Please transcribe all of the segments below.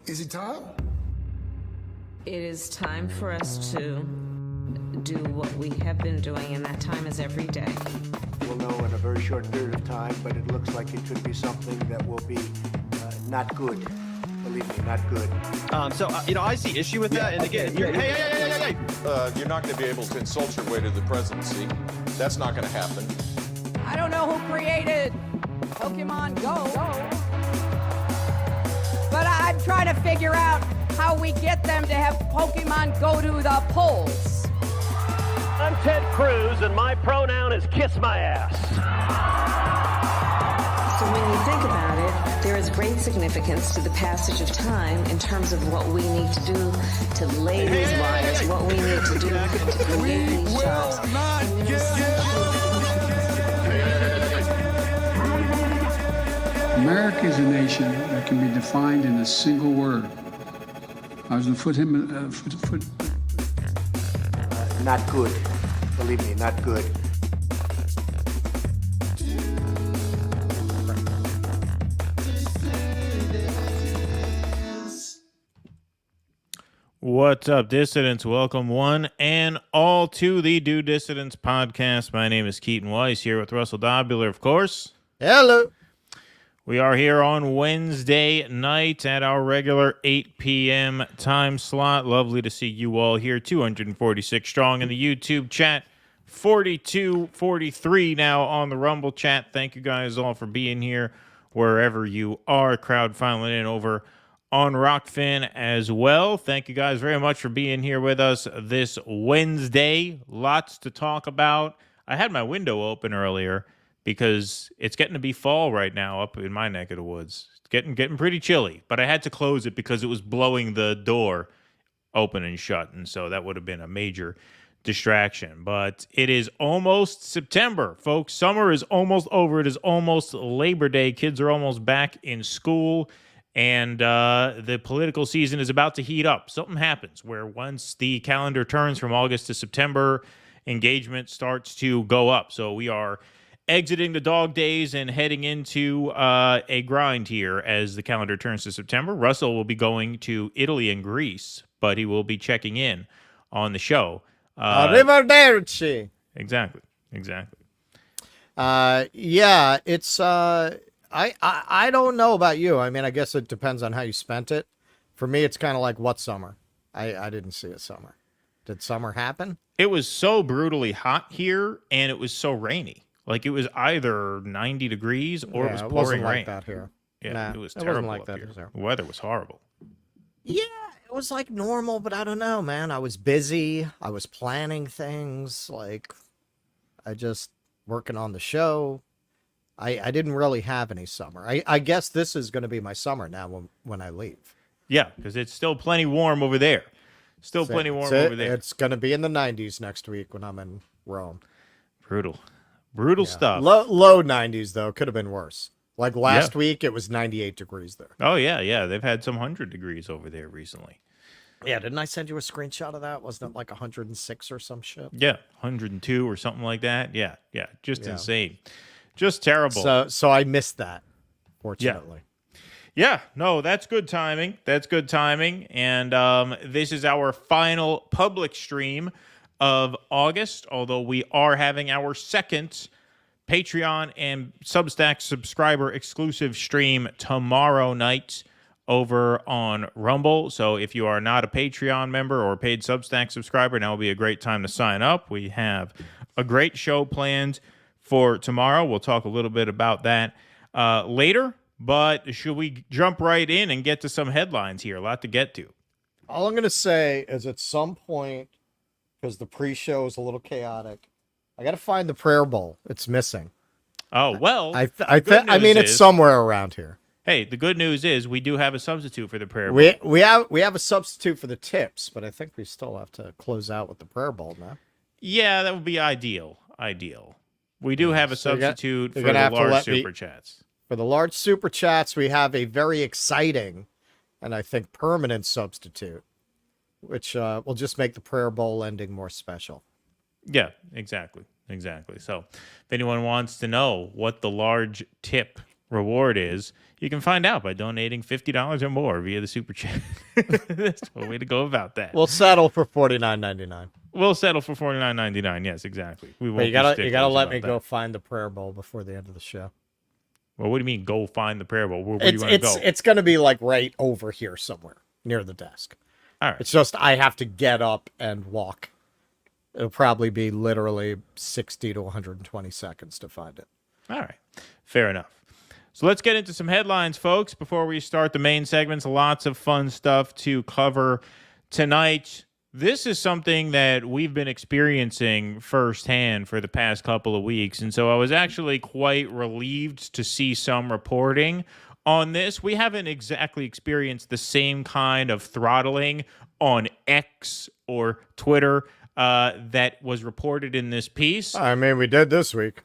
Is it time? It is time for us to do what we have been doing, and that time is every day. We'll know in a very short period of time, but it looks like it could be something that will be not good. Believe me, not good. I see issue with that. And again, hey. You're not going to be able to insult your way to the presidency. That's not going to happen. I don't know who created Pokemon Go, but I'm trying to figure out how we get them to have Pokemon go to the polls. I'm Ted Cruz, and my pronoun is kiss my ass. So when you think about it, there is great significance to the passage of time in terms of what we need to do to lay these wires, what we need to do to create these jobs. America is a nation that can be defined in a single word. I was going to Not good. Believe me, not good. What's up, dissidents? Welcome one and all to the DueDissidence podcast. My name is Keaton Weiss, here with Russell Dobular, of course. Hello. We are here on Wednesday night at our regular 8 p.m. time slot. Lovely to see you all here. 246 strong in the YouTube chat. 42-43 now on the Rumble chat. Thank you guys all for being here wherever you are. Crowd filing in over on Rockfin as well. Thank you guys very much for being here with us this Wednesday. Lots to talk about. I had my window open earlier because it's getting to be fall right now up in my neck of the woods. It's getting pretty chilly, but I had to close it because it was blowing the door open and shut, and so that would have been a major distraction. But it is almost September, folks. Summer is almost over. It is almost Labor Day. Kids are almost back in school. And the political season is about to heat up. Something happens where once the calendar turns from August to September, engagement starts to go up. So we are exiting the dog days and heading into a grind here as the calendar turns to September. Russell will be going to Italy and Greece, but he will be checking in on the show. Arrivederci. Exactly. Yeah, it's... I don't know about you. I mean, I guess it depends on how you spent it. For me, it's kind of like what summer? I didn't see a summer. Did summer happen? It was so brutally hot here, and it was so rainy. Like, it was either 90 degrees or it was pouring wasn't rain. Like that here. Yeah, it was wasn't terrible like up that here. here. The weather was horrible. Yeah, it was like normal, but I don't know, man. I was busy. I was planning things. Like, I just working on the show. I didn't really have any summer. I guess this is going to be my summer now when I leave. Yeah, because it's still plenty warm over there. Over there. It's going to be in the 90s next week when I'm in Rome. Brutal stuff. Low 90s, though. Could have been worse. Like last week, it was 98 degrees there. Oh, yeah. They've had some 100 degrees over there recently. Yeah, didn't I send you a screenshot of that? Wasn't it like 106 or some shit? Yeah, 102 or something like that. Yeah, just insane. Just terrible. So I missed that, fortunately. Yeah, no, that's good timing. And this is our final public stream of August, although we are having our second Patreon and Substack subscriber exclusive stream tomorrow night over on Rumble. So if you are not a Patreon member or paid Substack subscriber, now will be a great time to sign up. We have a great show planned for tomorrow. We'll talk a little bit about that later, but should we jump right in and get to some headlines here? A lot to get to. All I'm going to say is at some point, because the pre-show is a little chaotic, I got to find the prayer bowl. It's missing. Oh, well, I mean, it's somewhere around here. Hey, the good news is we do have a substitute for the prayer bowl. We have a substitute for the tips, but I think we still have to close out with the prayer bowl now. Yeah, that would be ideal. We do have a substitute for the large super chats. For the large super chats, we have a very exciting and I think permanent substitute, which will just make the prayer bowl ending more special. Yeah, exactly. So if anyone wants to know what the large tip reward is, you can find out by donating $50 or more via the Super Chat. That's the way to go about that. We'll settle for $49.99. We'll settle for $49.99. Yes, exactly. We won't. But you gotta let me that. go find the prayer bowl before the end of the show. Well, what do you mean go find the prayer bowl? Where do you want to go? It's gonna be like right over here somewhere near the desk. All right. It's just I have to get up and walk. It'll probably be literally 60 to 120 seconds to find it. All right. Fair enough. So let's get into some headlines, folks, before we start the main segments. Lots of fun stuff to cover tonight. This is something that we've been experiencing firsthand for the past couple of weeks, and so I was actually quite relieved to see some reporting on this. We haven't exactly experienced the same kind of throttling on X or Twitter that was reported in this piece. I mean, we did this week.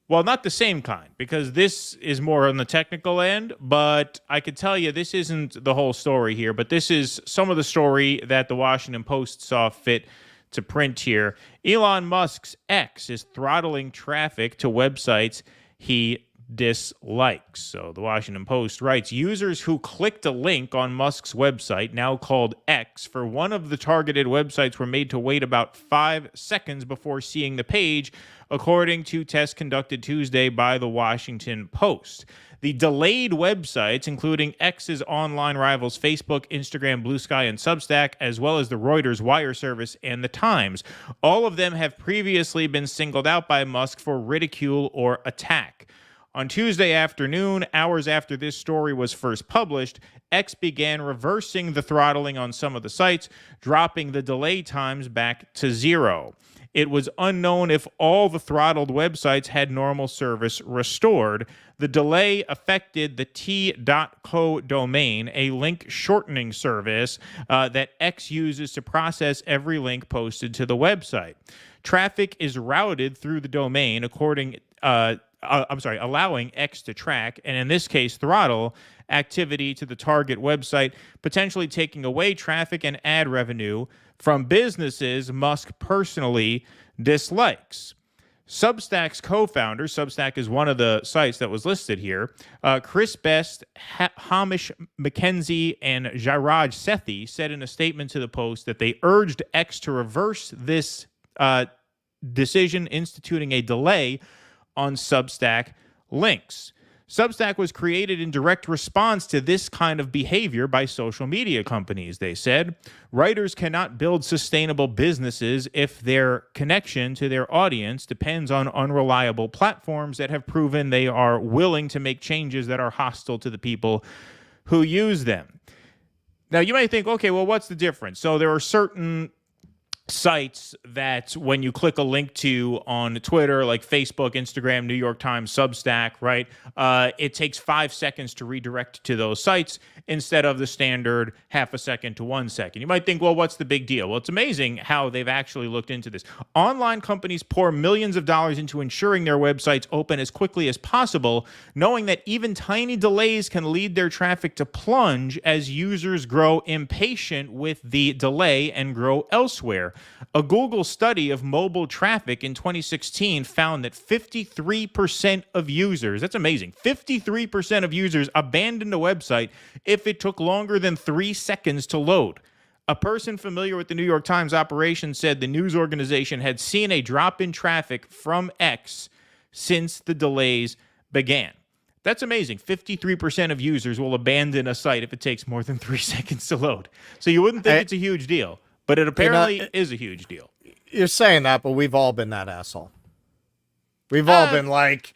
Well, not the same kind, because this is more on the technical end, but I could tell you this isn't the whole story here, but this is some of the story that the Washington Post saw fit to print here. Elon Musk's X is throttling traffic to websites he dislikes. So the Washington Post writes, users who clicked a link on Musk's website, now called X, for one of the targeted websites were made to wait about 5 seconds before seeing the page, according to tests conducted Tuesday by the Washington Post. The delayed websites, including X's online rivals Facebook, Instagram, Blue Sky, and Substack, as well as the Reuters wire service and the Times, all of them have previously been singled out by Musk for ridicule or attack. On Tuesday afternoon, hours after this story was first published, X began reversing the throttling on some of the sites, dropping the delay times back to 0. It was unknown if all the throttled websites had normal service restored. The delay affected the t.co domain, a link shortening service that X uses to process every link posted to the website. Traffic is routed through the domain allowing X to track, and in this case, throttle activity to the target website, potentially taking away traffic and ad revenue from businesses Musk personally dislikes. Substack's co-founder, Substack is one of the sites that was listed here, Chris Best, Hamish McKenzie, and Jairaj Sethi said in a statement to the Post that they urged X to reverse this decision, instituting a delay on Substack links. Substack was created in direct response to this kind of behavior by social media companies, they said. Writers cannot build sustainable businesses if their connection to their audience depends on unreliable platforms that have proven they are willing to make changes that are hostile to the people who use them. Now, you might think, okay, well, what's the difference? So there are certain sites that when you click a link to on Twitter, like Facebook, Instagram, New York Times, Substack, right? It takes 5 seconds to redirect to those sites instead of the standard half a second to 1 second. You might think, well, what's the big deal? Well, it's amazing how they've actually looked into this. Online companies pour millions of dollars into ensuring their websites open as quickly as possible, knowing that even tiny delays can lead their traffic to plunge as users grow impatient with the delay and grow elsewhere. A Google study of mobile traffic in 2016 found that 53% of users, that's amazing, 53% of users abandoned a website if it took longer than 3 seconds to load. A person familiar with the New York Times operation said the news organization had seen a drop in traffic from X since the delays began. That's amazing. 53% of users will abandon a site if it takes more than 3 seconds to load. So you wouldn't think it's a huge deal. But it apparently is a huge deal. You're saying that, but we've all been that asshole. We've all been like,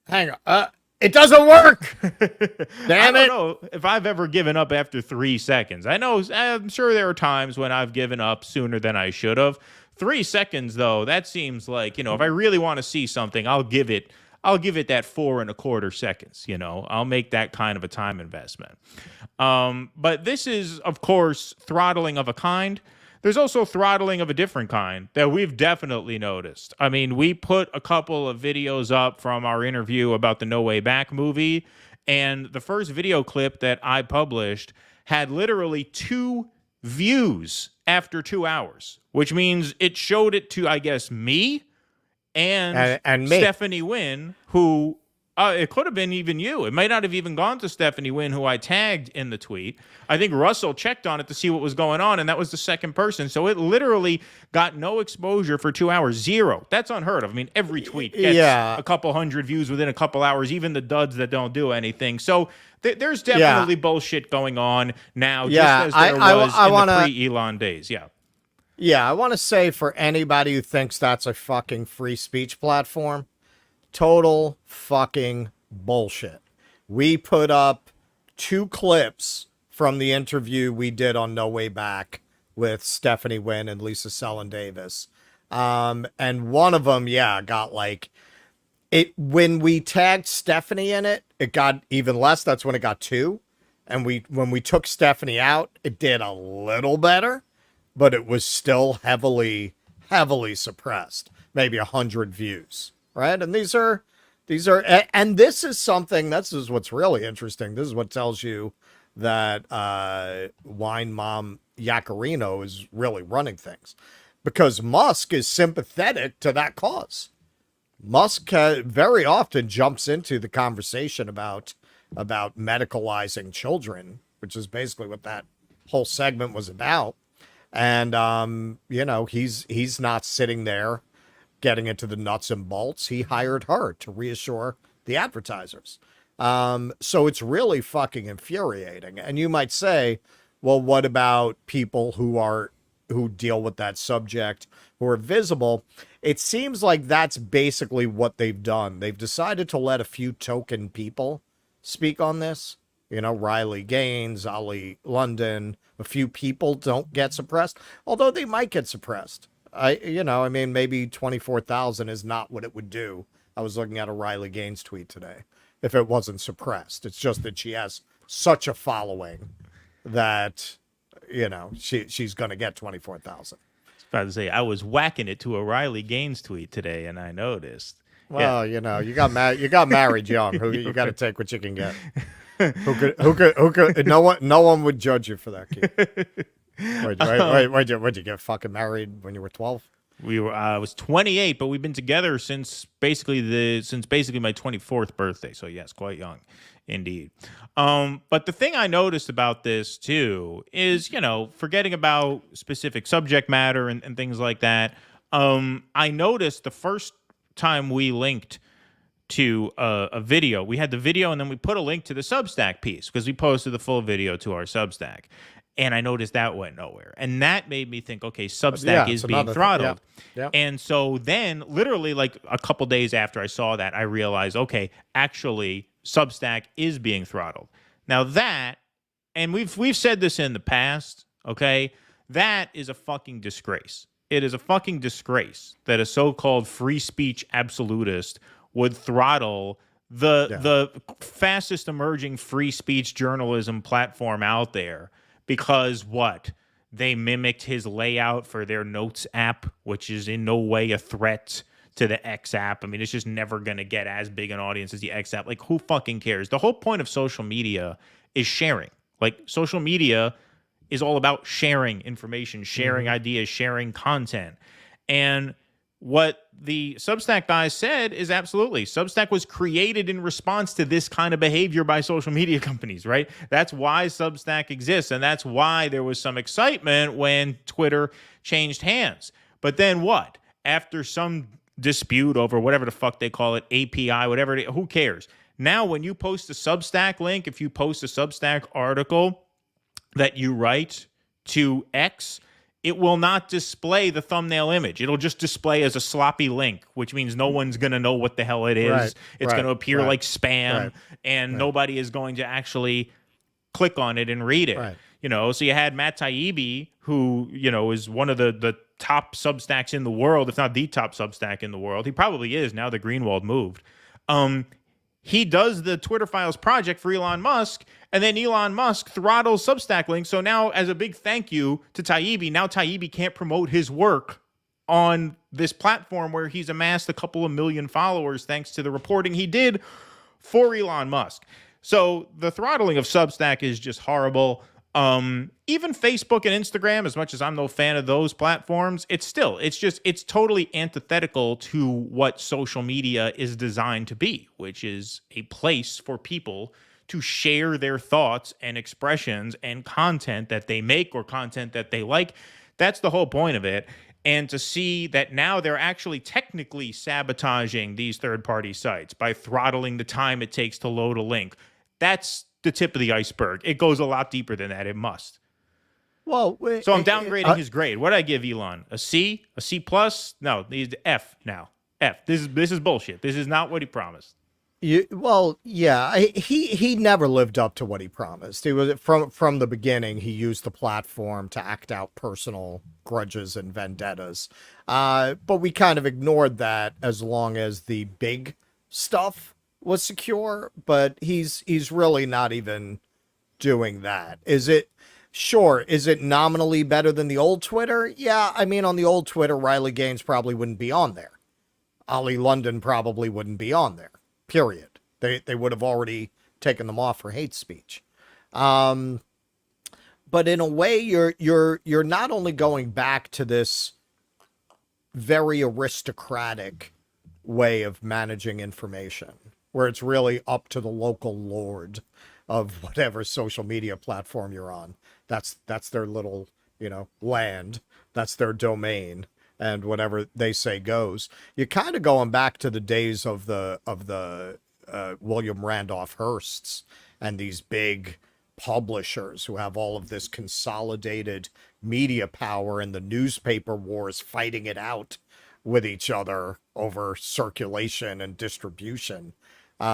hang on, it doesn't work. Damn it. I don't know if I've ever given up after 3 seconds. I'm sure there are times when I've given up sooner than I should have. 3 seconds, though, that seems like, if I really want to see something, I'll give it that 4 1/4 seconds. I'll make that kind of a time investment. But this is, of course, throttling of a kind. There's also throttling of a different kind that we've definitely noticed. I mean, we put a couple of videos up from our interview about the No Way Back movie, and the first video clip that I published had literally 2 views after 2 hours, which means it showed it to, I guess, me and me. Stephanie Wynn, who It could have been even you. It might not have even gone to Stephanie Wynn, who I tagged in the tweet. I think Russell checked on it to see what was going on, and that was the second person. So it literally got no exposure for 2 hours. 0. That's unheard of. I mean, every tweet gets a couple hundred views within a couple hours, even the duds that don't do anything. So there's definitely bullshit going on now, just as there was in the pre-Elon days. Yeah, I want to say for anybody who thinks that's a fucking free speech platform, total fucking bullshit. We put up 2 clips from the interview we did on No Way Back with Stephanie Wynn and Lisa Sellen Davis. And one of them, got like it when we tagged Stephanie in it, it got even less. That's when it got 2. And when we took Stephanie out, it did a little better, but it was still heavily suppressed. Maybe 100 views. Right. And these are, and this is something, this is what's really interesting. This is what tells you that Wine Mom Yacarino is really running things, because Musk is sympathetic to that cause. Musk very often jumps into the conversation about medicalizing children, which is basically what that whole segment was about. And, he's not sitting there getting into the nuts and bolts. He hired her to reassure the advertisers. So it's really fucking infuriating. And you might say, well, what about people who deal with that subject, who are visible? It seems like that's basically what they've done. They've decided to let a few token people speak on this. Riley Gaines, Ali London, a few people don't get suppressed, although they might get suppressed. Maybe 24,000 is not what it would do. I was looking at a Riley Gaines tweet today. If it wasn't suppressed, it's just that she has such a following that, she's going to get 24,000. I was about to say, I was whacking it to a Riley Gaines tweet today, and I noticed. Well, you got married young. You got to take what you can get. Who could? No one would judge you for that, Keith. Why'd you get fucking married when you were 12? I was 28, but we've been together since basically my 24th birthday. So yes, quite young, indeed. But the thing I noticed about this too is, forgetting about specific subject matter and things like that. I noticed the first time we linked to a video, we had the video and then we put a link to the Substack piece because we posted the full video to our Substack. And I noticed that went nowhere. And that made me think, okay, Substack is being throttled. Yeah. And so then literally like a couple days after I saw that, I realized, okay, actually Substack is being throttled. Now that, and we've said this in the past, okay, that is a fucking disgrace. It is a fucking disgrace that a so-called free speech absolutist would throttle the fastest emerging free speech journalism platform out there. Because what? They mimicked his layout for their Notes app, which is in no way a threat to the X app. I mean, it's just never going to get as big an audience as the X app. Like, who fucking cares? The whole point of social media is sharing. Like, social media is all about sharing information, sharing ideas, sharing content. And what the Substack guys said is absolutely. Substack was created in response to this kind of behavior by social media companies, right? That's why Substack exists, and that's why there was some excitement when Twitter changed hands. But then what? After some dispute over whatever the fuck they call it, API, whatever it is, who cares? Now, when you post a Substack link, if you post a Substack article that you write to X, it will not display the thumbnail image. It'll just display as a sloppy link, which means no one's going to know what the hell it is. Right, it's going to appear like spam, and nobody is going to actually click on it and read it. Right. So you had Matt Taibbi, who, is one of the top Substacks in the world, if not the top Substack in the world. He probably is now that Greenwald moved. He does the Twitter Files project for Elon Musk, and then Elon Musk throttles Substack links. So now, as a big thank you to Taibbi, now Taibbi can't promote his work on this platform where he's amassed a couple of million followers thanks to the reporting he did for Elon Musk. So the throttling of Substack is just horrible. Even Facebook and Instagram, as much as I'm no fan of those platforms, it's totally antithetical to what social media is designed to be, which is a place for people to share their thoughts and expressions and content that they make or content that they like. That's the whole point of it. And to see that now they're actually technically sabotaging these third-party sites by throttling the time it takes to load a link, that's the tip of the iceberg. It goes a lot deeper than that. It must. Well, so I'm downgrading his grade. What did I give Elon? A C? A C plus? No, he's F now. F. This is bullshit. This is not what he promised. He never lived up to what he promised. He was from the beginning. He used the platform to act out personal grudges and vendettas. But we kind of ignored that as long as the big stuff was secure. But he's really not even doing that. Is it nominally better than the old Twitter? Yeah, I mean, on the old Twitter, Riley Gaines probably wouldn't be on there. Ollie London probably wouldn't be on there. Period. They would have already taken them off for hate speech. But in a way, you're not only going back to this very aristocratic way of managing information, where it's really up to the local lord of whatever social media platform you're on. That's their little, land. That's their domain. And whatever they say goes. You're kind of going back to the days of the William Randolph Hearsts and these big publishers who have all of this consolidated media power and the newspaper wars fighting it out with each other over circulation and distribution. We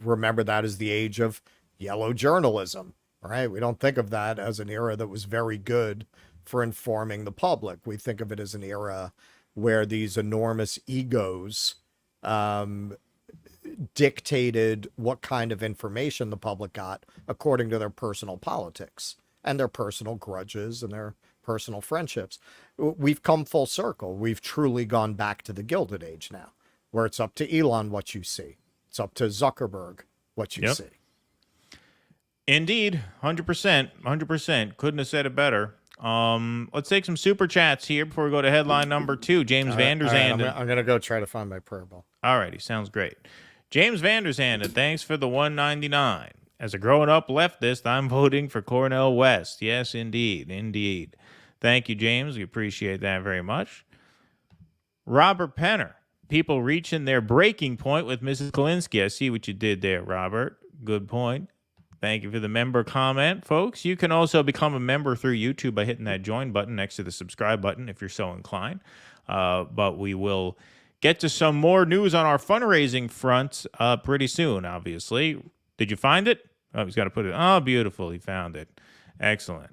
remember that as the age of yellow journalism, right? We don't think of that as an era that was very good for informing the public. We think of it as an era where these enormous egos dictated what kind of information the public got according to their personal politics and their personal grudges and their personal friendships. We've come full circle. We've truly gone back to the Gilded Age now, where it's up to Elon what you see. It's up to Zuckerberg what you see. Indeed, 100%. Couldn't have said it better. Let's take some super chats here before we go to headline number 2. James Vanderzanden. I'm gonna go try to find my prayer ball. Alrighty, sounds great. James Vanderzanden, thanks for the $1.99. As a grown-up leftist, I'm voting for Cornel West. Yes, indeed. Thank you, James. We appreciate that very much. Robert Penner, people reaching their breaking point with Mrs. Kalinsky. I see what you did there, Robert. Good point. Thank you for the member comment, folks. You can also become a member through YouTube by hitting that join button next to the subscribe button if you're so inclined. But we will get to some more news on our fundraising front pretty soon, obviously. Did you find it? Oh, he's got to put it. Oh, beautiful. He found it. Excellent.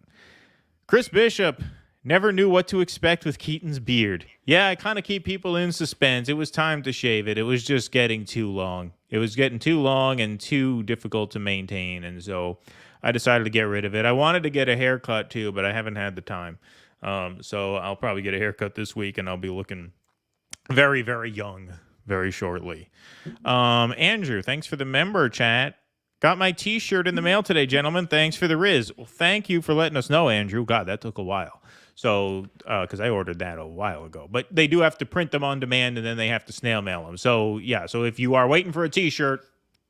Chris Bishop never knew what to expect with Keaton's beard. Yeah, I kind of keep people in suspense. It was time to shave it. It was just getting too long. It was getting too long and too difficult to maintain, and so I decided to get rid of it. I wanted to get a haircut too, but I haven't had the time. So I'll probably get a haircut this week, and I'll be looking very, very young very shortly. Andrew, thanks for the member chat. Got my T-shirt in the mail today, gentlemen. Thanks for the Riz. Well, thank you for letting us know, Andrew. God, that took a while. So, because I ordered that a while ago. But they do have to print them on demand, and then they have to snail mail them. So, yeah. So if you are waiting for a T-shirt,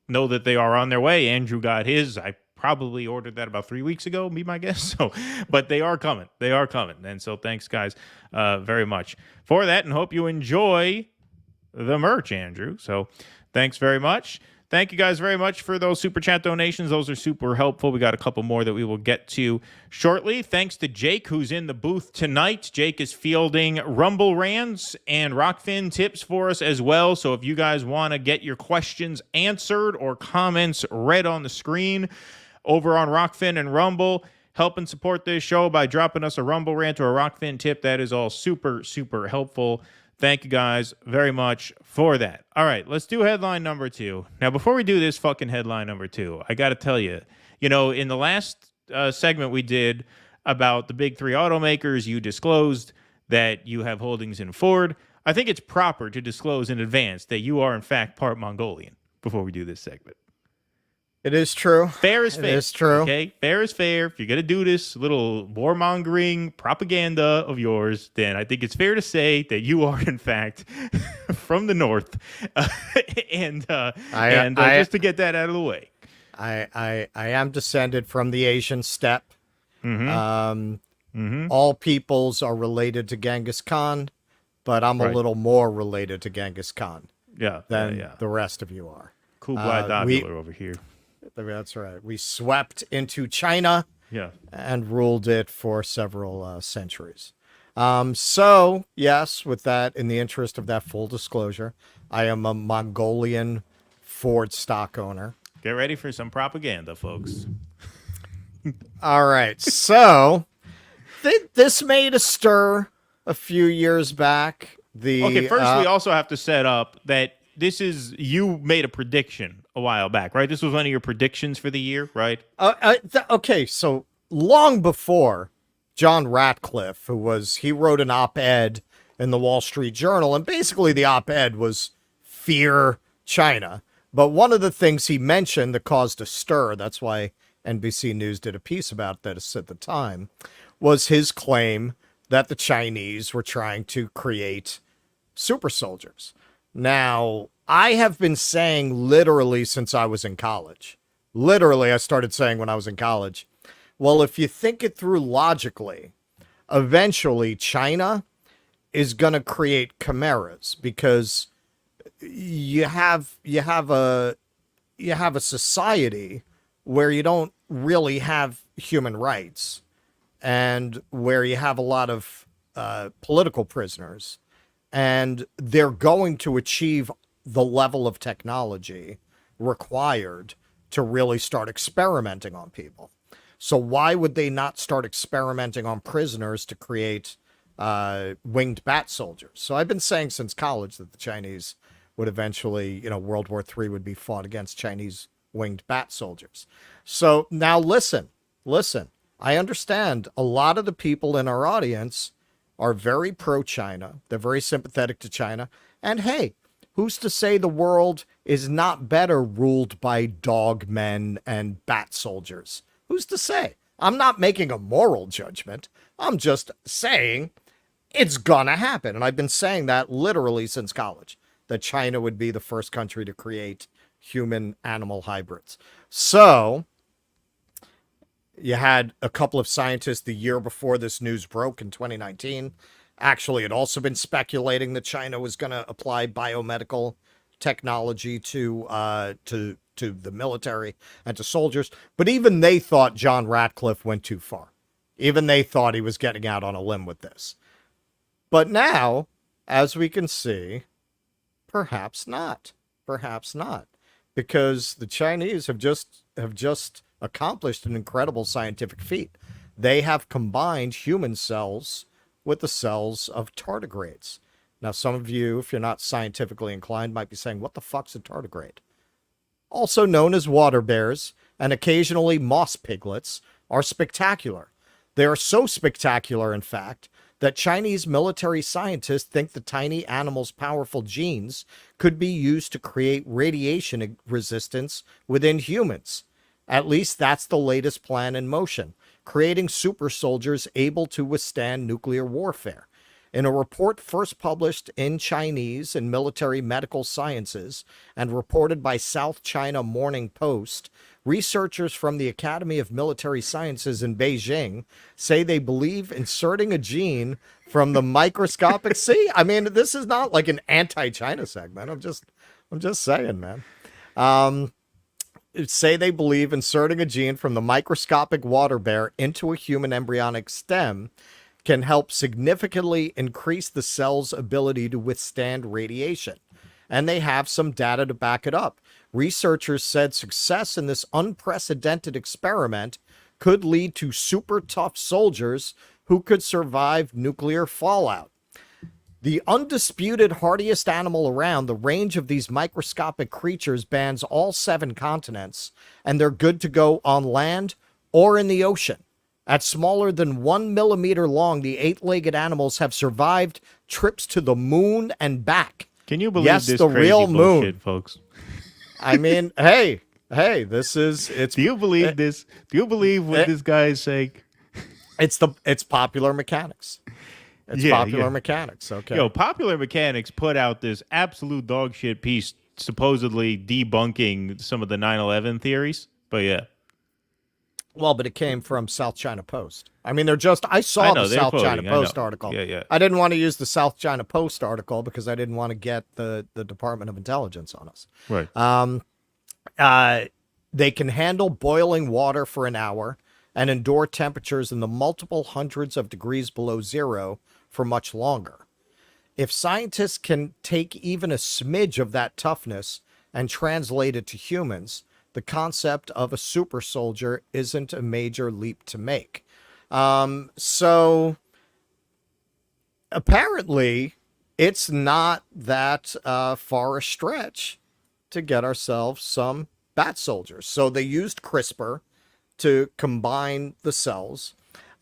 know that they are on their way. Andrew got his. I probably ordered that about 3 weeks ago, be my guess. So, but they are coming. They are coming. And so thanks, guys, very much for that. And hope you enjoy the merch, Andrew. So thanks very much. Thank you guys very much for those super chat donations. Those are super helpful. We got a couple more that we will get to shortly. Thanks to Jake, who's in the booth tonight. Jake is fielding Rumble rants and Rockfin tips for us as well. So if you guys want to get your questions answered or comments read on the screen over on Rockfin and Rumble, help and support this show by dropping us a Rumble rant or a Rockfin tip. That is all super, super helpful. Thank you guys very much for that. All right, let's do headline number 2. Now, before we do this fucking headline number 2, I got to tell you, in the last segment we did about the big 3 automakers, you disclosed that you have holdings in Ford. I think it's proper to disclose in advance that you are, in fact, part Mongolian before we do this segment. It is true. Fair is fair. It is true. Okay, fair is fair. If you're gonna do this little warmongering propaganda of yours, then I think it's fair to say that you are in fact from the north, and just to get that out of the way, I am descended from the Asian steppe. All peoples are related to Genghis Khan, but I'm a little more related to Genghis Khan than the rest of you are. Kublai Dobular over here. That's right. We swept into China and ruled it for several centuries. So, yes, with that, in the interest of that full disclosure, I am a Mongolian Ford stock owner. Get ready for some propaganda, folks. All right. So, this made a stir a few years back. Okay, first we also have to set up that you made a prediction a while back, right? This was one of your predictions for the year, right? Okay, so long before John Ratcliffe, he wrote an op-ed in the Wall Street Journal, and basically the op-ed was fear China. But one of the things he mentioned that caused a stir, that's why NBC News did a piece about this at the time, was his claim that the Chinese were trying to create super soldiers. Now, I have been saying literally since I was in college. Literally, I started saying when I was in college, well, if you think it through logically, eventually China is going to create chimeras because you have a society where you don't really have human rights and where you have a lot of political prisoners. And they're going to achieve the level of technology required to really start experimenting on people. So why would they not start experimenting on prisoners to create winged bat soldiers? So I've been saying since college that the Chinese would eventually, World War III would be fought against Chinese winged bat soldiers. So now listen, I understand a lot of the people in our audience are very pro-China. They're very sympathetic to China. And hey, who's to say the world is not better ruled by dog men and bat soldiers? Who's to say? I'm not making a moral judgment. I'm just saying it's gonna happen. And I've been saying that literally since college, that China would be the first country to create human-animal hybrids. So you had a couple of scientists the year before this news broke in 2019. Actually, had also been speculating that China was going to apply biomedical technology to the military and to soldiers. But even they thought John Ratcliffe went too far. Even they thought he was getting out on a limb with this. But now, as we can see, perhaps not. Perhaps not. Because the Chinese have just accomplished an incredible scientific feat. They have combined human cells with the cells of tardigrades. Now, some of you, if you're not scientifically inclined, might be saying, what the fuck's a tardigrade? Also known as water bears and occasionally moss piglets, are spectacular. They are so spectacular, in fact, that Chinese military scientists think the tiny animal's powerful genes could be used to create radiation resistance within humans. At least that's the latest plan in motion, creating super soldiers able to withstand nuclear warfare. In a report first published in Chinese in Military Medical Sciences and reported by South China Morning Post, researchers from the Academy of Military Sciences in Beijing say they believe inserting a gene from the microscopic... See, I mean, this is not like an anti-China segment. I'm just saying, man. Say they believe inserting a gene from the microscopic water bear into a human embryonic stem can help significantly increase the cell's ability to withstand radiation. And they have some data to back it up. Researchers said success in this unprecedented experiment could lead to super tough soldiers who could survive nuclear fallout. The undisputed hardiest animal around, the range of these microscopic creatures spans all 7 continents, and they're good to go on land or in the ocean. At smaller than 1 millimeter long, the 8-legged animals have survived trips to the moon and back. Can you believe yes, this the crazy real bullshit, moon, folks? I mean, hey, Hey, this is it's. Do you believe this? Do you believe what this guy is saying? It's popular mechanics. It's popular mechanics. Okay. Yo, Popular Mechanics put out this absolute dog shit piece supposedly debunking some of the 9/11 theories. But yeah. Well, but it came from South China Post. I mean, I saw the South China Post article. Yeah. I didn't want to use the South China Post article because I didn't want to get the Department of Intelligence on us. Right. They can handle boiling water for an hour and endure temperatures in the multiple hundreds of degrees below zero for much longer. If scientists can take even a smidge of that toughness and translate it to humans, the concept of a super soldier isn't a major leap to make. So apparently it's not that far a stretch to get ourselves some bat soldiers. So they used CRISPR to combine the cells.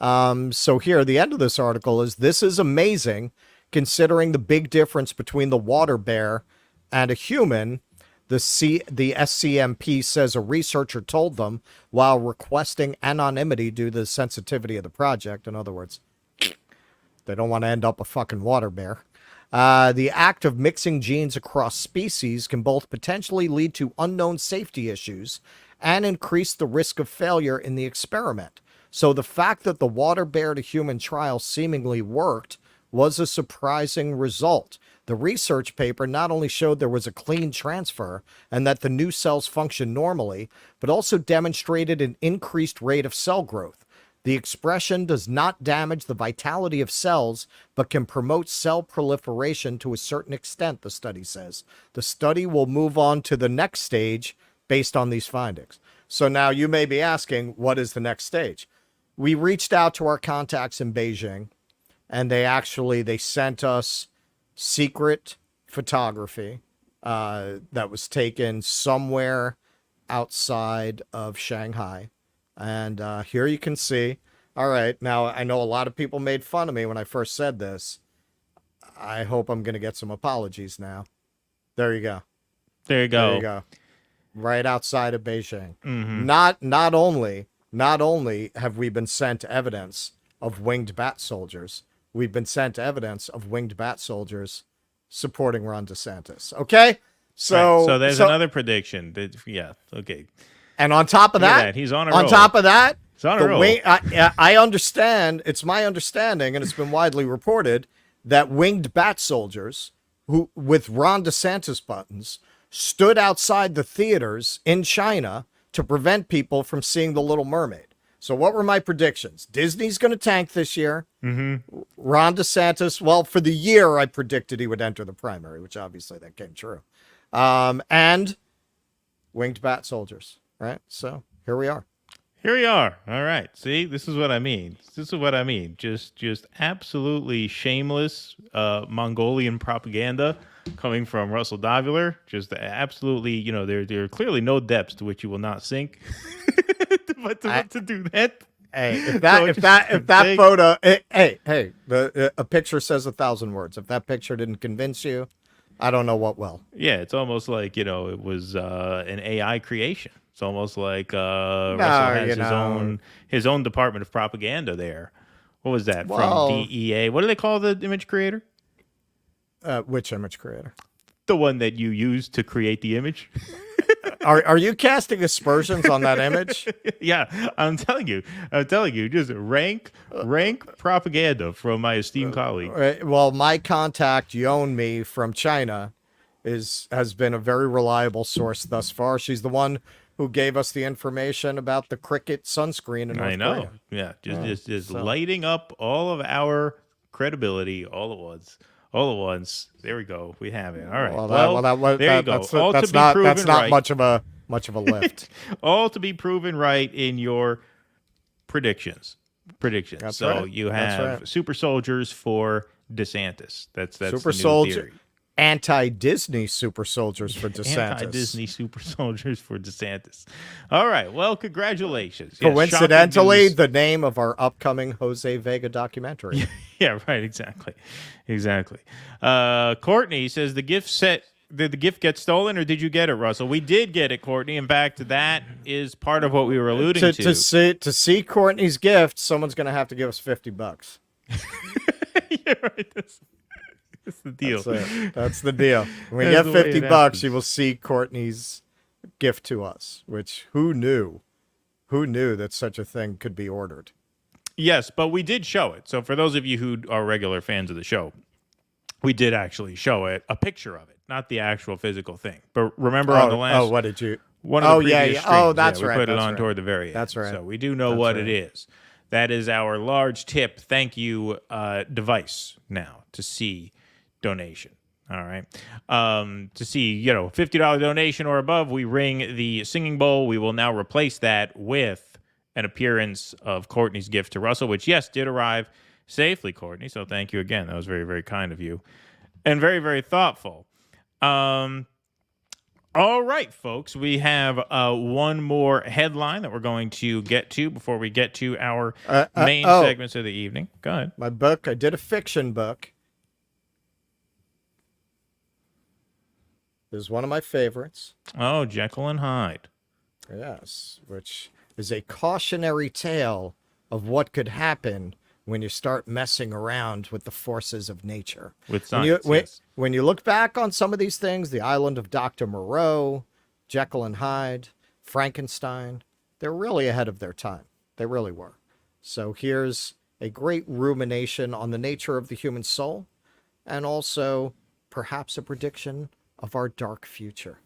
So here, the end of this article is, this is amazing considering the big difference between the water bear and a human. The SCMP says a researcher told them while requesting anonymity due to the sensitivity of the project. In other words, they don't want to end up a fucking water bear. The act of mixing genes across species can both potentially lead to unknown safety issues and increase the risk of failure in the experiment. So the fact that the water bear to human trial seemingly worked was a surprising result. The research paper not only showed there was a clean transfer and that the new cells function normally, but also demonstrated an increased rate of cell growth. The expression does not damage the vitality of cells, but can promote cell proliferation to a certain extent, the study says. The study will move on to the next stage based on these findings. So now you may be asking, what is the next stage? We reached out to our contacts in Beijing, and they sent us secret photography that was taken somewhere outside of Shanghai. And here you can see. All right, now I know a lot of people made fun of me when I first said this. I hope I'm going to get some apologies now. There you go. There you go. There you go. Right outside of Beijing. Mm-hmm. Not only have we been sent evidence of winged bat soldiers, we've been sent evidence of winged bat soldiers supporting Ron DeSantis. Okay? So there's another prediction. Yeah, okay. And on top of that, he's on a roll. roll. Top of that, he's on a roll. I understand, it's my understanding, and it's been widely reported, that winged bat soldiers who with Ron DeSantis buttons stood outside the theaters in China to prevent people from seeing The Little Mermaid. So what were my predictions? Disney's going to tank this year. Mm-hmm. Ron DeSantis, well, for the year, I predicted he would enter the primary, which obviously that came true. And winged bat soldiers, right? So here we are. Here we are. All right. See, this is what I mean. Just absolutely shameless Mongolian propaganda coming from Russell Dovuler. Just absolutely, there are clearly no depths to which you will not sink. But to do that. Hey, if that photo, a picture says 1,000 words. If that picture didn't convince you, I don't know what will. Yeah, it's almost like, it was an AI creation. It's almost like Russell has his own department of propaganda there. What was that from DEA? What do they call the image creator? Which image creator? The one that you used to create the image. Are you casting aspersions on that image? Yeah, I'm telling you, just rank propaganda from my esteemed colleague. Well, my contact Yeonmi from China has been a very reliable source thus far. She's the one who gave us the information about the Cricket sunscreen in North Korea. Yeah, just lighting up all of our credibility all at once. All at once. There we go. We have it. All right. There you go. That's not much of a lift. All to be proven right in your predictions. That's so right. You have super soldiers for DeSantis. That's super the new soldier. theory. Anti-Disney super soldiers for DeSantis. Anti-Disney super soldiers for DeSantis. All right. Well, congratulations. Coincidentally, the name of our upcoming Jose Vega documentary. Yeah, right. Exactly. Courtney says the gift set did the gift get stolen, or did you get it, Russell? We did get it, Courtney. In fact, that is part of what we were alluding to. To see Courtney's gift, someone's going to have to give us $50. Yeah, right. That's the deal. That's the deal. When we That's get the way it $50, happens. you will see Courtney's gift to us, which who knew? Who knew that such a thing could be ordered? Yes, but we did show it. So for those of you who are regular fans of the show, we did actually show it, a picture of it, not the actual physical thing. But remember on the last... Oh, what did you... One of the previous streams, Oh, that's right. We put it that's on right. toward the very end. That's right. So we do know what it is. That is our large tip. Thank you device now to see donation. All right. To see, $50 donation or above, we ring the singing bowl. We will now replace that with an appearance of Courtney's gift to Russell, which, yes, did arrive safely, Courtney. So thank you again. That was very, very kind of you and very, very thoughtful. All right, folks, we have one more headline that we're going to get to before we get to our main segments of the evening. Go ahead. My book, I did a fiction book. This is one of my favorites. Oh, Jekyll and Hyde. Yes, which is a cautionary tale of what could happen when you start messing around with the forces of nature. With science, yes. When you look back on some of these things, the Island of Dr. Moreau, Jekyll and Hyde, Frankenstein, they're really ahead of their time. They really were. So here's a great rumination on the nature of the human soul, and also perhaps a prediction of our dark future.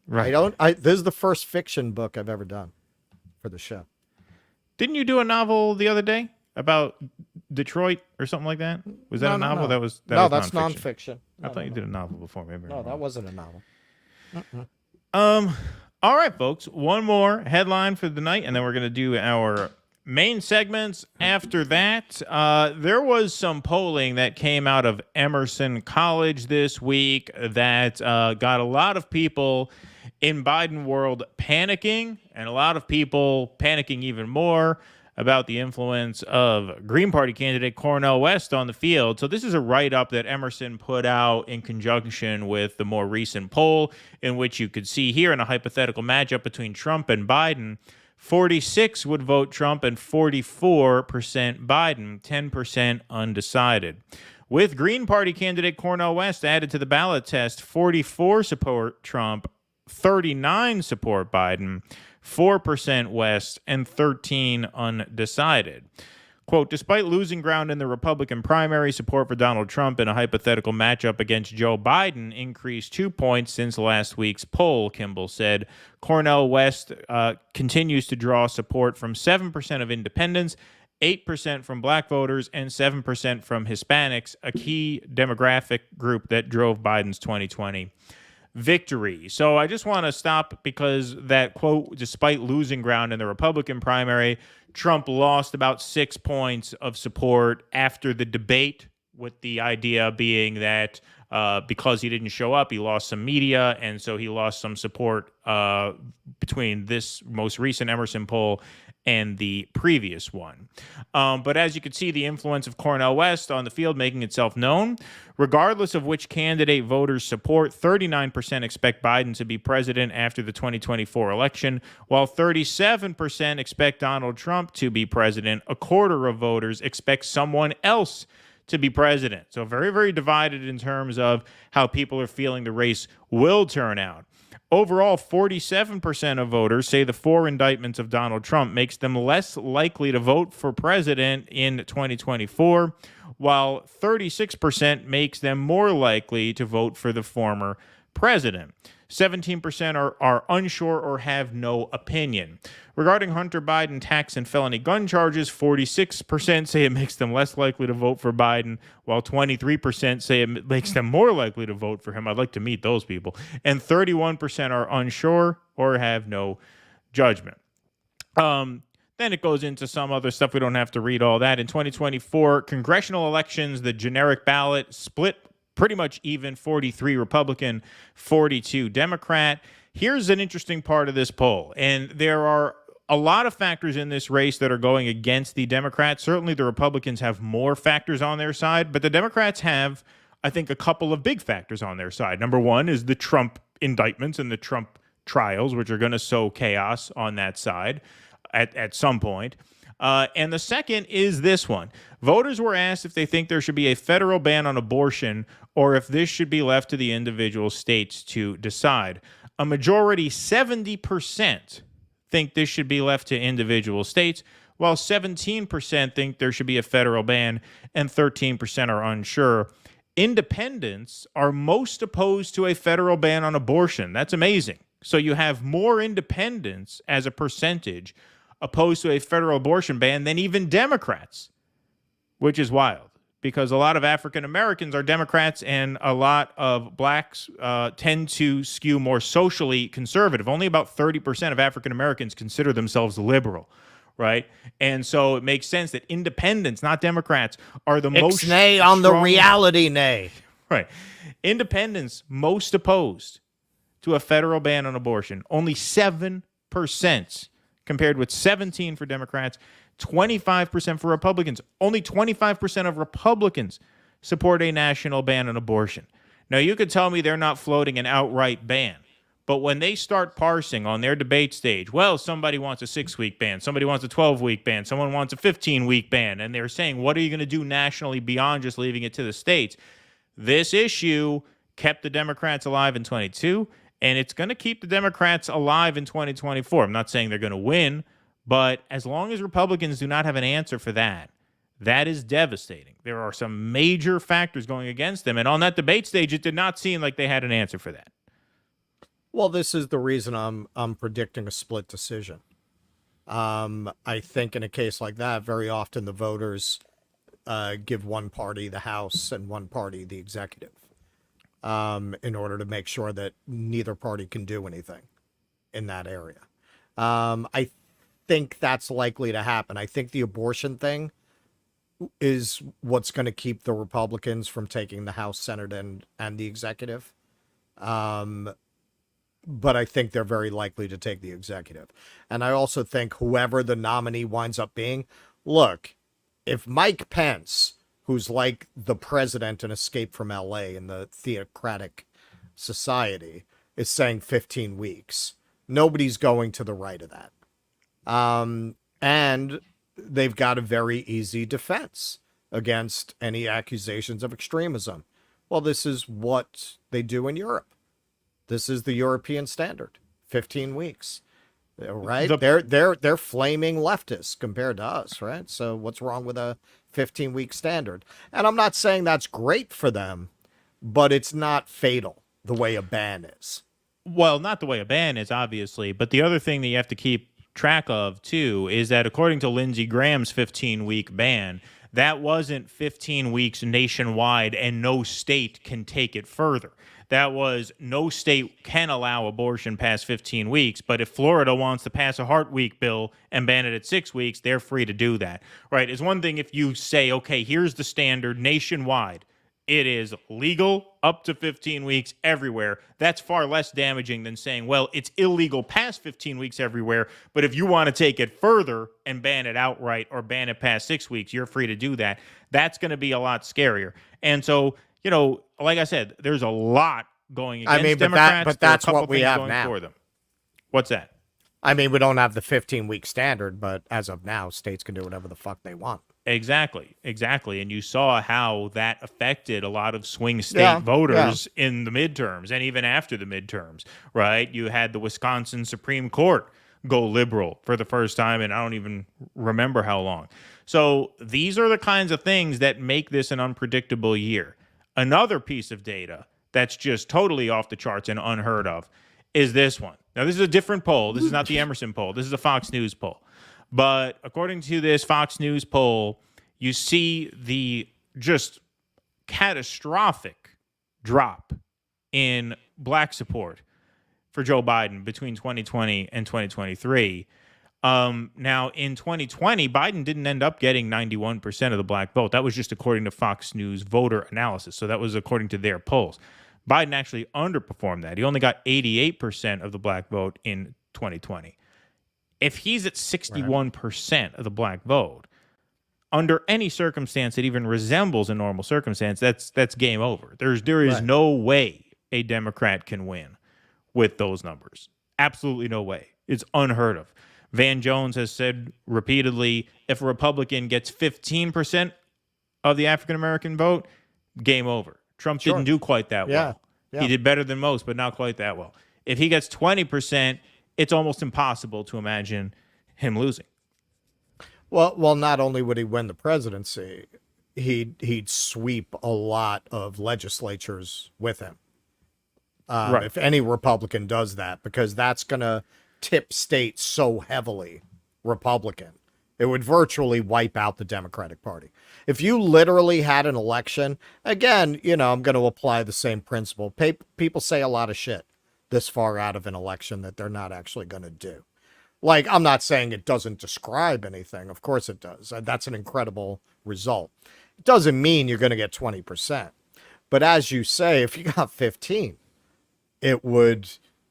Right. This is the first fiction book I've ever done for the show. Didn't you do a novel the other day about Detroit or something like that? Was that a novel? No. That's nonfiction. I thought you did a novel before. Maybe. No, that wasn't a novel. All right, folks. One more headline for the night, and then we're going to do our main segments. After that, there was some polling that came out of Emerson College this week that got a lot of people in Biden world panicking, and a lot of people panicking even more about the influence of Green Party candidate Cornel West on the field. So this is a write-up that Emerson put out in conjunction with the more recent poll, in which you could see here in a hypothetical matchup between Trump and Biden, 46 would vote Trump and 44% Biden, 10% undecided. With Green Party candidate Cornel West added to the ballot test, 44 support Trump, 39 support Biden, 4% West, and 13 undecided. Quote, despite losing ground in the Republican primary, support for Donald Trump in a hypothetical matchup against Joe Biden increased 2 points since last week's poll, Kimball said. Cornel West continues to draw support from 7% of independents, 8% from black voters, and 7% from Hispanics, a key demographic group that drove Biden's 2020 victory. So I just want to stop because that quote, despite losing ground in the Republican primary, Trump lost about 6 points of support after the debate, with the idea being that because he didn't show up, he lost some media, and so he lost some support between this most recent Emerson poll and the previous one. But as you can see, the influence of Cornel West on the field making itself known. Regardless of which candidate voters support, 39% expect Biden to be president after the 2024 election, while 37% expect Donald Trump to be president. A quarter of voters expect someone else to be president. So very, very divided in terms of how people are feeling the race will turn out. Overall, 47% of voters say the 4 indictments of Donald Trump makes them less likely to vote for president in 2024, while 36% makes them more likely to vote for the former president. 17% are unsure or have no opinion. Regarding Hunter Biden tax and felony gun charges, 46% say it makes them less likely to vote for Biden, while 23% say it makes them more likely to vote for him. I'd like to meet those people. And 31% are unsure or have no judgment. Then it goes into some other stuff. We don't have to read all that. In 2024 congressional elections, the generic ballot split pretty much even, 43 Republican, 42 Democrat. Here's an interesting part of this poll, and there are a lot of factors in this race that are going against the Democrats. Certainly the Republicans have more factors on their side, but the Democrats have I think, a couple of big factors on their side. Number one is the Trump indictments and the Trump trials, which are going to sow chaos on that side at some point. And the second is this one. Voters were asked if they think there should be a federal ban on abortion or if this should be left to the individual states to decide. A majority, 70%, think this should be left to individual states, while 17% think there should be a federal ban and 13% are unsure. Independents are most opposed to a federal ban on abortion. That's amazing. So you have more independents as a percentage opposed to a federal abortion ban than even Democrats, which is wild because a lot of African Americans are Democrats and a lot of blacks tend to skew more socially conservative. Only about 30% of African Americans consider themselves liberal, right? And so it makes sense that independents, not Democrats, are the most Ixnay on the reality nay. Right. Independents most opposed to a federal ban on abortion. Only 7% compared with 17 for Democrats, 25% for Republicans. Only 25% of Republicans support a national ban on abortion. Now, you could tell me they're not floating an outright ban, but when they start parsing on their debate stage, well, somebody wants a 6-week ban, somebody wants a 12-week ban, someone wants a 15-week ban, and they're saying, what are you going to do nationally beyond just leaving it to the states? This issue kept the Democrats alive in 22, and it's going to keep the Democrats alive in 2024. I'm not saying they're going to win, but as long as Republicans do not have an answer for that, that is devastating. There are some major factors going against them, and on that debate stage, it did not seem like they had an answer for that. Well, this is the reason I'm predicting a split decision. I think in a case like that, very often the voters give one party the House and one party the executive. In order to make sure that neither party can do anything in that area. I think that's likely to happen. I think the abortion thing is what's going to keep the Republicans from taking the House, Senate, and the executive. But I think they're very likely to take the executive. And I also think whoever the nominee winds up being, look, if Mike Pence, who's like the president in Escape from LA in the theocratic society, is saying 15 weeks. Nobody's going to the right of that. And they've got a very easy defense against any accusations of extremism. Well, this is what they do in Europe. This is the European standard, 15 weeks. Right? They're flaming leftists compared to us, right? So what's wrong with a 15-week standard? And I'm not saying that's great for them, but it's not fatal the way a ban is. Well, not the way a ban is, obviously, but the other thing that you have to keep track of, too, is that according to Lindsey Graham's 15-week ban, that wasn't 15 weeks nationwide and no state can take it further. That was no state can allow abortion past 15 weeks, but if Florida wants to pass a Heart Week bill and ban it at 6 weeks, they're free to do that, right? It's one thing if you say, okay, here's the standard nationwide. It is legal up to 15 weeks everywhere. That's far less damaging than saying, well, it's illegal past 15 weeks everywhere, but if you want to take it further and ban it outright or ban it past 6 weeks, you're free to do that. That's going to be a lot scarier. And so, you know, like I said, there's a lot going against Democrats. But that's what we have now. For them. What's that? I mean, we don't have the 15-week standard, but as of now, states can do whatever the fuck they want. Exactly. And you saw how that affected a lot of swing state voters in the midterms and even after the midterms, right? You had the Wisconsin Supreme Court go liberal for the first time, and I don't even remember how long. So these are the kinds of things that make this an unpredictable year. Another piece of data that's just totally off the charts and unheard of is this one. Now, this is a different poll. This is not the Emerson poll. This is a Fox News poll. But according to this Fox News poll, you see the just catastrophic drop in black support for Joe Biden between 2020 and 2023. Now, in 2020, Biden didn't end up getting 91% of the black vote. That was just according to Fox News voter analysis. So that was according to their polls. Biden actually underperformed that. He only got 88% of the black vote in 2020. If he's at 61% of the black vote, under any circumstance that even resembles a normal circumstance, that's game over. There is Right. no way a Democrat can win with those numbers. Absolutely no way. It's unheard of. Van Jones has said repeatedly, if a Republican gets 15% of the African American vote, game over. Trump Sure. didn't do quite that well. Yeah. He did better than most, but not quite that well. If he gets 20%, it's almost impossible to imagine him losing. Well, not only would he win the presidency, he'd sweep a lot of legislatures with him. Right. If any Republican does that, because that's going to tip states so heavily Republican, it would virtually wipe out the Democratic Party. If you literally had an election, again, I'm going to apply the same principle. People say a lot of shit this far out of an election that they're not actually going to do. Like, I'm not saying it doesn't describe anything. Of course it does. That's an incredible result. It doesn't mean you're going to get 20%. But as you say, if you got 15, it would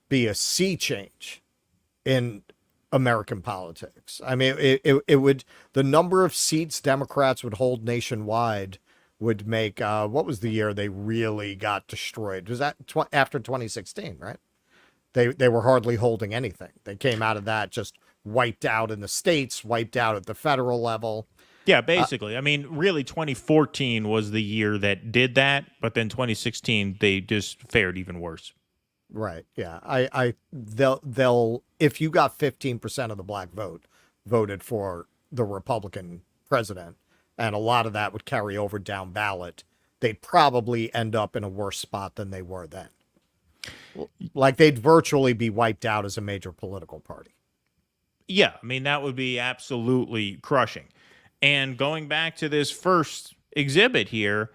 be a sea change in American politics. I mean, it would, the number of seats Democrats would hold nationwide would make, what was the year they really got destroyed? Was that after 2016, right? They were hardly holding anything. They came out of that just wiped out in the states, wiped out at the federal level. Yeah, basically. I mean, really, 2014 was the year that did that, but then 2016 they just fared even worse. Right. Yeah. They'll if you got 15% of the black vote voted for the Republican president, and a lot of that would carry over down ballot, they'd probably end up in a worse spot than they were then. Like, they'd virtually be wiped out as a major political party. Yeah, I mean, that would be absolutely crushing. And going back to this first exhibit here,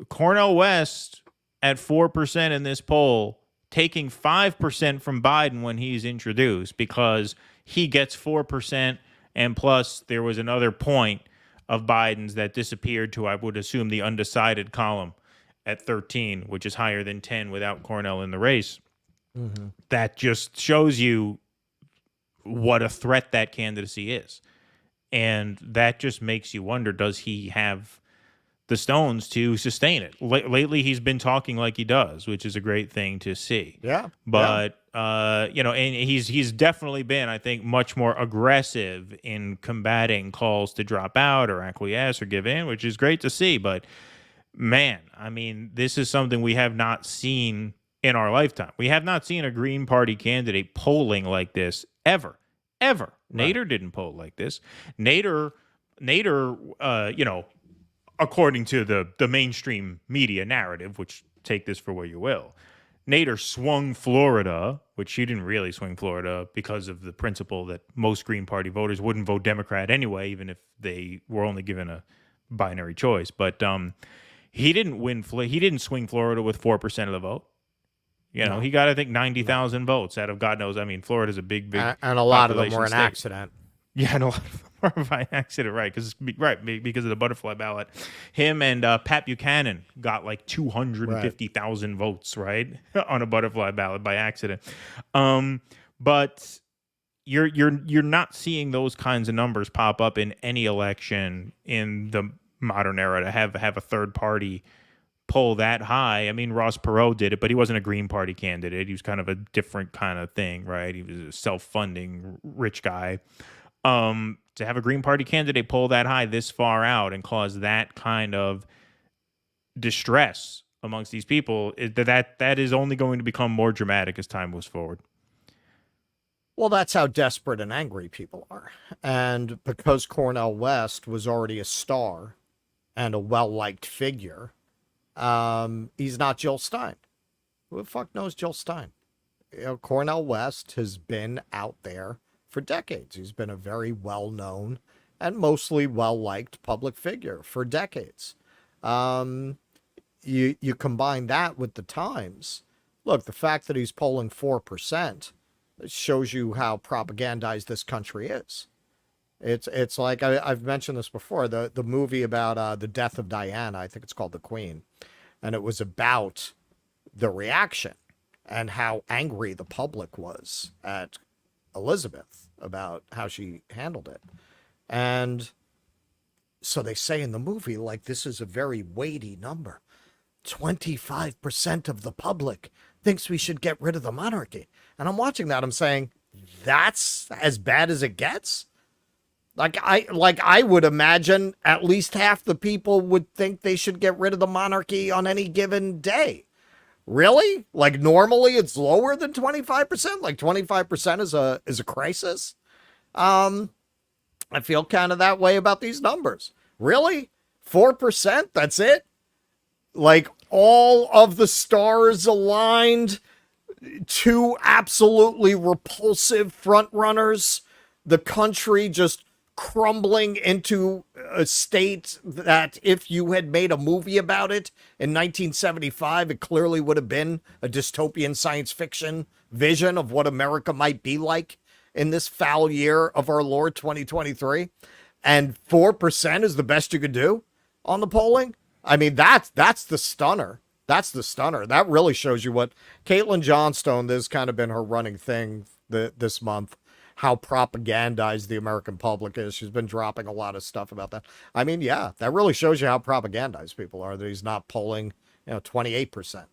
Cornel West at 4% in this poll, taking 5% from Biden when he's introduced, because he gets 4%, and plus there was another point of Biden's that disappeared to, I would assume, the undecided column at 13, which is higher than 10 without Cornel in the race. Mm-hmm. That just shows you what a threat that candidacy is. And that just makes you wonder, does he have the stones to sustain it? Lately, he's been talking like he does, which is a great thing to see. Yeah. But, and he's definitely been, I think, much more aggressive in combating calls to drop out or acquiesce or give in, which is great to see. But, man, I mean, this is something we have not seen in our lifetime. We have not seen a Green Party candidate polling like this ever. Right. Nader didn't poll like this. Nader, according to the mainstream media narrative, which take this for what you will, Nader swung Florida, which she didn't really swing Florida because of the principle that most Green Party voters wouldn't vote Democrat anyway, even if they were only given a binary choice. But he didn't win. He didn't swing Florida with 4% of the vote. He got, I think, 90,000 votes out of God knows. I mean, Florida's a big and a lot of them were an state. accident. Yeah, and a lot of them were by accident, right? Because of the butterfly ballot. Him and Pat Buchanan got like 250,000 votes, right, on a butterfly ballot by accident. But you're not seeing those kinds of numbers pop up in any election in the modern era to have a third party poll that high. I mean, Ross Perot did it, but he wasn't a Green Party candidate. He was kind of a different kind of thing, right? He was a self-funding rich guy. To have a Green Party candidate poll that high this far out and cause that kind of distress amongst these people, that is only going to become more dramatic as time moves forward. Well, that's how desperate and angry people are. And because Cornel West was already a star and a well-liked figure, he's not Jill Stein. Who the fuck knows Jill Stein? Cornel West has been out there for decades. He's been a very well-known and mostly well-liked public figure for decades. You combine that with the times. Look, the fact that he's polling 4% shows you how propagandized this country is. It's like I've mentioned this before. The movie about the death of Diana, I think it's called The Queen, and it was about the reaction and how angry the public was at Elizabeth about how she handled it. And So they say in the movie, like, this is a very weighty number. 25% of the public thinks we should get rid of the monarchy. And I'm watching that, I'm saying, that's as bad as it gets? Like I would imagine at least half the people would think they should get rid of the monarchy on any given day. Really? Like normally it's lower than 25%? Like 25% is a crisis? I feel kind of that way about these numbers. Really? 4%? That's it? Like all of the stars aligned, two absolutely repulsive front runners, the country just crumbling into a state that if you had made a movie about it in 1975, it clearly would have been a dystopian science fiction vision of what America might be like in this foul year of our Lord 2023. And 4% is the best you could do on the polling. I mean, that's the stunner. That's the stunner. That really shows you what Caitlin Johnstone, this has kind of been her running thing this month, how propagandized the American public is. She's been dropping a lot of stuff about that. I mean, yeah, that really shows you how propagandized people are, that he's not polling, 28%.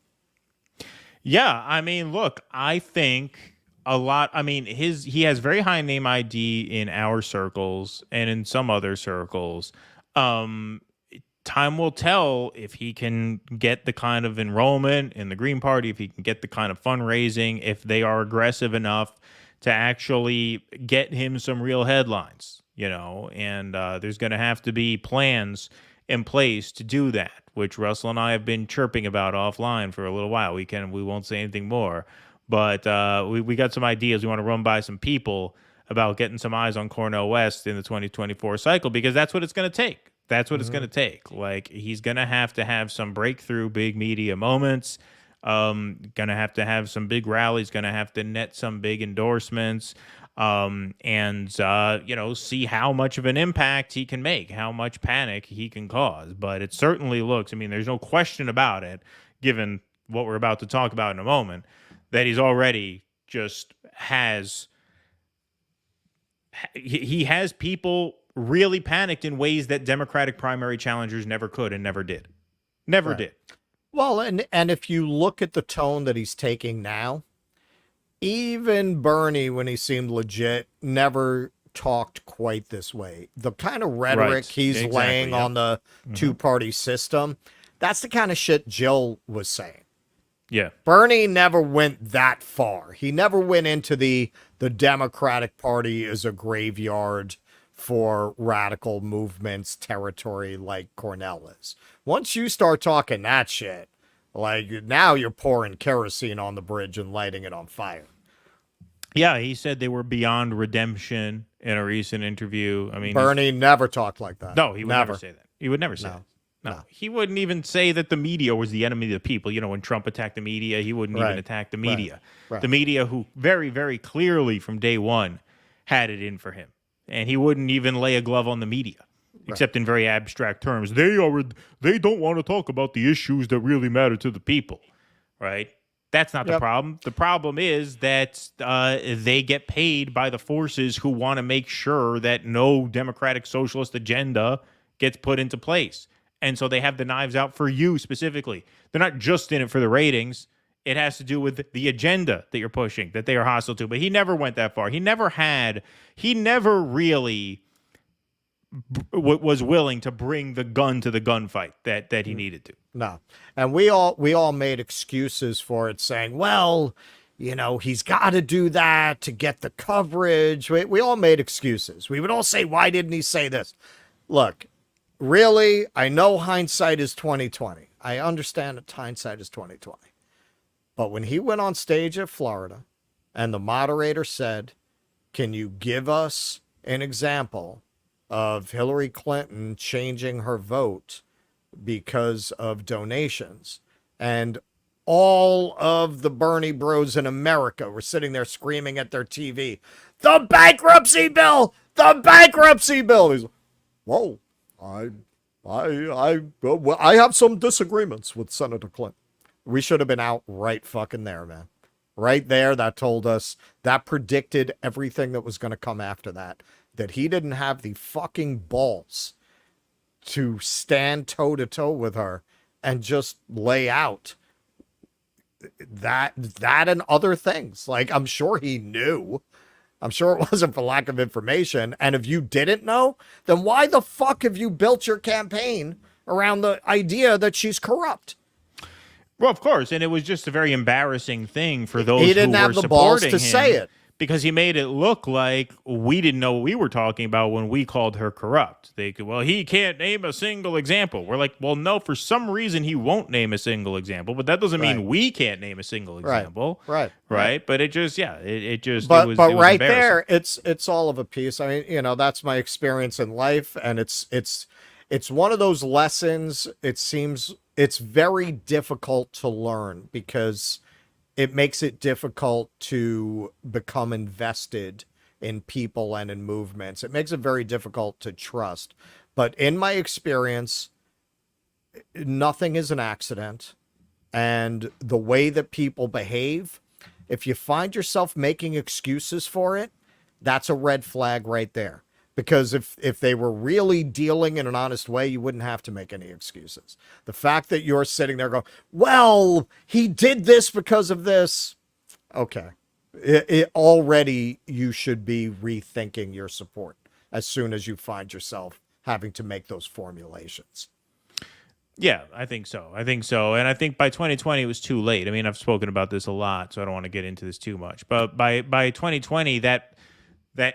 Yeah, I mean, look, I think a lot. I mean, he has very high name ID in our circles and in some other circles. Time will tell if he can get the kind of enrollment in the Green Party, if he can get the kind of fundraising, if they are aggressive enough to actually get him some real headlines, and there's going to have to be plans in place to do that, which Russell and I have been chirping about offline for a little while. We won't say anything more, but we got some ideas. We want to run by some people about getting some eyes on Cornel West in the 2024 cycle, because that's what it's going to take. That's what it's going to take. Like, he's going to have some breakthrough big media moments. Going to have some big rallies, going to have to net some big endorsements, and see how much of an impact he can make, how much panic he can cause. But it certainly looks, I mean, there's no question about it, given what we're about to talk about in a moment, that he's already just he has people really panicked in ways that Democratic primary challengers never could and never did. Never did. Well, and if you look at the tone that he's taking now, even Bernie, when he seemed legit, never talked quite this way. The kind of rhetoric he's laying on the two-party system, that's the kind of shit Jill was saying. Yeah. Bernie never went that far. He never went into the Democratic Party as a graveyard for radical movements territory like Cornel is. Once you start talking that shit, like, now you're pouring kerosene on the bridge and lighting it on fire. Yeah, he said they were beyond redemption in a recent interview. I mean, Bernie never talked like that. No, he would never say that. He would never say that. No. He wouldn't even say that the media was the enemy of the people. When Trump attacked the media, he wouldn't even attack the media. Right. The media, who very, very clearly from day one had it in for him. And he wouldn't even lay a glove on the media, except in very abstract terms. They don't want to talk about the issues that really matter to the people, right? That's not the problem. The problem is that they get paid by the forces who want to make sure that no democratic socialist agenda gets put into place. And so they have the knives out for you specifically. They're not just in it for the ratings. It has to do with the agenda that you're pushing, that they are hostile to. But he never went that far. He never really was willing to bring the gun to the gunfight that he needed to. No. And we all made excuses for it, saying, well, he's got to do that to get the coverage. We all made excuses. We would all say, why didn't he say this? Look, really, I know hindsight is 2020. I understand that hindsight is 2020. But when he went on stage at Florida and the moderator said, can you give us an example of Hillary Clinton changing her vote because of donations? And all of the Bernie bros in America were sitting there screaming at their TV, the bankruptcy bill, the bankruptcy bill. He's like, whoa, I have some disagreements with Senator Clinton. We should have been out right fucking there, man. Right there, that told us, that predicted everything that was going to come after that. That he didn't have the fucking balls to stand toe to toe with her and just lay out that and other things. Like, I'm sure he knew. I'm sure it wasn't for lack of information. And if you didn't know, then why the fuck have you built your campaign around the idea that she's corrupt? Well, of course, and it was just a very embarrassing thing for those he didn't who have were the balls supporting to him, say it. because he made it look like we didn't know what we were talking about when we called her corrupt. They could, well, he can't name a single example. We're like, well, no, for some reason he won't name a single example, but that doesn't mean we can't name a single example. Right. But it just, it just, but it was right there, it's all of a piece. I mean, you know, that's my experience in life, and it's one of those lessons. It seems it's very difficult to learn because it makes it difficult to become invested in people and in movements. It makes it very difficult to trust. But in my experience, nothing is an accident. And the way that people behave, if you find yourself making excuses for it, that's a red flag right there. Because if they were really dealing in an honest way, you wouldn't have to make any excuses. The fact that you're sitting there going, well, he did this because of this. Okay. It already, you should be rethinking your support as soon as you find yourself having to make those formulations. Yeah, I think so. And I think by 2020, it was too late. I mean, I've spoken about this a lot, so I don't want to get into this too much. But by 2020, that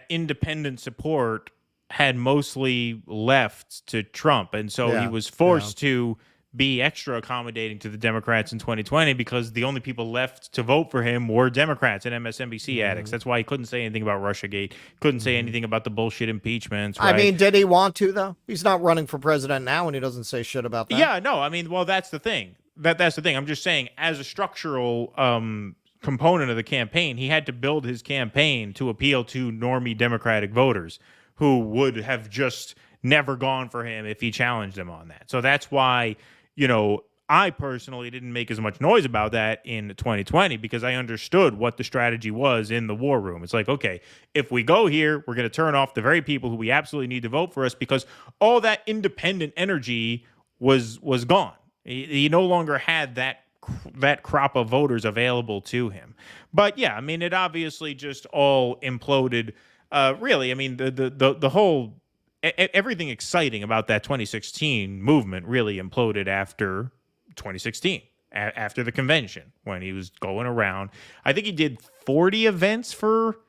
independent support had mostly left to Trump. And so he was forced to be extra accommodating to the Democrats in 2020 because the only people left to vote for him were Democrats and MSNBC addicts. That's why he couldn't say anything about Russiagate, couldn't say anything about the bullshit impeachments. Right? I mean, did he want to, though? He's not running for president now, and he doesn't say shit about that. Yeah, no, I mean, well, that's the thing. That's the thing. I'm just saying, as a structural component of the campaign, he had to build his campaign to appeal to normie Democratic voters who would have just never gone for him if he challenged them on that. So that's why, you know, I personally didn't make as much noise about that in 2020 because I understood what the strategy was in the war room. It's like, okay, if we go here, we're going to turn off the very people who we absolutely need to vote for us because all that independent energy was gone. He no longer had that crop of voters available to him. But yeah, I mean, it obviously just all imploded. Really, I mean, the whole everything exciting about that 2016 movement really imploded after 2016, after the convention, when he was going around. I think he did 40 events for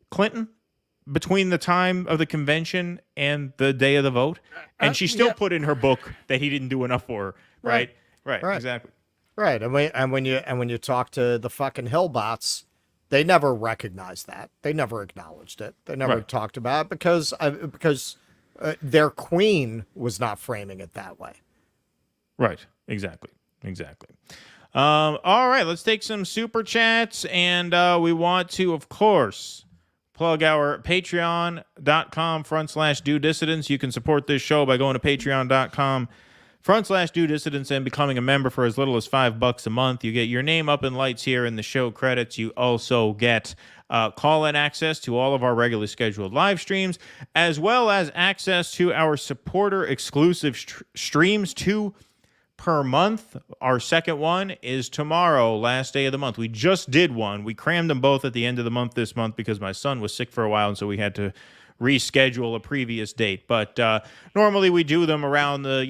Clinton between the time of the convention and the day of the vote, and she still put in her book that he didn't do enough for her. Right, exactly. Right, and when you talk to the fucking Hillbots, they never recognized that. They never acknowledged it. They never talked about it because their queen was not framing it that way. Right, exactly. All right, let's take some super chats, and we want to, of course, plug our patreon.com/DueDissidence. You can support this show by going to patreon.com/DueDissidence and becoming a member for as little as $5 a month. You get your name up in lights here in the show credits. You also get call-in access to all of our regularly scheduled live streams, as well as access to our supporter-exclusive streams, 2 per month. Our second one is tomorrow, last day of the month. We just did one. We crammed them both at the end of the month this month because my son was sick for a while, and so we had to reschedule a previous date. But normally we do them around the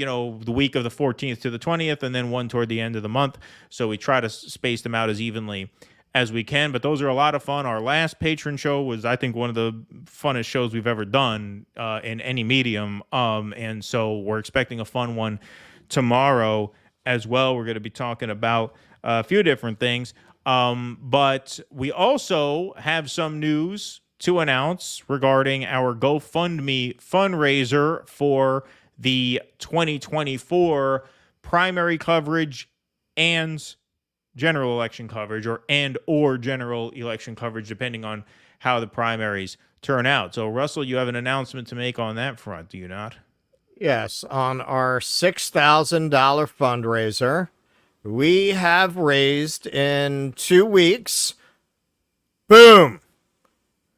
week of the 14th to the 20th, and then one toward the end of the month. So we try to space them out as evenly as we can. But those are a lot of fun. Our last patron show was, I think, one of the funnest shows we've ever done in any medium. And so we're expecting a fun one tomorrow as well. We're going to be talking about a few different things. But we also have some news to announce regarding our GoFundMe fundraiser for the 2024 primary coverage and general election coverage, or general election coverage, depending on how the primaries turn out. So, Russell, you have an announcement to make on that front, do you not? Yes, on our $6,000 fundraiser, we have raised in 2 weeks, boom,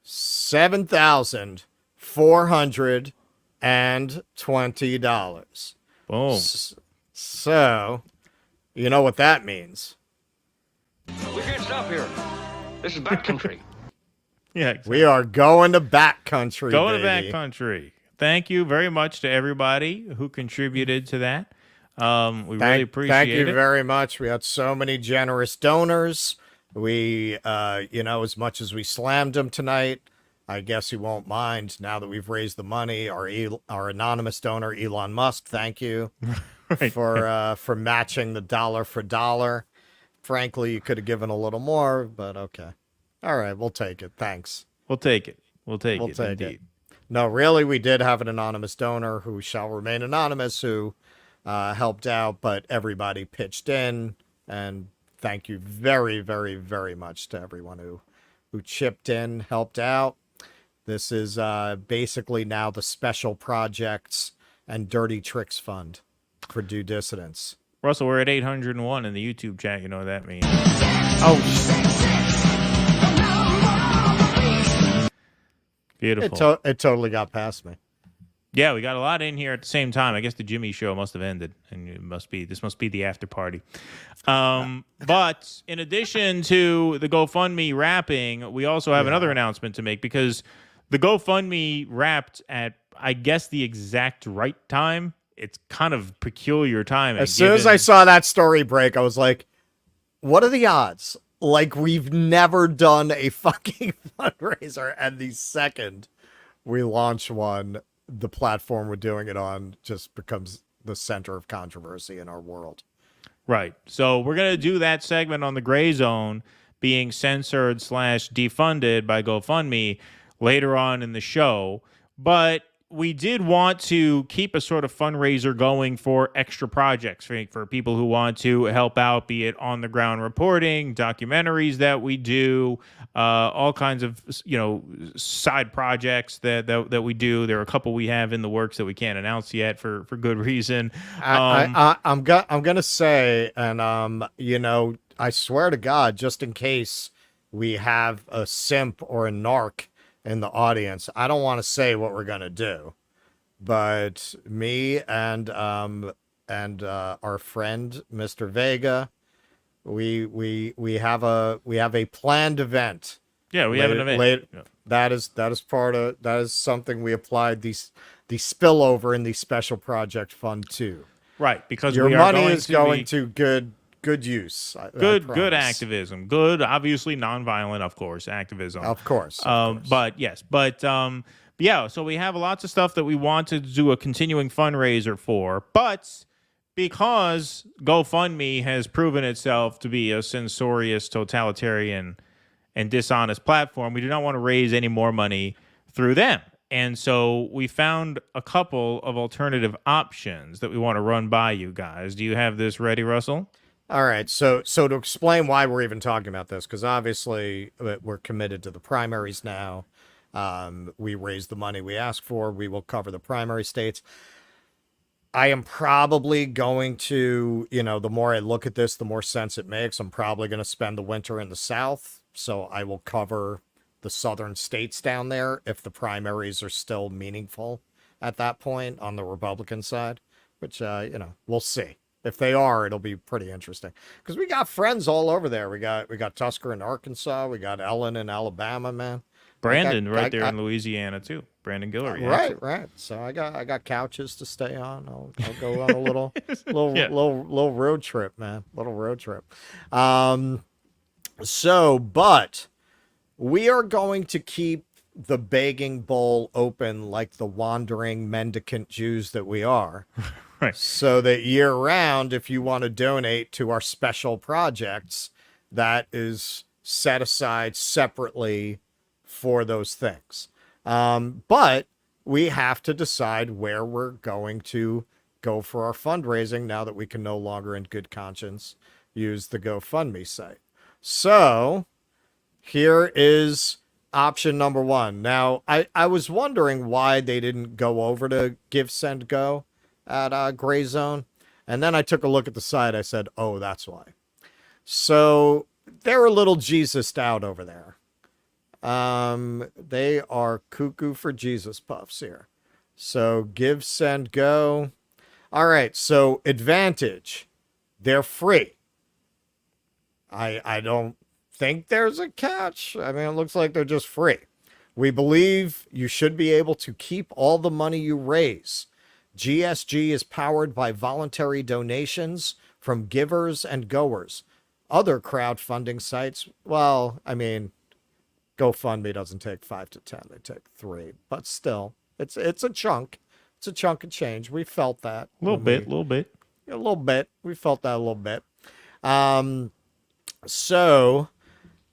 $7,450. $20. Boom. So, you know what that means. We can't stop here. This is backcountry. Yeah, exactly. We are going to backcountry, Going to baby. backcountry. Thank you very much to everybody who contributed to that. We really appreciate it. Thank you very much. We had so many generous donors. We, as much as we slammed him tonight, I guess he won't mind now that we've raised the money. Our anonymous donor, Elon Musk, thank you for matching the dollar for dollar. Frankly, you could have given a little more, but okay. All right, we'll take it. Thanks. We'll take it. We'll take We'll it. take Indeed. it. No, really, we did have an anonymous donor who shall remain anonymous who helped out, but everybody pitched in, and thank you very, very, very much to everyone who chipped in, helped out. This is basically now the Special Projects and Dirty Tricks Fund for DueDissidence. Russell, we're at 801 in the YouTube chat. You know what that means. Oh, beautiful. it totally got past me. Yeah, we got a lot in here at the same time. I guess the Jimmy show must have ended, and this must be the after party. But in addition to the GoFundMe wrapping, we also have another announcement to make, because the GoFundMe wrapped at, I guess, the exact right time. It's kind of peculiar timing. As soon as I saw that story break, I was like, what are the odds? Like, we've never done a fucking fundraiser, and the second we launch one, the platform we're doing it on just becomes the center of controversy in our world. Right. So we're going to do that segment on the Gray Zone being censored / defunded by GoFundMe later on in the show. But we did want to keep a sort of fundraiser going for extra projects for people who want to help out, be it on the ground reporting, documentaries that we do, all kinds of side projects that we do. There are a couple we have in the works that we can't announce yet for good reason. I'm gonna say, and I swear to God, just in case we have a simp or a narc in the audience, I don't want to say what we're gonna do, but me and our friend Mr. Vega, we have a planned event. Yeah, we have an event. That is something we applied the spillover in the Special Project Fund to. Right, because your money is going to good use. Good activism. Good, obviously non-violent, of course, activism. Of course. But yes, yeah, so we have lots of stuff that we want to do a continuing fundraiser for, but because GoFundMe has proven itself to be a censorious, totalitarian, and dishonest platform, we do not want to raise any more money through them. And so we found a couple of alternative options that we want to run by you guys. Do you have this ready, Russell? All right, so to explain why we're even talking about this, because obviously we're committed to the primaries now. We raised the money we asked for. We will cover the primary states. I am probably going to, the more I look at this, the more sense it makes. I'm probably going to spend the winter in the South, so I will cover the southern states down there if the primaries are still meaningful at that point on the Republican side, which, we'll see. If they are, it'll be pretty interesting because we got friends all over there. We got Tusker in Arkansas. We got Ellen in Alabama, man. Brandon there in Louisiana too. Brandon Guillory. Right. So I got couches to stay on. I'll go on a little road trip, man. Little road trip. But we are going to keep the begging bowl open like the wandering mendicant Jews that we are. Right. So that year round, if you want to donate to our special projects, that is set aside separately for those things. But we have to decide where we're going to go for our fundraising now that we can no longer in good conscience use the GoFundMe site. So here is option number one. Now, I was wondering why they didn't go over to Give, Send, Go at Grayzone. And then I took a look at the site. I said, oh, that's why. So they're a little Jesused out over there. They are cuckoo for Jesus puffs here. So give, send, go. All right. So advantage. They're free. I don't think there's a catch. I mean, it looks like they're just free. We believe you should be able to keep all the money you raise. GSG is powered by voluntary donations from givers and goers. Other crowdfunding sites, well, I mean, GoFundMe doesn't take 5 to 10. They take 3. But still, it's a chunk. It's a chunk of change. We felt that. A little bit. A little bit. We felt that a little bit. So,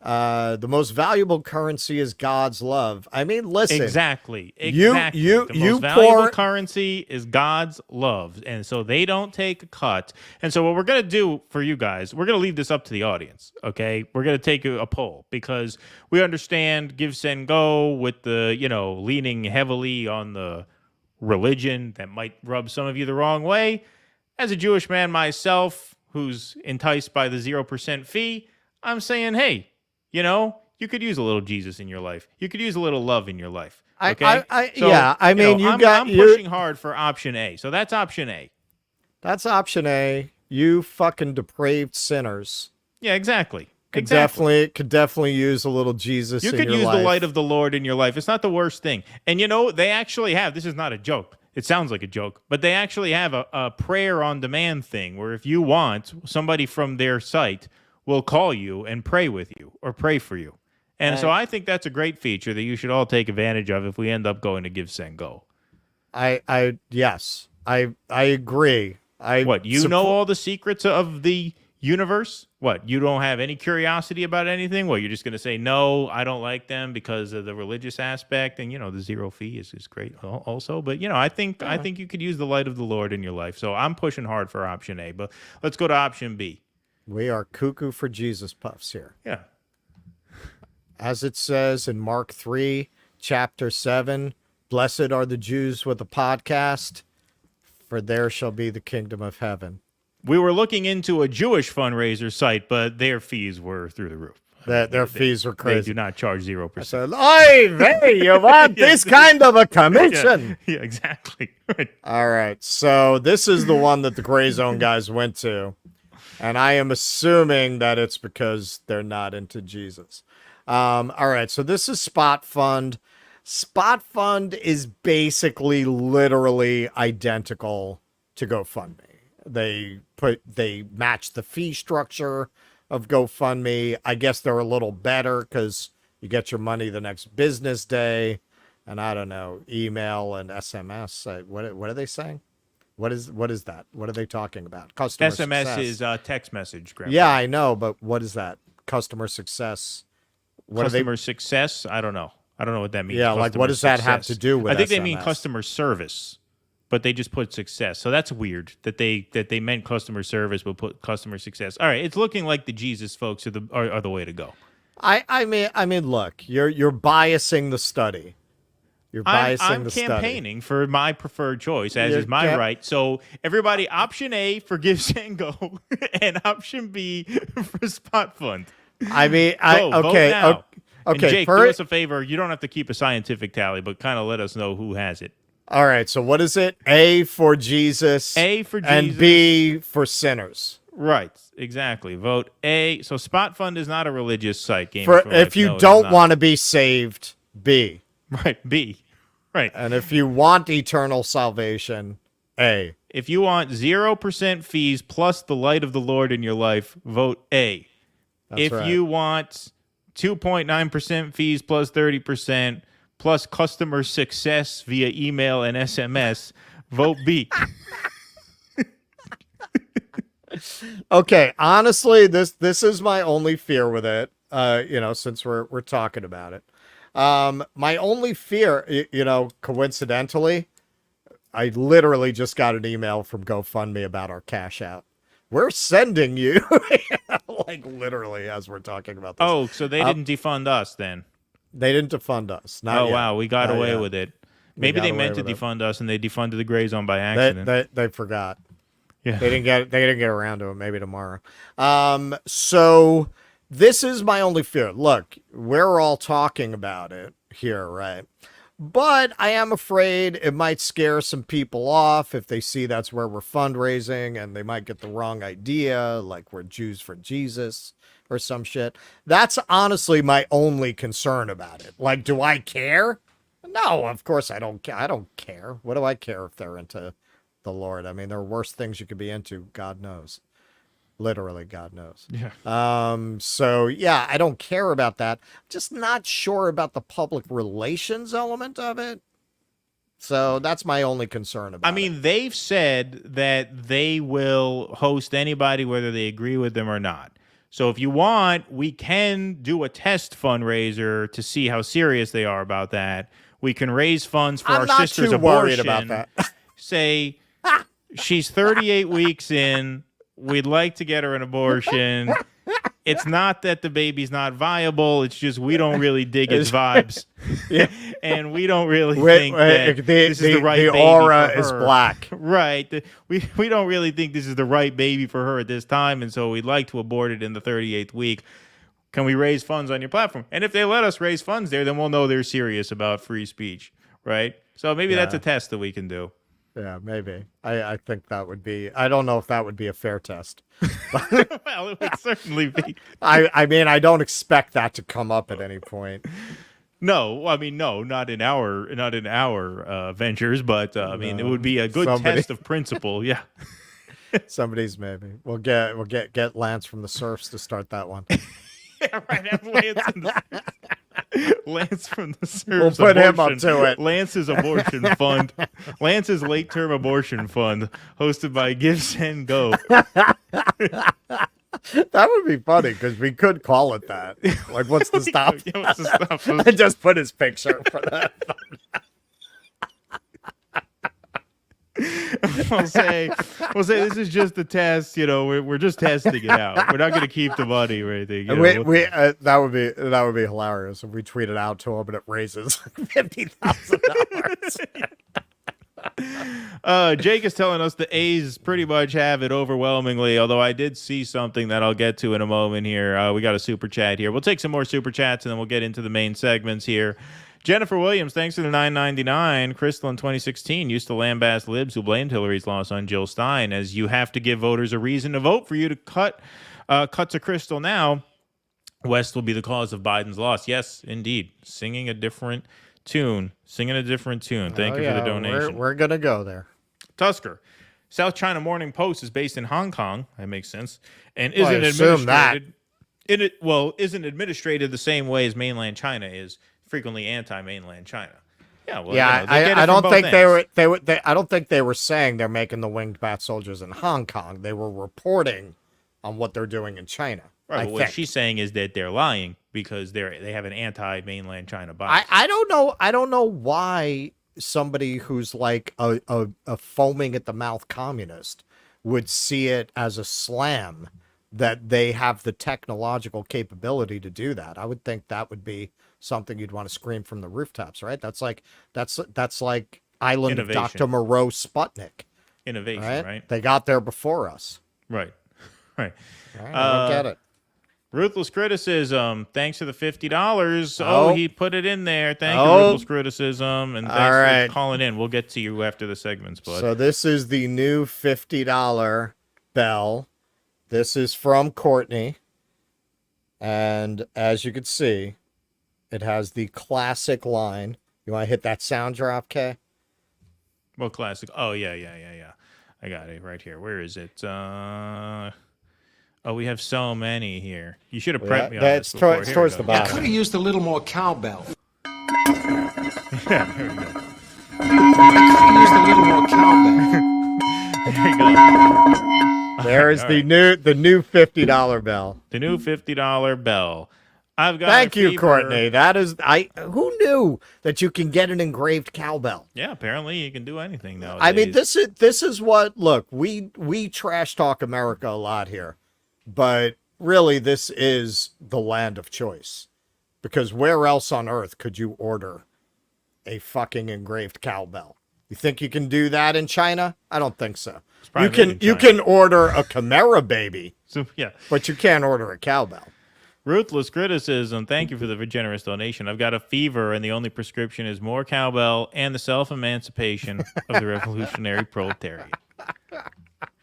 the most valuable currency is God's love. I mean, listen. Exactly. The most valuable currency is God's love. And so they don't take a cut. And so what we're going to do for you guys, we're going to leave this up to the audience, okay? We're going to take a poll because we understand give, send, go with the, leaning heavily on the religion that might rub some of you the wrong way. As a Jewish man myself, who's enticed by the 0% fee, I'm saying, hey, you could use a little Jesus in your life. You could use a little love in your life. Okay? I'm pushing hard for option A. So that's option A. That's option A. You fucking depraved sinners. Yeah, exactly. Could definitely use a little Jesus in your life. You could use the light of the Lord in your life. It's not the worst thing. And they actually have, this is not a joke. It sounds like a joke, but they actually have a prayer on demand thing where if you want, somebody from their site will call you and pray with you or pray for you. And so I think that's a great feature that you should all take advantage of if we end up going to give, send, go. Yes, I agree. Know all the secrets of the universe? What, you don't have any curiosity about anything? Well, you're just going to say, no, I don't like them because of the religious aspect. And, the 0 fee is great also. But, I think you could use the light of the Lord in your life. So I'm pushing hard for option A. But let's go to option B. We are cuckoo for Jesus puffs here. Yeah. As it says in Mark 3, chapter 7, blessed are the Jews with a podcast, for there shall be the kingdom of heaven. We were looking into a Jewish fundraiser site, but their fees were through the roof. Their fees were crazy. They do not charge 0%. I said, oy vey, you want this kind of a commission? Yeah, exactly. All right, so this is the one that the Grayzone guys went to, and I am assuming that it's because they're not into Jesus. All right, so this is Spot Fund. Spot Fund is basically literally identical to GoFundMe. They match the fee structure of GoFundMe. I guess they're a little better because you get your money the next business day, and I don't know, email and SMS. What are they saying? What is that? What are they talking about? Customer SMS success. is text message. Grandpa. Yeah, I know, but what is that? Customer success. Customer success? I don't know. I don't know what that means. Yeah, what does that have to do with I think SMS? they mean customer service, but they just put success. So that's weird that they meant customer service but put customer success. All right, it's looking like the Jesus folks are the way to go. I mean, look, you're biasing the study. You're biasing the study. I'm campaigning for my preferred choice, as is my right. So everybody, option A for Give, Send, Go, and option B for Spot Fund. I mean, vote now. Okay, and Jake, do us a favor. You don't have to keep a scientific tally, but kind of let us know who has it. All right, so what is it? A for Jesus. A for Jesus. And B for sinners. Right, exactly. Vote A. So Spot Fund is not a religious site. If you don't want to be saved, B. Right, B. Right. And if you want eternal salvation, A. If you want 0% fees plus the light of the Lord in your life, vote A. If you want 2.9% fees plus 30% plus customer success via email and SMS, vote B. Okay, honestly, this is my only fear with it. Since we're talking about it. My only fear, coincidentally, I literally just got an email from GoFundMe about our cash out. We're sending you, like literally as we're talking about this. Oh, so they didn't defund us then? They didn't defund us. Not yet. Wow, we got away with it. Maybe they meant to defund us and they defunded the Grayzone by accident. They forgot. Yeah, they didn't get around to it. Maybe tomorrow. So this is my only fear. Look, we're all talking about it here, right? But I am afraid it might scare some people off if they see that's where we're fundraising, and they might get the wrong idea, like we're Jews for Jesus or some shit. That's honestly my only concern about it. Like, do I care? No, of course I don't care. I don't care. What do I care if they're into the Lord? I mean, there are worse things you could be into. God knows. Literally, God knows. Yeah. So yeah, I don't care about that. Just not sure about the public relations element of it. So that's my only concern about it. I mean, they've said that they will host anybody whether they agree with them or not. So if you want, we can do a test fundraiser to see how serious they are about that. We can raise funds for I'm our not sister's too abortion. worried about that. Say she's 38 weeks in. We'd like to get her an abortion. It's not that the baby's not viable. It's just we don't really dig its vibes. Yeah. And we don't really think that this is the right baby. The aura for her. is black. Right. We don't really think this is the right baby for her at this time, and so we'd like to abort it in the 38th week. Can we raise funds on your platform? And if they let us raise funds there, then we'll know they're serious about free speech, right? So maybe that's a test that we can do. Yeah, maybe. I think that would be... I don't know if that would be a fair test. Well, it would certainly be. I mean, I don't expect that to come up at any point. No, I mean, no, not in our ventures, but I mean, it would be a good test of principle. Yeah. Somebody's maybe. We'll get Lance from the Surfs to start that one. Yeah, right. Have Lance from the Surfs. We'll put him up to it. Lance's abortion fund. Lance's late term abortion fund, hosted by Give Send Go. That would be funny because we could call it that. Like, what's the stop? Yeah, what's the stop? I just put his picture for that. We'll say this is just a test. You know, we're just testing it out. We're not going to keep the money or anything. You know? That would be hilarious if we tweet it out to him and it raises $50,000. Jake is telling us the A's pretty much have it overwhelmingly, although I did see something that I'll get to in a moment here. We got a super chat here. We'll take some more super chats and then we'll get into the main segments here. Jennifer Williams, thanks for the $9.99. Krystal in 2016 used to lambaste libs who blamed Hillary's loss on Jill Stein, as you have to give voters a reason to vote for you to cut to Krystal now. West will be the cause of Biden's loss. Yes, indeed. Singing a different tune. Thank you for the donation. We're going to go there. Tusker. South China Morning Post is based in Hong Kong. That makes sense. And Well, I isn't assume that. isn't administrated the same way as mainland China is, frequently anti-mainland China. Yeah, well, yeah, you know, they get it I from don't both think ends. I don't think they were saying they're making the winged bat soldiers in Hong Kong. They were reporting on what they're doing in China. Right, I but what think. she's saying is that they're lying because they have an anti-mainland China bias. I don't know. I don't know why somebody who's like a foaming at the mouth communist would see it as a slam that they have the technological capability to do that. I would think that would be something you'd want to scream from the rooftops, right? That's like Island Innovation. of Dr. Moreau Sputnik. Innovation, right? They got there before us. Right. Right. I don't get it. Ruthless Criticism, thanks for the $50. Oh. He put it in there. Thank you, Oh. Ruthless Criticism, and thanks All right. for calling in. We'll get to you after the segments, bud. So this is the new $50 bell. This is from Courtney. And as you can see, it has the classic line. You want to hit that sound drop, Kay? What classic? Oh, yeah. I got it right here. Where is it? We have so many here. You should have prepped me on this before. It's Here towards we the go. bottom. Could have used a little more cowbell. Yeah, there we go. I could have used a little more cowbell. There you go. There is the new $50 bell. The new $50 bell. I've got. Thank a you, fever. Courtney. That is who knew that you can get an engraved cowbell? Yeah, apparently you can do anything nowadays. I mean, this is what, look, we trash talk America a lot here, but really this is the land of choice, because where else on earth could you order a fucking engraved cowbell? You think you can do that in China? I don't think so. probably You can made in you China. can order a Chimera baby, So yeah, but you can't order a cowbell. Ruthless criticism. Thank you for the generous donation. I've got a fever, and the only prescription is more cowbell and the self-emancipation of the revolutionary proletariat.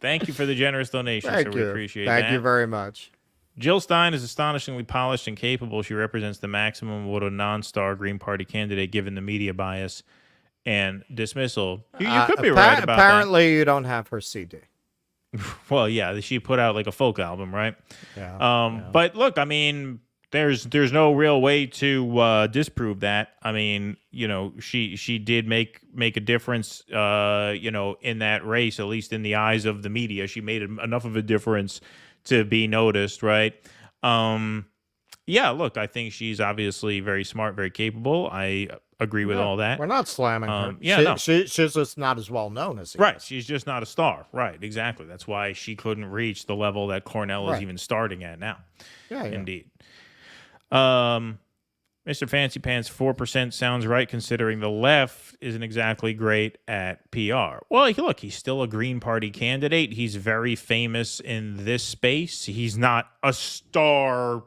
Thank you for the generous donation, sir. We appreciate that. Thank you very much. Jill Stein is astonishingly polished and capable. She represents the maximum of what a non-star Green Party candidate, given the media bias and dismissal. You could be right about apparently, you don't have her CD. Well, yeah, she put out like a folk album, right? Yeah. But look, I mean, there's no real way to disprove that. I mean, you know, she did make a difference, you know, in that race, at least in the eyes of the media. She made enough of a difference to be noticed, right? Yeah, look, I think she's obviously very smart, very capable. I agree with all that. We're not slamming her. Yeah, she's just not as well known as he right. is. She's just not a star. Right, exactly. That's why she couldn't reach the level that Cornel is even starting at now. Yeah. Indeed. Mr. Fancy Pants, 4% sounds right, considering the left isn't exactly great at PR. Well, look, he's still a Green Party candidate. He's very famous in this space. He's not a star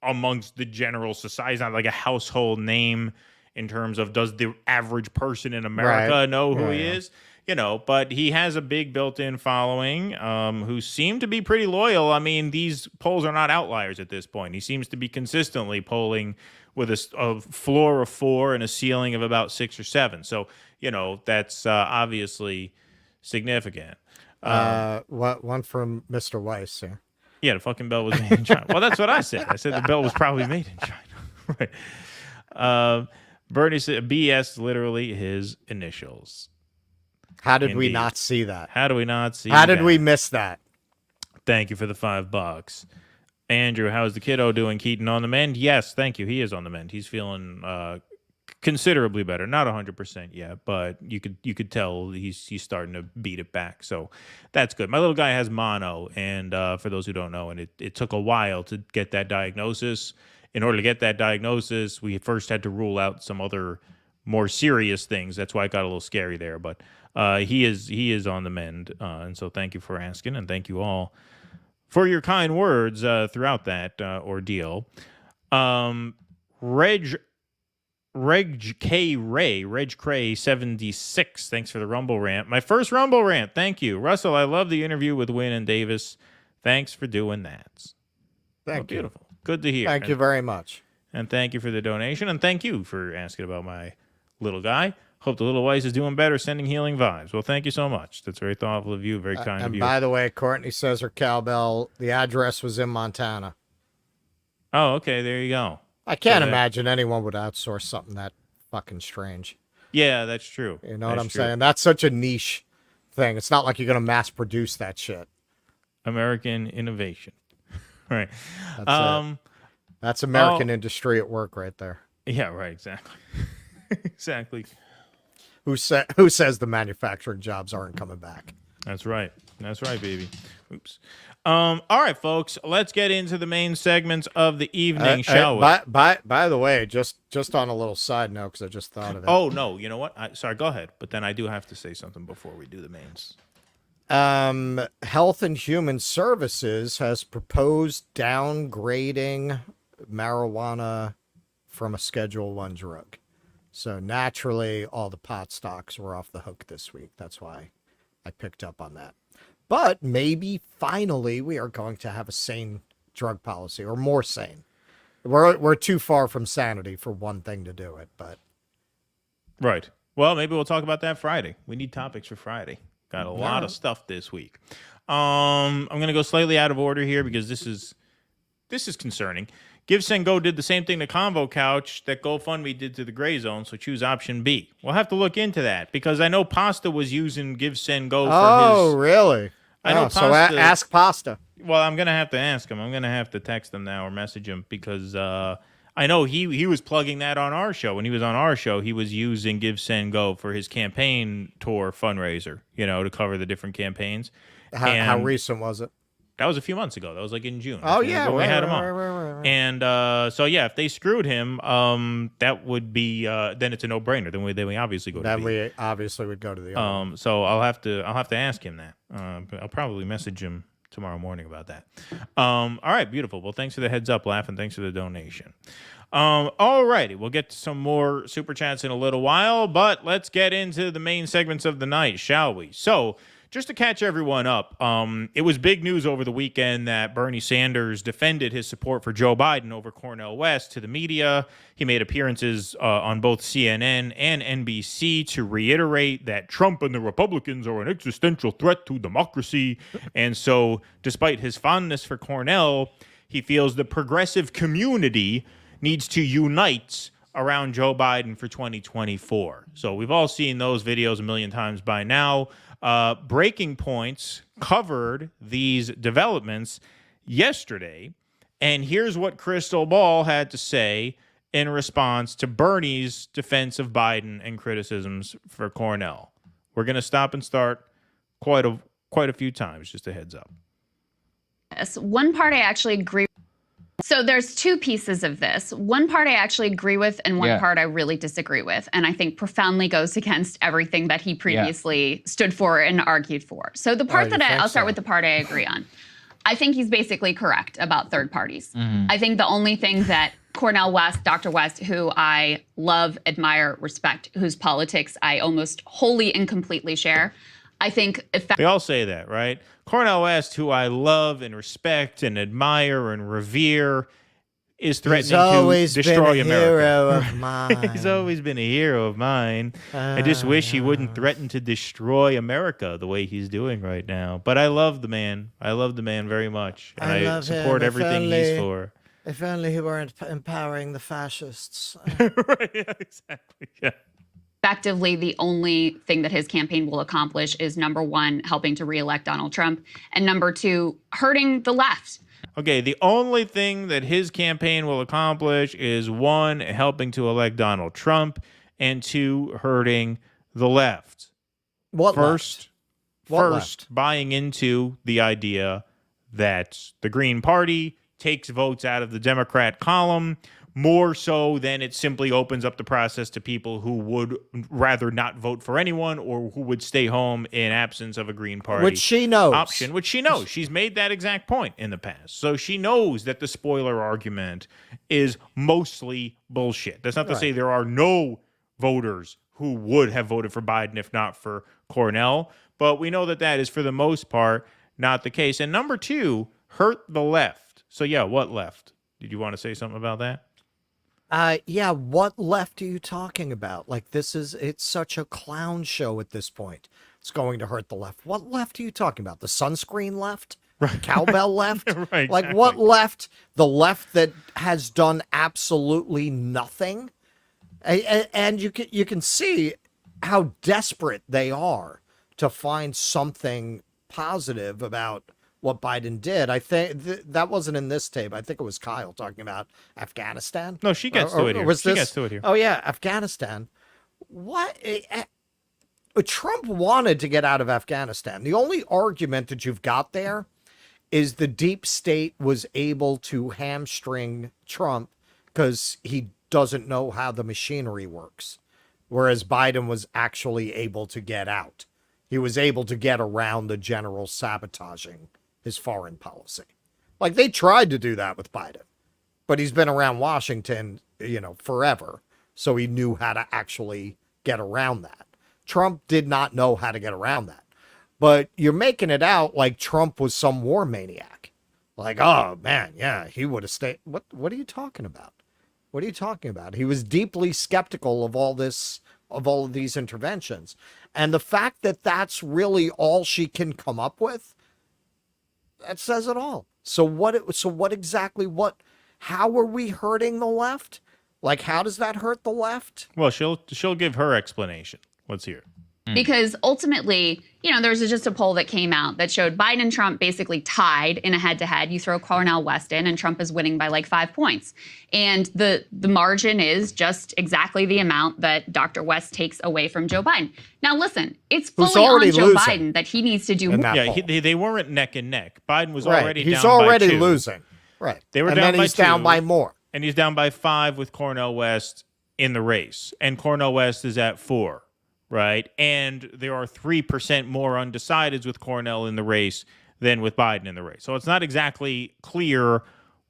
amongst the general society. He's not like a household name in terms of does the average person in America know who he is? You know, but he has a big built-in following who seem to be pretty loyal. I mean, these polls are not outliers at this point. He seems to be consistently polling with a floor of 4 and a ceiling of about 6 or 7. So, you know, that's obviously significant. One from Mr. Weiss here. Yeah, the fucking bell was made in China. Well, that's what I said. I said the bell was probably made in China. Right. Bernie said BS, literally his initials. How did we not see that? How do we not see How did we miss that? Thank you for the $5. Andrew, how's the kiddo doing? Keaton on the mend? Yes, thank you. He is on the mend. He's feeling considerably better. Not 100% yet, but you could tell he's starting to beat it back. So that's good. My little guy has mono, and for those who don't know, and it took a while to get that diagnosis. In order to get that diagnosis, we first had to rule out some other more serious things. That's why it got a little scary there. But he is on the mend, and so thank you for asking, and thank you all for your kind words throughout that ordeal. Reg Cray 76. Thanks for the Rumble rant. My first Rumble rant. Thank you, Russell. I love the interview with Wynn and Davis. Thanks for doing that. Thank you. Beautiful. Good to hear. Thank you very much. And thank you for the donation. And thank you for asking about my little guy. Hope the little Weiss is doing better, sending healing vibes. Well, thank you so much. That's very thoughtful of you, very kind of you. And by the way, Courtney says her cowbell, the address was in Montana. Oh, okay. There you go. I can't imagine anyone would outsource something that fucking strange. Yeah, that's true. You know what I'm saying? That's such a niche thing. It's not like you're going to mass produce that shit. American innovation. Right. That's American industry at work right there. Yeah, right. Exactly. Exactly. Who says the manufacturing jobs aren't coming back? That's right. That's right, baby. Oops. All right, folks. Let's get into the main segments of the evening, shall we? By the way, just on a little side note, because I just thought of it. Oh, no. You know what? Sorry, go ahead. But then I do have to say something before we do the mains. Health and Human Services has proposed downgrading marijuana from a Schedule 1 drug. So naturally, all the pot stocks were off the hook this week. That's why I picked up on that. But maybe finally we are going to have a sane drug policy, or more sane. We're too far from sanity for one thing to do it, but right. Well, maybe we'll talk about that Friday. We need topics for Friday. Got a lot of stuff this week. I'm going to go slightly out of order here because this is concerning. Give, Send, Go did the same thing to Convo Couch that GoFundMe did to the Grayzone, so choose option B. We'll have to look into that because I know Pasta was using Give, Send, Go for his... Oh, really? I know Pasta... So ask Pasta. Well, I'm going to have to ask him. I'm going to have to text him now or message him because I know he was plugging that on our show. When he was on our show, he was using Give, Send, Go for his campaign tour fundraiser, to cover the different campaigns. How recent was it? That was a few months ago. That was like in June. Oh, yeah. We had him on. Right. And so, yeah, if they screwed him, that would be then it's a no-brainer. Then we obviously go to Then we obviously would go to the So I'll have to ask him that. I'll probably message him tomorrow morning about that. All right, beautiful. Well, thanks for the heads up, Laugh, and thanks for the donation. All righty, we'll get to some more super chats in a little while, but let's get into the main segments of the night, shall we? So, just to catch everyone up, it was big news over the weekend that Bernie Sanders defended his support for Joe Biden over Cornel West to the media. He made appearances on both CNN and NBC to reiterate that Trump and the Republicans are an existential threat to democracy. And so, despite his fondness for Cornel, he feels the progressive community needs to unite around Joe Biden for 2024. So we've all seen those videos a million times by now. Breaking Points covered these developments yesterday, and here's what Krystal Ball had to say in response to Bernie's defense of Biden and criticisms for Cornel. We're going to stop and start quite a few times, just a heads up. Yes, one part I actually agree. So there's two pieces of this. One part I actually agree with and one part I really disagree with. And I think profoundly goes against everything that he previously stood for and argued for. So the part I'll start with the part I agree on. I think he's basically correct about third parties. I think the only thing that Cornel West, Dr. West, who I love, admire, respect, whose politics I almost wholly and completely share, I think we all say that, right? Cornel West, who I love and respect and admire and revere, is threatening to destroy America. He's always been a hero of mine. I just wish he wouldn't threaten to destroy America the way he's doing right now. But I love the man. I love the man very much. And I support everything he's for. If only he weren't empowering the fascists. Right, yeah, exactly. Yeah. Effectively, the only thing that his campaign will accomplish is, number one, helping to reelect Donald Trump, and number two, hurting the left. Okay, the only thing that his campaign will accomplish is, one, helping to elect Donald Trump, and two, hurting the left. First, buying into the idea that the Green Party takes votes out of the Democrat column, more so than it simply opens up the process to people who would rather not vote for anyone or who would stay home in absence of a Green Party which she knows. Option, which she knows. She's made that exact point in the past. So she knows that the spoiler argument is mostly bullshit. That's not to say there are no voters who would have voted for Biden if not for Cornel, but we know that that is, for the most part, not the case. And number two, hurt the left. So yeah, what left? Did you want to say something about that? What left are you talking about? Like, it's such a clown show at this point. It's going to hurt the left. What left are you talking about? The sunscreen left? Right. Cowbell left? Right, like, exactly. what left? The left that has done absolutely nothing? And you can see how desperate they are to find something positive about what Biden did. I think that wasn't in this tape. I think it was Kyle talking about Afghanistan. No, she gets to it here. She gets to it here. Oh, yeah, Afghanistan. What? Trump wanted to get out of Afghanistan. The only argument that you've got there is the deep state was able to hamstring Trump because he doesn't know how the machinery works, whereas Biden was actually able to get out. He was able to get around the general sabotaging his foreign policy. Like, they tried to do that with Biden, but he's been around Washington, forever. So he knew how to actually get around that. Trump did not know how to get around that. But you're making it out like Trump was some war maniac. Like, oh man, yeah, he would have stayed. What are you talking about? What are you talking about? He was deeply skeptical of all of these interventions. And the fact that that's really all she can come up with, that says it all. So how are we hurting the left? Like, how does that hurt the left? Well, she'll give her explanation. Let's hear it. Because ultimately, there's just a poll that came out that showed Biden and Trump basically tied in a head-to-head. You throw Cornel West in, and Trump is winning by like 5 points. And the margin is just exactly the amount that Dr. West takes away from Joe Biden. Now, listen, it's fully on Joe Biden that he needs to do more. Yeah, they weren't neck and neck. Biden was already down by 2. He's already losing. Right. They were and down then by he's 2. Down by more. And he's down by 5 with Cornel West in the race. And Cornel West is at 4. Right. And there are 3% more undecideds with Cornel in the race than with Biden in the race. So it's not exactly clear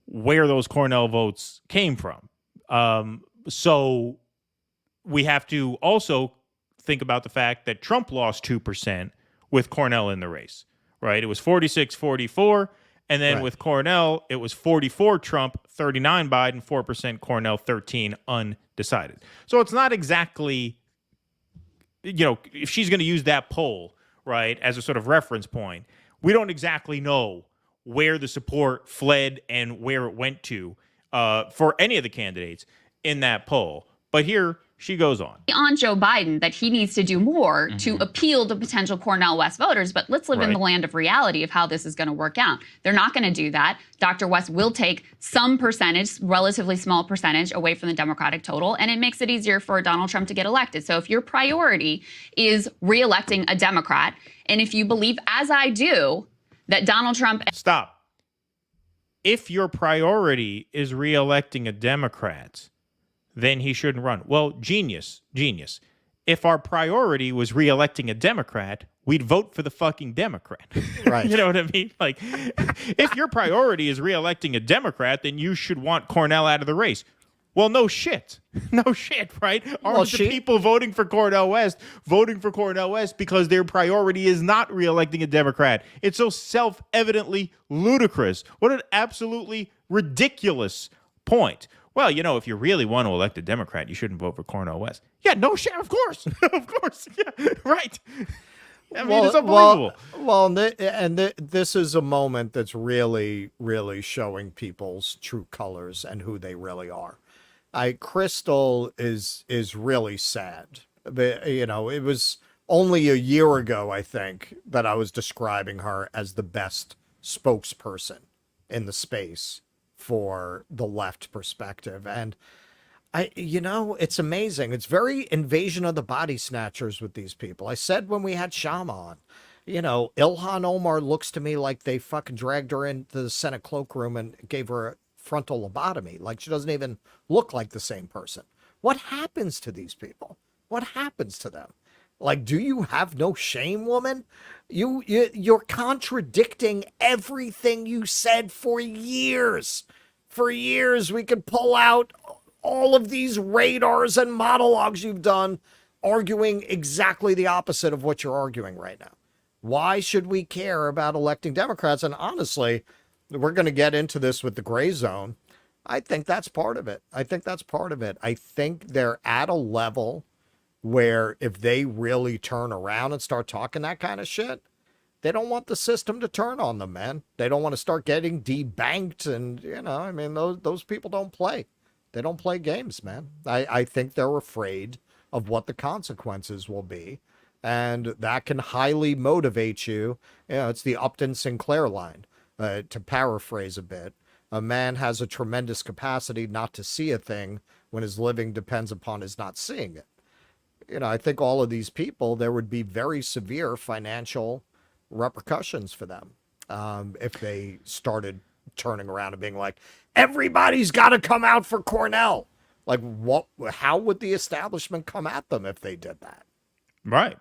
where those Cornel votes came from. So we have to also think about the fact that Trump lost 2% with Cornel in the race, right? It was 46-44. And then with Cornel, it was 44 Trump, 39 Biden, 4% Cornel, 13 undecided. So it's not exactly, if she's going to use that poll, right, as a sort of reference point, we don't exactly know where the support fled and where it went to for any of the candidates in that poll. But here she goes on Joe Biden that he needs to do more to appeal to potential Cornel West voters. But let's live in the land of reality of how this is going to work out. They're not going to do that. Dr. West will take some percentage, relatively small percentage, away from the Democratic total, and it makes it easier for Donald Trump to get elected. So if your priority is reelecting a Democrat, and if you believe, as I do, that Donald Trump... Stop. If your priority is reelecting a Democrat, then he shouldn't run. Well, genius. If our priority was reelecting a Democrat, we'd vote for the fucking Democrat. Right. You know what I mean? Like, if your priority is reelecting a Democrat, then you should want Cornel out of the race. Well, no shit. No shit, right? Aren't the people voting for Cornel West because their priority is not reelecting a Democrat? It's so self-evidently ludicrous. What an absolutely ridiculous point. Well, if you really want to elect a Democrat, you shouldn't vote for Cornel West. Yeah, no shit, of course. Of course. Yeah, right. I mean, it's unbelievable. This is a moment that's really, really showing people's true colors and who they really are. Krystal is really sad. But, it was only a year ago, I think, that I was describing her as the best spokesperson in the space for the left perspective. And it's amazing. It's very Invasion of the Body Snatchers with these people. I said when we had Shama on, Ilhan Omar looks to me like they fucking dragged her into the Senate cloakroom and gave her a frontal lobotomy. Like, she doesn't even look like the same person. What happens to these people? What happens to them? Like, do you have no shame, woman? You're contradicting everything you said for years. For years, we could pull out all of these radars and monologues you've done, arguing exactly the opposite of what you're arguing right now. Why should we care about electing Democrats? And honestly, we're going to get into this with the gray zone. I think that's part of it. I think they're at a level where if they really turn around and start talking that kind of shit, they don't want the system to turn on them, man. They don't want to start getting debanked. And, those people don't play. They don't play games, man. I think they're afraid of what the consequences will be. And that can highly motivate you. It's the Upton Sinclair line, to paraphrase a bit. A man has a tremendous capacity not to see a thing when his living depends upon his not seeing it. I think all of these people, there would be very severe financial repercussions for them if they started turning around and being like, everybody's got to come out for Cornel. Like, how would the establishment come at them if they did that? Right.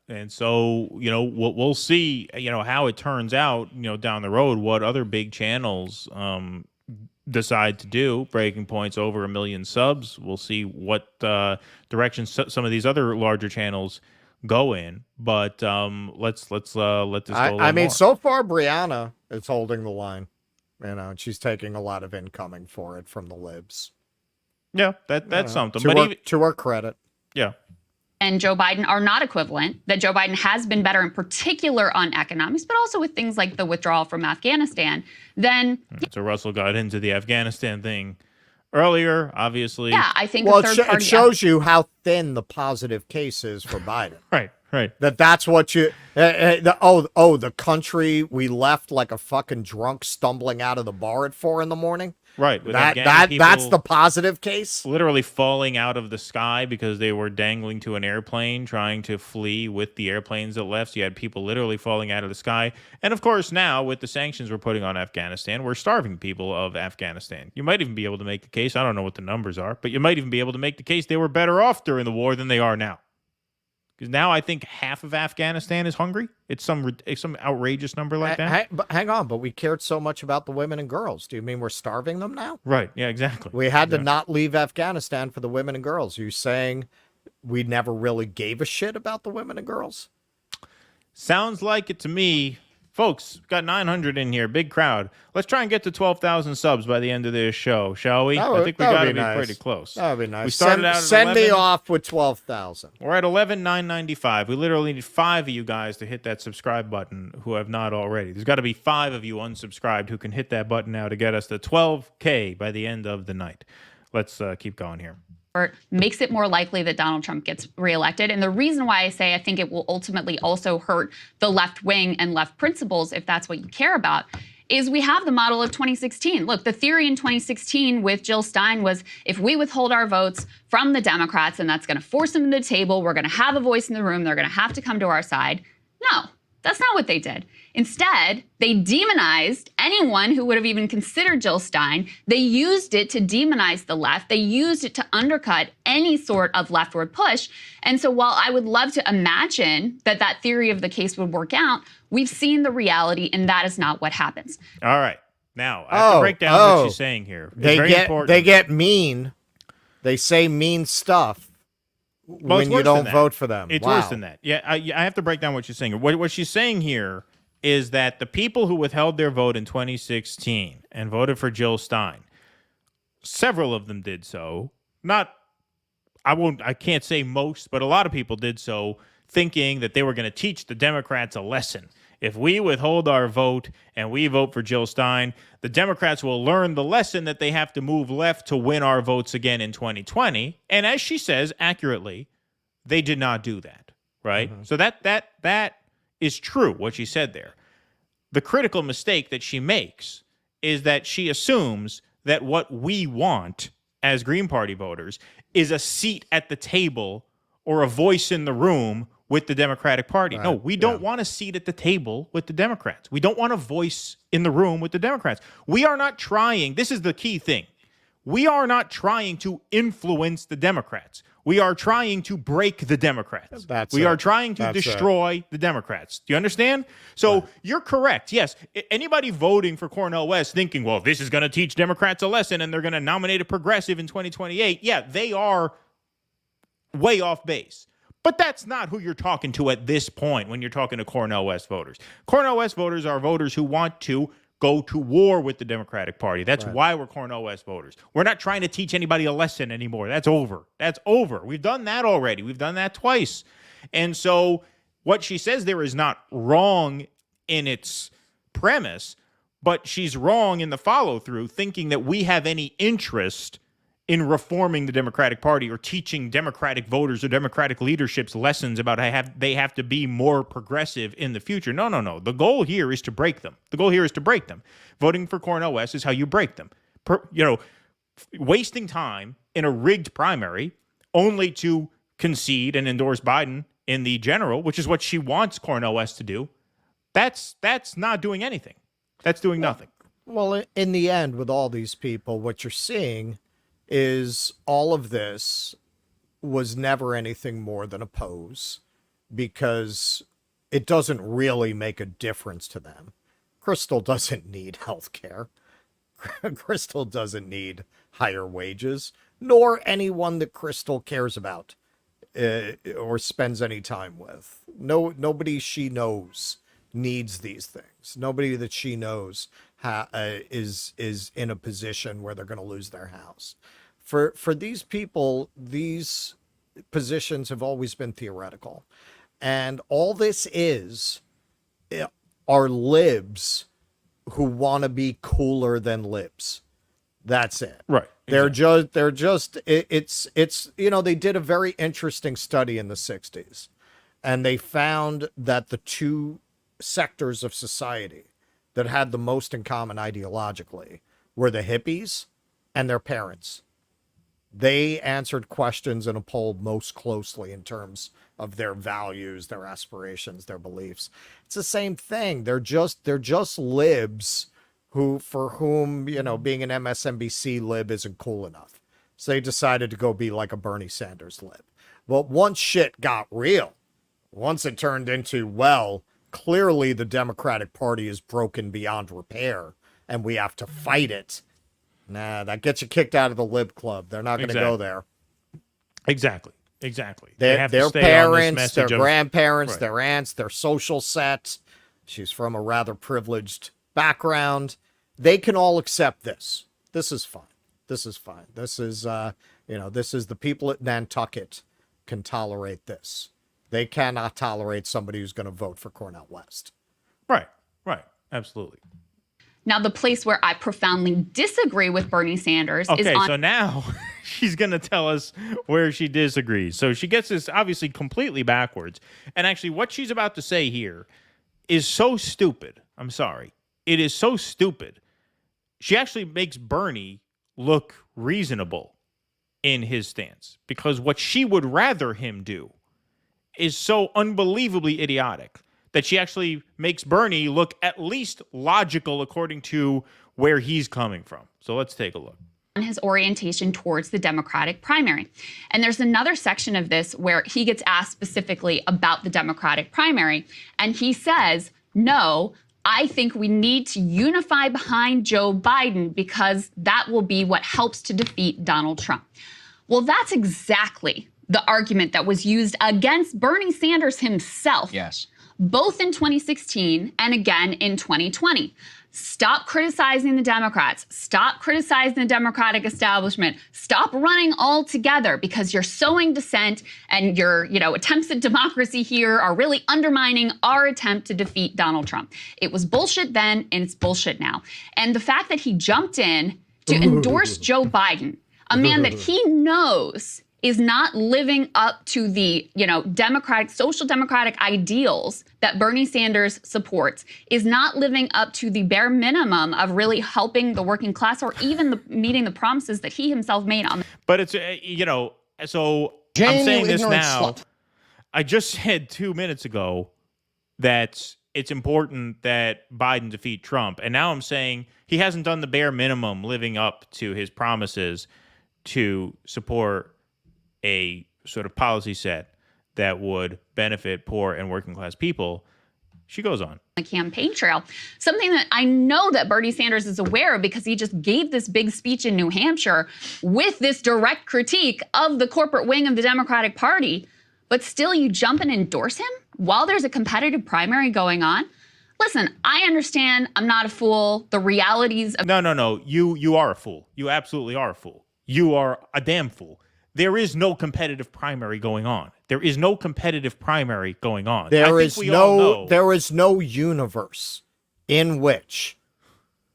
And so, we'll see, how it turns out, down the road, what other big channels decide to do. Breaking Point's over 1 million subs. We'll see what direction some of these other larger channels go in. But let's let this go a little more. So far, Brianna is holding the line. She's taking a lot of incoming for it from the libs. Yeah, that's something. To her credit. Yeah. And Joe Biden are not equivalent, that Joe Biden has been better in particular on economics, but also with things like the withdrawal from Afghanistan, then... So Russell got into the Afghanistan thing earlier, obviously. Yeah, I think it shows you how thin the positive case is for Biden. Right. That's what you... the country we left like a fucking drunk stumbling out of the bar at 4 a.m? Right. That's the positive case. Literally falling out of the sky because they were dangling to an airplane trying to flee with the airplanes that left. So you had people literally falling out of the sky. And of course, now with the sanctions we're putting on Afghanistan, we're starving people of Afghanistan. You might even be able to make the case. I don't know what the numbers are, but you might even be able to make the case they were better off during the war than they are now. Because now I think half of Afghanistan is hungry. It's some outrageous number like that. But hang on, but we cared so much about the women and girls. Do you mean we're starving them now? Right. Yeah, exactly. We had to not leave Afghanistan for the women and girls. Are you saying we never really gave a shit about the women and girls? Sounds like it to me. Folks, got 900 in here. Big crowd. Let's try and get to 12,000 subs by the end of this show, shall we? I think we got to be pretty close. That would be nice. We started out at send 11. me off with 12,000. We're at 11,995. We literally need 5 of you guys to hit that subscribe button who have not already. There's got to be 5 of you unsubscribed who can hit that button now to get us to 12K by the end of the night. Let's keep going here. Makes it more likely that Donald Trump gets reelected. And the reason why I say I think it will ultimately also hurt the left wing and left principles, if that's what you care about, is we have the model of 2016. Look, the theory in 2016 with Jill Stein was if we withhold our votes from the Democrats, and that's going to force them to the table, we're going to have a voice in the room, they're going to have to come to our side. No, that's not what they did. Instead, they demonized anyone who would have even considered Jill Stein. They used it to demonize the left. They used it to undercut any sort of leftward push. And so while I would love to imagine that that theory of the case would work out, we've seen the reality, and that is not what happens. All right. Now, I have to break down what she's saying here. They get mean. They say mean stuff. Well, when you don't vote for them. It's worse than that. Yeah, I have to break down what she's saying. What she's saying here is that the people who withheld their vote in 2016 and voted for Jill Stein, several of them did so. I can't say most, but a lot of people did so thinking that they were going to teach the Democrats a lesson. If we withhold our vote and we vote for Jill Stein, the Democrats will learn the lesson that they have to move left to win our votes again in 2020. And as she says accurately, they did not do that, right? Mm-hmm. So that is true, what she said there. The critical mistake that she makes is that she assumes that what we want as Green Party voters is a seat at the table or a voice in the room with the Democratic Party. Right. No, we don't want a seat at the table with the Democrats. We don't want a voice in the room with the Democrats. We are not trying, this is the key thing, we are not trying to influence the Democrats. We are trying to break the Democrats. We are trying to destroy the Democrats. Do you understand? So you're correct. Yes, anybody voting for Cornel West thinking, well, this is going to teach Democrats a lesson and they're going to nominate a progressive in 2028. Yeah, they are way off base. But that's not who you're talking to at this point when you're talking to Cornel West voters. Cornel West voters are voters who want to go to war with the Democratic Party. That's why we're Cornel West voters. We're not trying to teach anybody a lesson anymore. That's over. That's over. We've done that already. We've done that twice. And so what she says there is not wrong in its premise, but she's wrong in the follow-through, thinking that we have any interest in reforming the Democratic Party or teaching Democratic voters or Democratic leaderships lessons about how they have to be more progressive in the future. No. The goal here is to break them. Voting for Cornel West is how you break them. Wasting time in a rigged primary only to concede and endorse Biden in the general, which is what she wants Cornel West to do, that's not doing anything. That's doing nothing. Well, in the end, with all these people, what you're seeing is all of this was never anything more than a pose because it doesn't really make a difference to them. Krystal doesn't need health care. Krystal doesn't need higher wages, nor anyone that Krystal cares about or spends any time with. Nobody she knows needs these things. Nobody that she knows is in a position where they're going to lose their house. For these people, these positions have always been theoretical. And all this are libs who want to be cooler than libs. That's it. Right. Exactly. It's they did a very interesting study in the 60s, and they found that the two sectors of society that had the most in common ideologically were the hippies and their parents. They answered questions in a poll most closely in terms of their values, their aspirations, their beliefs. It's the same thing. They're just libs for whom, being an MSNBC lib isn't cool enough. So they decided to go be like a Bernie Sanders lib. But once shit got real, Once it turned into, well, clearly the Democratic Party is broken beyond repair and we have to fight it. Nah, that gets you kicked out of the Lib Club. They're not going to go there. Exactly. Their parents, their grandparents, their aunts, their social set. She's from a rather privileged background. They can all accept this. This is fine. This is this is the people at Nantucket can tolerate this. They cannot tolerate somebody who's going to vote for Cornel West. Right. Absolutely. Now, the place where I profoundly disagree with Bernie Sanders is on... So now she's going to tell us where she disagrees. So she gets this obviously completely backwards. And actually what she's about to say here is so stupid. I'm sorry. It is so stupid. She actually makes Bernie look reasonable in his stance, because what she would rather him do is so unbelievably idiotic that she actually makes Bernie look at least logical according to where he's coming from. So let's take a look. His orientation towards the Democratic primary. And there's another section of this where he gets asked specifically about the Democratic primary. And he says, no, I think we need to unify behind Joe Biden because that will be what helps to defeat Donald Trump. Well, that's exactly the argument that was used against Bernie Sanders himself. Yes. Both in 2016 and again in 2020. Stop criticizing the Democrats. Stop criticizing the Democratic establishment. Stop running altogether because you're sowing dissent and your, attempts at democracy here are really undermining our attempt to defeat Donald Trump. It was bullshit then and it's bullshit now. And the fact that he jumped in to endorse Joe Biden, a man that he knows is not living up to the, social democratic ideals that Bernie Sanders supports, is not living up to the bare minimum of really helping the working class or even meeting the promises that he himself made on. But it's, so I'm saying this now. I just said 2 minutes ago that it's important that Biden defeat Trump. And now I'm saying he hasn't done the bare minimum living up to his promises to support a sort of policy set that would benefit poor and working class people. She goes on. The campaign trail, something that I know that Bernie Sanders is aware of because he just gave this big speech in New Hampshire with this direct critique of the corporate wing of the Democratic Party. But still you jump and endorse him while there's a competitive primary going on. Listen, I understand I'm not a fool. The realities of... No. You are a fool. You absolutely are a fool. You are a damn fool. There is no competitive primary going on. There is no competitive primary going on. There is no universe in which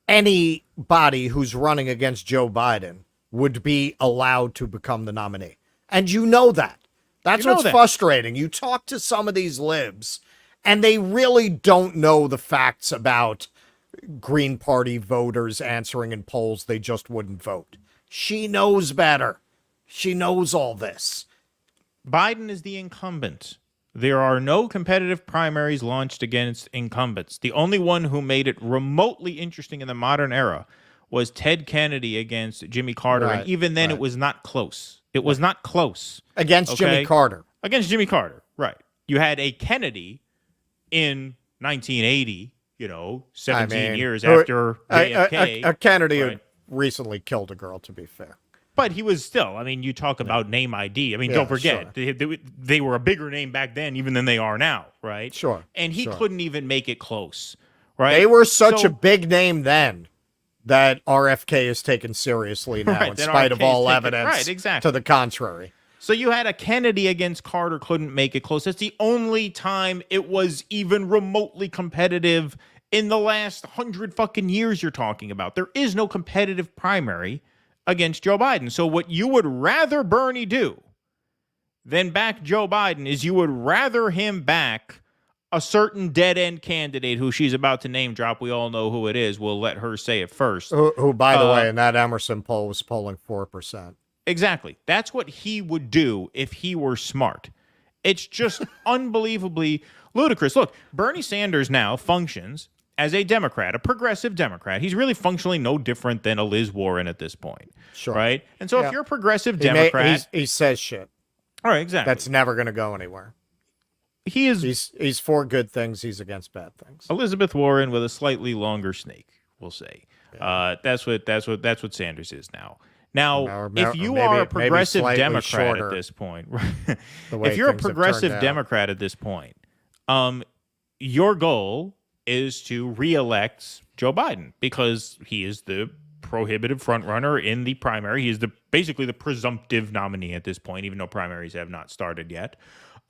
anybody who's running against Joe Biden would be allowed to become the nominee. And you know that. That's what's frustrating. You talk to some of these libs, and they really don't know the facts about Green Party voters answering in polls they just wouldn't vote. She knows better. She knows all this. Biden is the incumbent. There are no competitive primaries launched against incumbents. The only one who made it remotely interesting in the modern era was Ted Kennedy against Jimmy Carter. Right, and even then, it was not close. It was not close. Against Jimmy Carter. Against Jimmy Carter, right. You had a Kennedy in 1980, 17 years after JFK. A Kennedy who recently killed a girl, to be fair. But he was still, you talk about name ID. Don't forget, sure. They were a bigger name back then even than they are now, right? Sure. And he couldn't even make it close, right? They were such a big name then that RFK is taken seriously now in spite of all evidence to the contrary. So you had a Kennedy against Carter, couldn't make it close. That's the only time it was even remotely competitive in the last 100 fucking years you're talking about. There is no competitive primary against Joe Biden. So what you would rather Bernie do than back Joe Biden is you would rather him back a certain dead-end candidate who she's about to name drop. We all know who it is. We'll let her say it first. Who by the way, in that Emerson poll was polling 4%. Exactly. That's what he would do if he were smart. It's just unbelievably ludicrous. Look, Bernie Sanders now functions as a Democrat, a progressive Democrat. He's really functionally no different than a Liz Warren at this point. Sure. Right? And so if you're a progressive Democrat... He says shit. All right, exactly. That's never going to go anywhere. he is. He's for good things. He's against bad things. Elizabeth Warren with a slightly longer snake, we'll say. Yeah. That's what Sanders is now. Now, if you are a progressive Democrat at this point, if you're a progressive Democrat at this point, your goal is to reelect Joe Biden because he is the prohibitive frontrunner in the primary. He is basically the presumptive nominee at this point, even though primaries have not started yet.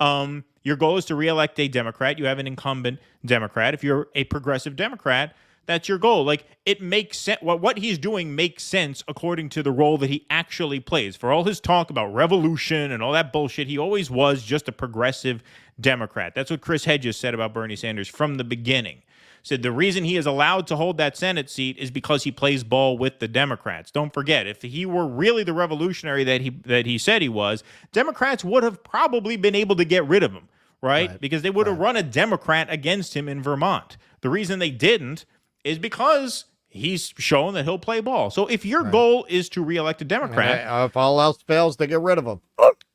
Your goal is to reelect a Democrat. You have an incumbent Democrat. If you're a progressive Democrat, that's your goal. Like, it makes sense. What he's doing makes sense according to the role that he actually plays. For all his talk about revolution and all that bullshit, he always was just a progressive Democrat. That's what Chris Hedges said about Bernie Sanders from the beginning. Said the reason he is allowed to hold that Senate seat is because he plays ball with the Democrats. Don't forget, if he were really the revolutionary that he said he was, Democrats would have probably been able to get rid of him, right? Because they would have run a Democrat against him in Vermont. The reason they didn't is because he's shown that he'll play ball. So if your goal is to reelect a Democrat, if all else fails, they get rid of him.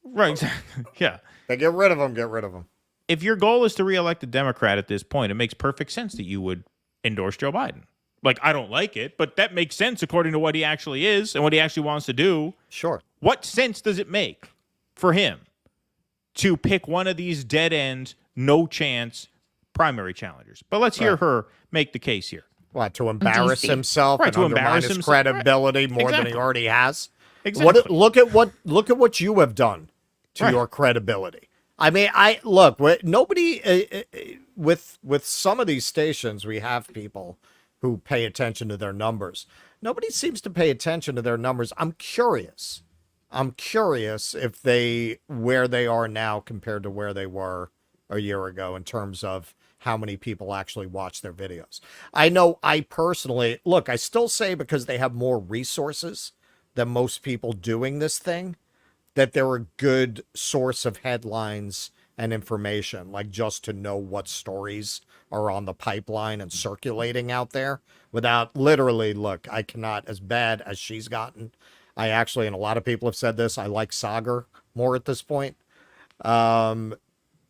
Right? Exactly. Yeah. They get rid of him. Get rid of him. If your goal is to reelect a Democrat at this point, it makes perfect sense that you would endorse Joe Biden. Like, I don't like it, but that makes sense according to what he actually is and what he actually wants to do. Sure. What sense does it make for him to pick one of these dead-end, no-chance primary challengers? But let's hear her make the case here. What, to embarrass himself and to undermine his credibility more than he already has? Exactly. Look at what you have done to your credibility. I mean, nobody with some of these stations, we have people who pay attention to their numbers. Nobody seems to pay attention to their numbers. I'm curious if where they are now compared to where they were a year ago in terms of how many people actually watch their videos. I know I personally, I still say because they have more resources than most people doing this thing, that they're a good source of headlines and information, like just to know what stories are on the pipeline and circulating out there without literally, I cannot, as bad as she's gotten. I actually, and a lot of people have said this, I like Sagar more at this point.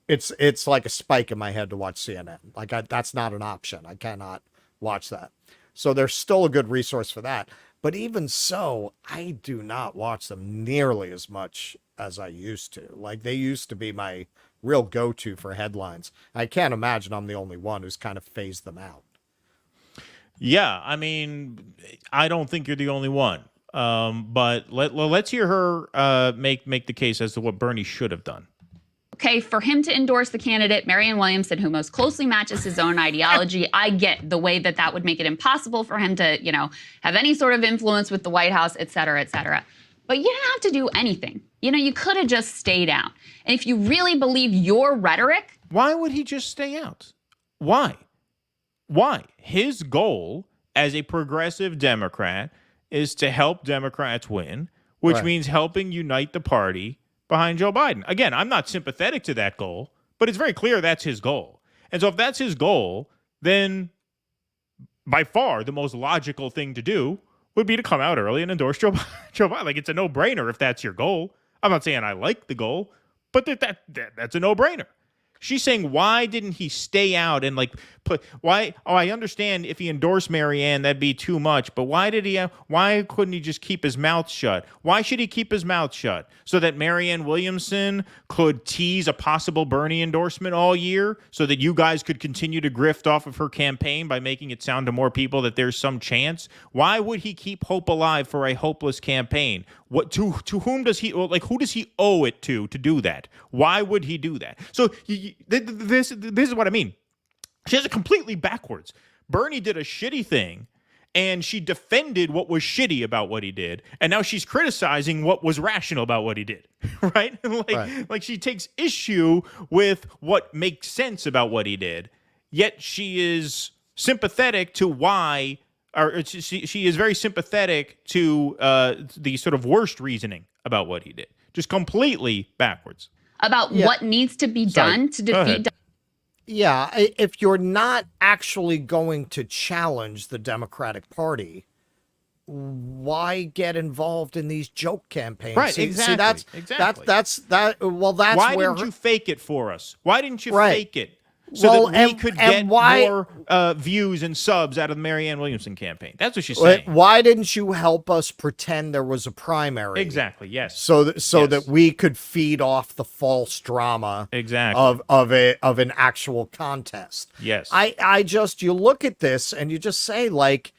It's like a spike in my head to watch CNN. That's not an option. I cannot watch that. So there's still a good resource for that. But even so, I do not watch them nearly as much as I used to. Like, they used to be my real go-to for headlines. I can't imagine I'm the only one who's kind of phased them out. Yeah, I mean, I don't think you're the only one. But let's hear her make the case as to what Bernie should have done. Okay, for him to endorse the candidate, Marianne Williamson, who most closely matches his own ideology, I get the way that would make it impossible for him to, have any sort of influence with the White House, et cetera, et cetera. But you didn't have to do anything. You could have just stayed out. And if you really believe your rhetoric... Why would he just stay out? Why? His goal as a progressive Democrat is to help Democrats win, which means helping unite the party behind Joe Biden. Again, I'm not sympathetic to that goal, but it's very clear that's his goal. And so if that's his goal, then by far the most logical thing to do would be to come out early and endorse Joe Biden. Like, it's a no-brainer if that's your goal. I'm not saying I like the goal, but that's a no-brainer. She's saying, why didn't he stay out and why? Oh, I understand if he endorsed Marianne, that'd be too much. But why couldn't he just keep his mouth shut? Why should he keep his mouth shut? So that Marianne Williamson could tease a possible Bernie endorsement all year so that you guys could continue to grift off of her campaign by making it sound to more people that there's some chance? Why would he keep hope alive for a hopeless campaign? What to whom does he who does he owe it to do that? Why would he do that? So this is what I mean. She has it completely backwards. Bernie did a shitty thing, and she defended what was shitty about what he did, and now she's criticizing what was rational about what he did, right? Like she takes issue with what makes sense about what he did, yet she is sympathetic to why, or she is very sympathetic to the sort of worst reasoning about what he did. Just completely backwards. About what needs to be done to defeat... Yeah, if you're not actually going to challenge the Democratic Party, why get involved in these joke campaigns? Right, See, exactly. that's why where didn't you fake it for us? Why didn't you Right. fake it so that we could get why, more views and subs out of the Marianne Williamson campaign? That's what she's saying. Why didn't you help us pretend there was a primary? Exactly. Yes. So that we could feed off the false drama exactly of an actual contest. Yes. I just, you look at this and you just say, like,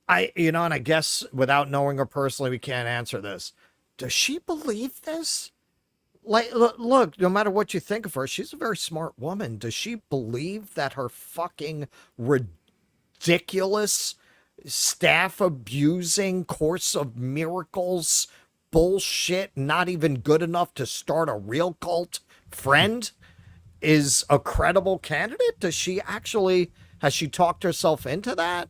and I guess without knowing her personally, we can't answer this. Does she believe this? Like, look, no matter what you think of her, she's a very smart woman. Does she believe that her fucking ridiculous staff abusing Course of Miracles bullshit, not even good enough to start a real cult friend, is a credible candidate? Does she actually, has she talked herself into that?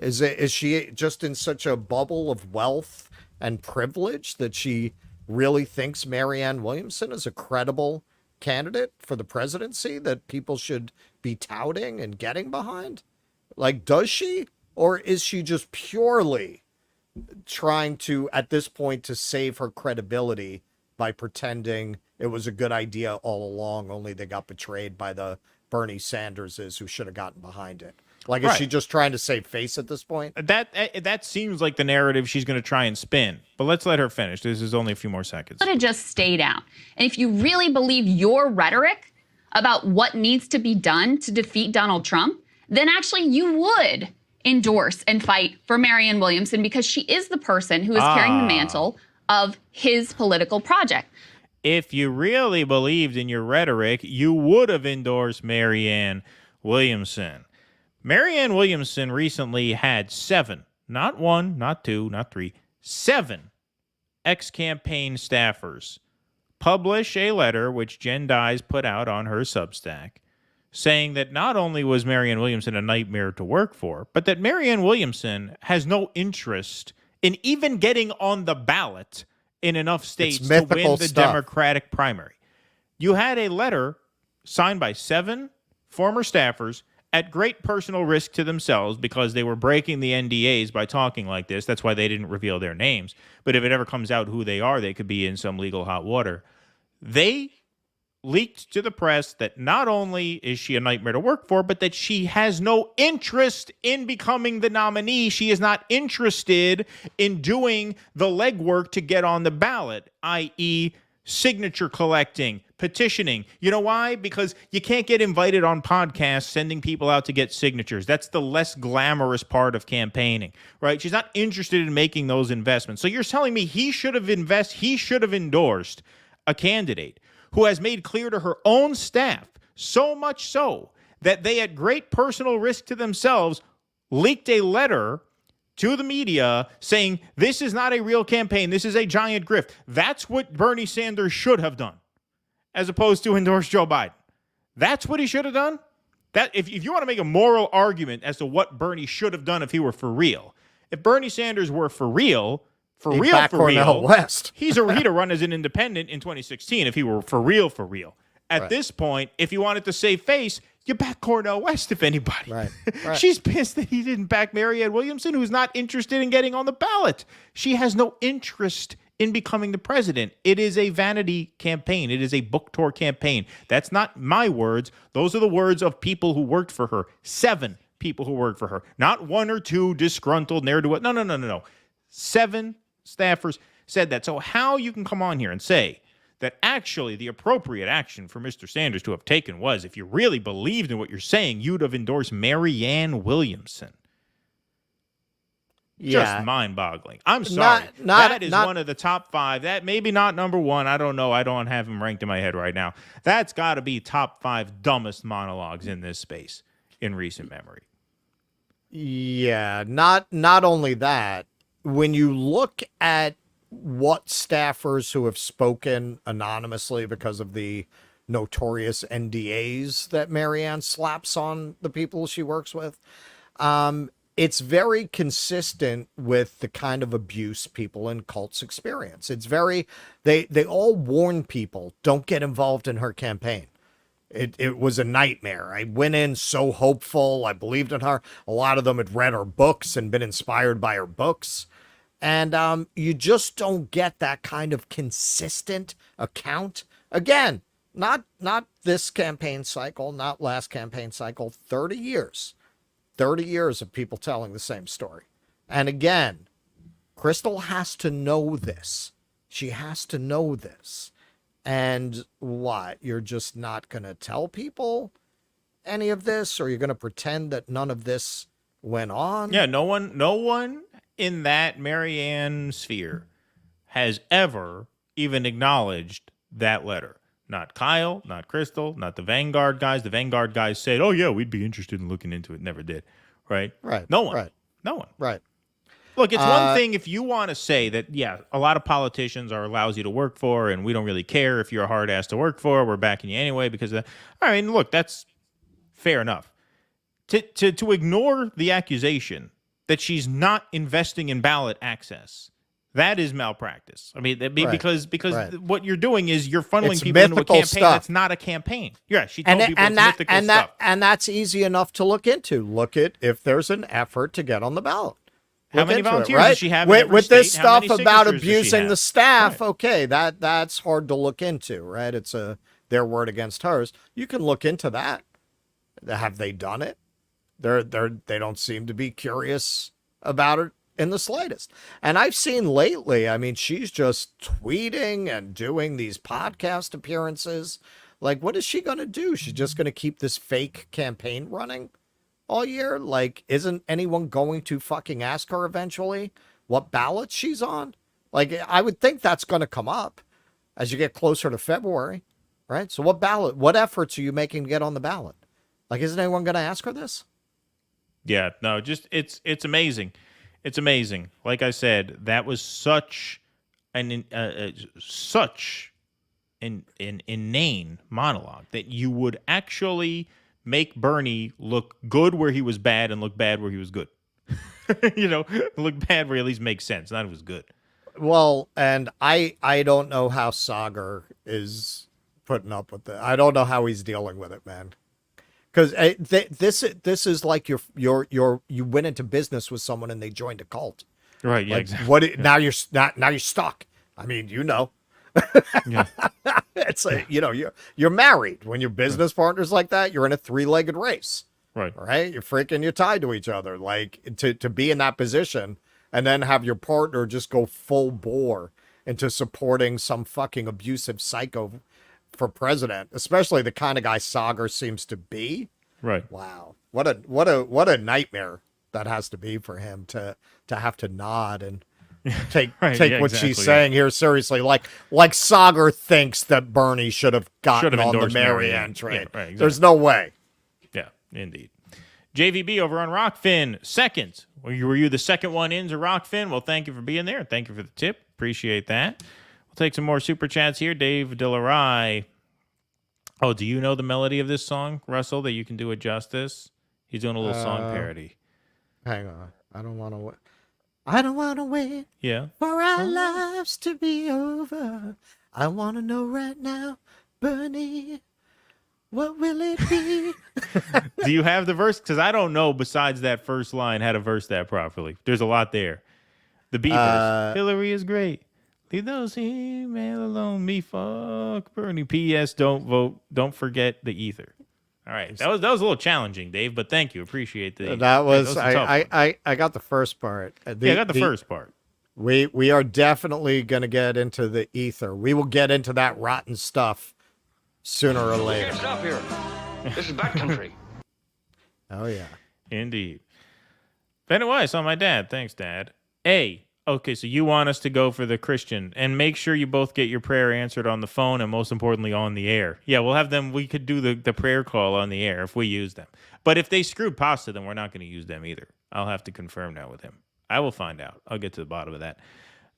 Is she just in such a bubble of wealth and privilege that she really thinks Marianne Williamson is a credible candidate for the presidency that people should be touting and getting behind? Like, does she? Or is she just purely trying to, at this point, to save her credibility by pretending it was a good idea all along, only they got betrayed by the Bernie Sanderses who should have gotten behind it? Like, is she just trying to save face at this point? That seems like the narrative she's going to try and spin. But let's let her finish. This is only a few more seconds. To just stay down. And if you really believe your rhetoric about what needs to be done to defeat Donald Trump, then actually you would endorse and fight for Marianne Williamson, because she is the person who is carrying the mantle of his political project. If you really believed in your rhetoric, you would have endorsed Marianne Williamson. Marianne Williamson recently had 7, not 1, not 2, not 3, 7 ex-campaign staffers publish a letter which Jen Dyes put out on her Substack saying that not only was Marianne Williamson a nightmare to work for, but that Marianne Williamson has no interest in even getting on the ballot in enough states to win the Democratic primary. You had a letter signed by 7 former staffers at great personal risk to themselves because they were breaking the NDAs by talking like this. That's why they didn't reveal their names. But if it ever comes out who they are, they could be in some legal hot water. They leaked to the press that not only is she a nightmare to work for, but that she has no interest in becoming the nominee. She is not interested in doing the legwork to get on the ballot, i.e., signature collecting, petitioning. You know why? Because you can't get invited on podcasts sending people out to get signatures. That's the less glamorous part of campaigning, right? She's not interested in making those investments. So you're telling me he should have endorsed a candidate who has made clear to her own staff, so much so that they, at great personal risk to themselves, leaked a letter to the media saying this is not a real campaign, this is a giant grift. That's what Bernie Sanders should have done, as opposed to endorse Joe Biden. That's what he should have done. That if you want to make a moral argument as to what Bernie should have done if he were for real, if Bernie Sanders were for real, Cornel West. he'd run as an independent in 2016 if he were for real. At this point, if you wanted to save face, you back Cornel West, if anybody. Right. She's pissed that he didn't back Marianne Williamson, who's not interested in getting on the ballot. She has no interest in becoming the president. It is a vanity campaign. It is a book tour campaign. That's not my words. Those are the words of people who worked for her. 7 people who worked for her. Not 1 or 2 disgruntled ne'er-do-well. No. 7 staffers said that. So how you can come on here and say that actually the appropriate action for Mr. Sanders to have taken was, if you really believed in what you're saying, you'd have endorsed Marianne Williamson. Just mind-boggling. I'm sorry. That is one of the top 5. That maybe not number 1. I don't know. I don't have him ranked in my head right now. That's got to be top 5 dumbest monologues in this space in recent memory. Yeah, not only that, when you look at what staffers who have spoken anonymously because of the notorious NDAs that Marianne slaps on the people she works with, it's very consistent with the kind of abuse people in cults experience. It's very, they all warn people, don't get involved in her campaign. It was a nightmare. I went in so hopeful. I believed in her. A lot of them had read her books and been inspired by her books. And you just don't get that kind of consistent account. Again, not this campaign cycle, not last campaign cycle, 30 years. 30 years of people telling the same story. And again, Krystal has to know this. She has to know this. And what? You're just not going to tell people any of this, or you're going to pretend that none of this went on? Yeah, no one in that Marianne sphere has ever even acknowledged that letter. Not Kyle, not Krystal, not the Vanguard guys. The Vanguard guys said, "Oh yeah, we'd be interested in looking into it." Never did. Right? Right. No one. Right. No one. Right. Look, it's one thing if you want to say that, yeah, a lot of politicians are lousy to work for, and we don't really care if you're a hard ass to work for. We're backing you anyway because of that. I mean, look, that's fair enough. To ignore the accusation that she's not investing in ballot access, that is malpractice. I mean, because what you're doing is you're funneling people into a campaign that's not a campaign. Yeah, she told people it's mythical stuff. And that's easy enough to look into. Look at if there's an effort to get on the ballot. How many volunteers does she have? With this stuff about abusing the staff, okay, that's hard to look into, right? It's their word against hers. You can look into that. Have they done it? They don't seem to be curious about it in the slightest. And I've seen lately, I mean, she's just tweeting and doing these podcast appearances. Like, what is she going to do? She's just going to keep this fake campaign running all year? Like, isn't anyone going to fucking ask her eventually what ballot she's on? Like, I would think that's going to come up as you get closer to February, right? So what efforts are you making to get on the ballot? Like, isn't anyone going to ask her this? Yeah, no, just it's amazing. It's amazing. Like I said, that was such an inane monologue that you would actually make Bernie look good where he was bad and look bad where he was good. Look bad where he at least makes sense. Not it was good. Well, and I don't know how Sagar is putting up with it. I don't know how he's dealing with it, man. Because this is like you went into business with someone and they joined a cult, right? Yeah. Like, exactly. Now you're stuck. I mean, Yeah. It's you're married when you're business partners like that. You're in a 3-legged race, right? You're tied to each other. Like to be in that position and then have your partner just go full bore into supporting some fucking abusive psycho for president, especially the kind of guy Sagar seems to be. Right. Wow. What a nightmare that has to be for him to have to nod and take what she's saying here seriously. Like Sagar thinks that Bernie should have gotten on the Marianne train. Yeah, right, exactly. There's no way. Yeah, indeed. JVB over on Rockfin, second. Were you the second one into Rockfin? Well, thank you for being there. Thank you for the tip. Appreciate that. We'll take some more super chats here. Dave Delarai. Oh, do you know the melody of this song, Russell, that you can do it justice? He's doing a little song parody. Hang on. I don't want to wait for our lives to be over. I want to know right now, Bernie, what will it be? Do you have the verse? Because I don't know, besides that first line, how to verse that properly. There's a lot there. The Beavers. Hillary is great. Leave those email alone. Me fuck Bernie. P.S. Don't vote. Don't forget the ether. All right, that was a little challenging, Dave, but thank you. Appreciate the. That was I got the first part. I got the first part. We are definitely going to get into the ether. We will get into that rotten stuff sooner or later. We can't stop here. This is backcountry. Oh yeah, indeed. Bennett Weiss on my dad. Thanks, Dad. Okay, so you want us to go for the Christian, and make sure you both get your prayer answered on the phone, and most importantly, on the air. Yeah, we'll have them. We could do the prayer call on the air if we use them. But if they screwed pasta, then we're not going to use them either. I'll have to confirm that with him. I will find out. I'll get to the bottom of that.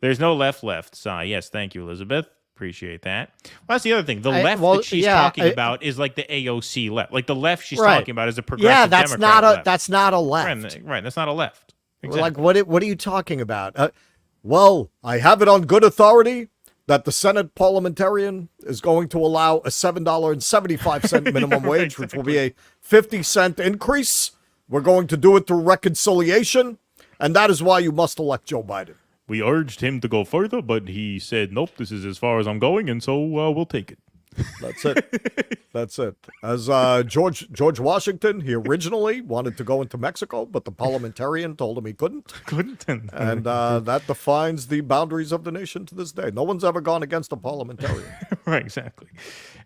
There's no left. Sigh. Yes, thank you, Elizabeth. Appreciate that. Well, that's the other thing. The left that she's talking about is like the AOC left. Like the left she's talking about is a progressive Democrat left. That's not a left. Right, that's not a left. Exactly. Like, what are you talking about? Well, I have it on good authority that the Senate parliamentarian is going to allow a $7.75 minimum wage, which will be a 50-cent increase. We're going to do it through reconciliation, and that is why you must elect Joe Biden. We urged him to go further, but he said, nope, this is as far as I'm going, and so we'll take it. That's it. That's it. As George Washington, he originally wanted to go into Mexico, but the parliamentarian told him he couldn't. And that defines the boundaries of the nation to this day. No one's ever gone against a parliamentarian. Right, exactly.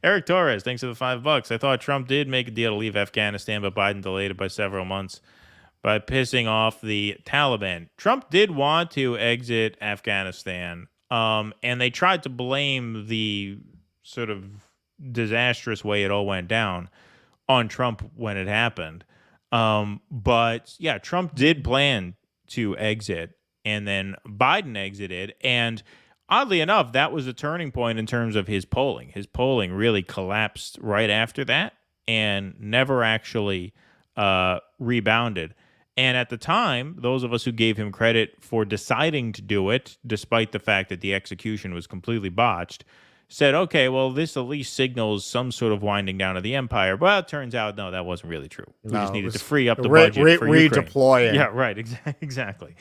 Eric Torres, thanks for the $5. I thought Trump did make a deal to leave Afghanistan, but Biden delayed it by several months by pissing off the Taliban. Trump did want to exit Afghanistan, and they tried to blame the sort of disastrous way it all went down on Trump when it happened. But yeah, Trump did plan to exit, and then Biden exited. And oddly enough, that was a turning point in terms of his polling. His polling really collapsed right after that and never actually rebounded. And at the time, those of us who gave him credit for deciding to do it, despite the fact that the execution was completely botched, said, okay, well, this at least signals some sort of winding down of the empire. Well, it turns out, no, that wasn't really true. We just needed to free up the budget for redeploying. Ukraine. Yeah, right. Exactly.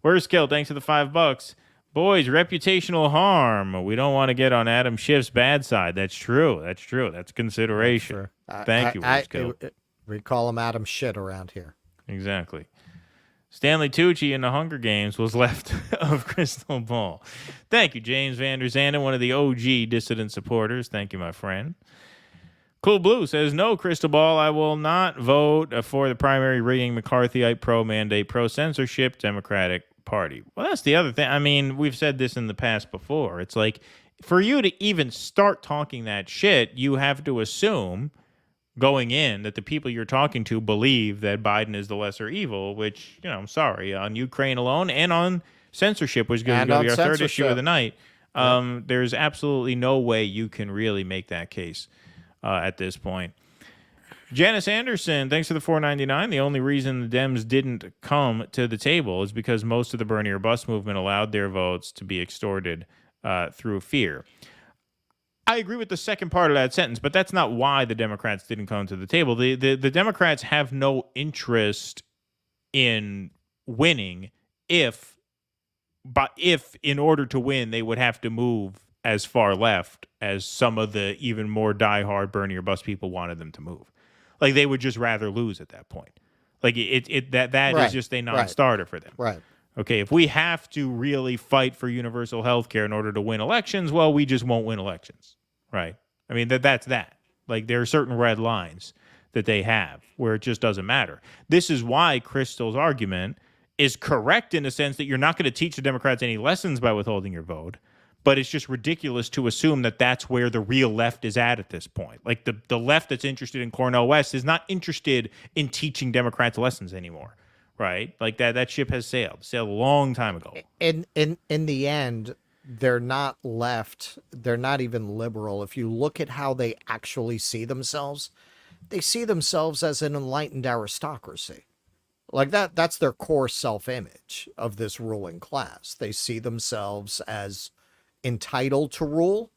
Where's Skill? Thanks for the $5. Boys, reputational harm. We don't want to get on Adam Schiff's bad side. That's true. That's consideration. Thank you, Skill. We call him Adam Shit around here. Exactly. Stanley Tucci in the Hunger Games was left of Krystal Ball. Thank you, James Van Der Zanden, one of the OG dissident supporters. Thank you, my friend. Cool Blue says, no, Krystal Ball, I will not vote for the primary rigging McCarthyite pro-mandate, pro-censorship Democratic Party. Well, that's the other thing. I mean, we've said this in the past before. It's like, for you to even start talking that shit, you have to assume going in that the people you're talking to believe that Biden is the lesser evil, which, I'm sorry, on Ukraine alone and on censorship, which is going to be our third issue of the night, there's absolutely no way you can really make that case at this point. Janice Anderson, thanks for the $4.99. The only reason the Dems didn't come to the table is because most of the Bernie or Bust movement allowed their votes to be extorted through fear. I agree with the second part of that sentence, but that's not why the Democrats didn't come to the table. The Democrats have no interest in winning if in order to win, they would have to move as far left as some of the even more diehard Bernie or Bust people wanted them to move. Like, they would just rather lose at that point. Like, that right. is just a non-starter for them. Right. Okay, if we have to really fight for universal health care in order to win elections, well, we just won't win elections, right? I mean, that's that. Like, there are certain red lines that they have where it just doesn't matter. This is why Krystal's argument is correct in the sense that you're not going to teach the Democrats any lessons by withholding your vote, but it's just ridiculous to assume that that's where the real left is at this point. Like, the left that's interested in Cornel West is not interested in teaching Democrats lessons anymore. Right, like that ship has sailed a long time ago. In the end, they're not left. They're not even liberal. If you look at how they actually see themselves, they see themselves as an enlightened aristocracy. Like that's their core self-image of this ruling class. They see themselves as entitled to rule,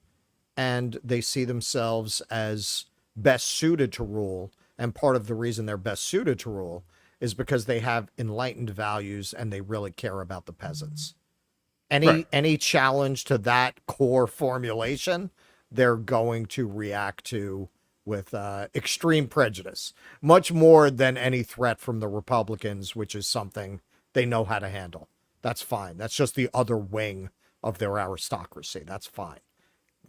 and they see themselves as best suited to rule. And part of the reason they're best suited to rule is because they have enlightened values and they really care about the peasants. Any challenge to that core formulation, they're going to react to with extreme prejudice, much more than any threat from the Republicans, which is something they know how to handle. That's fine. That's just the other wing of their aristocracy. That's fine.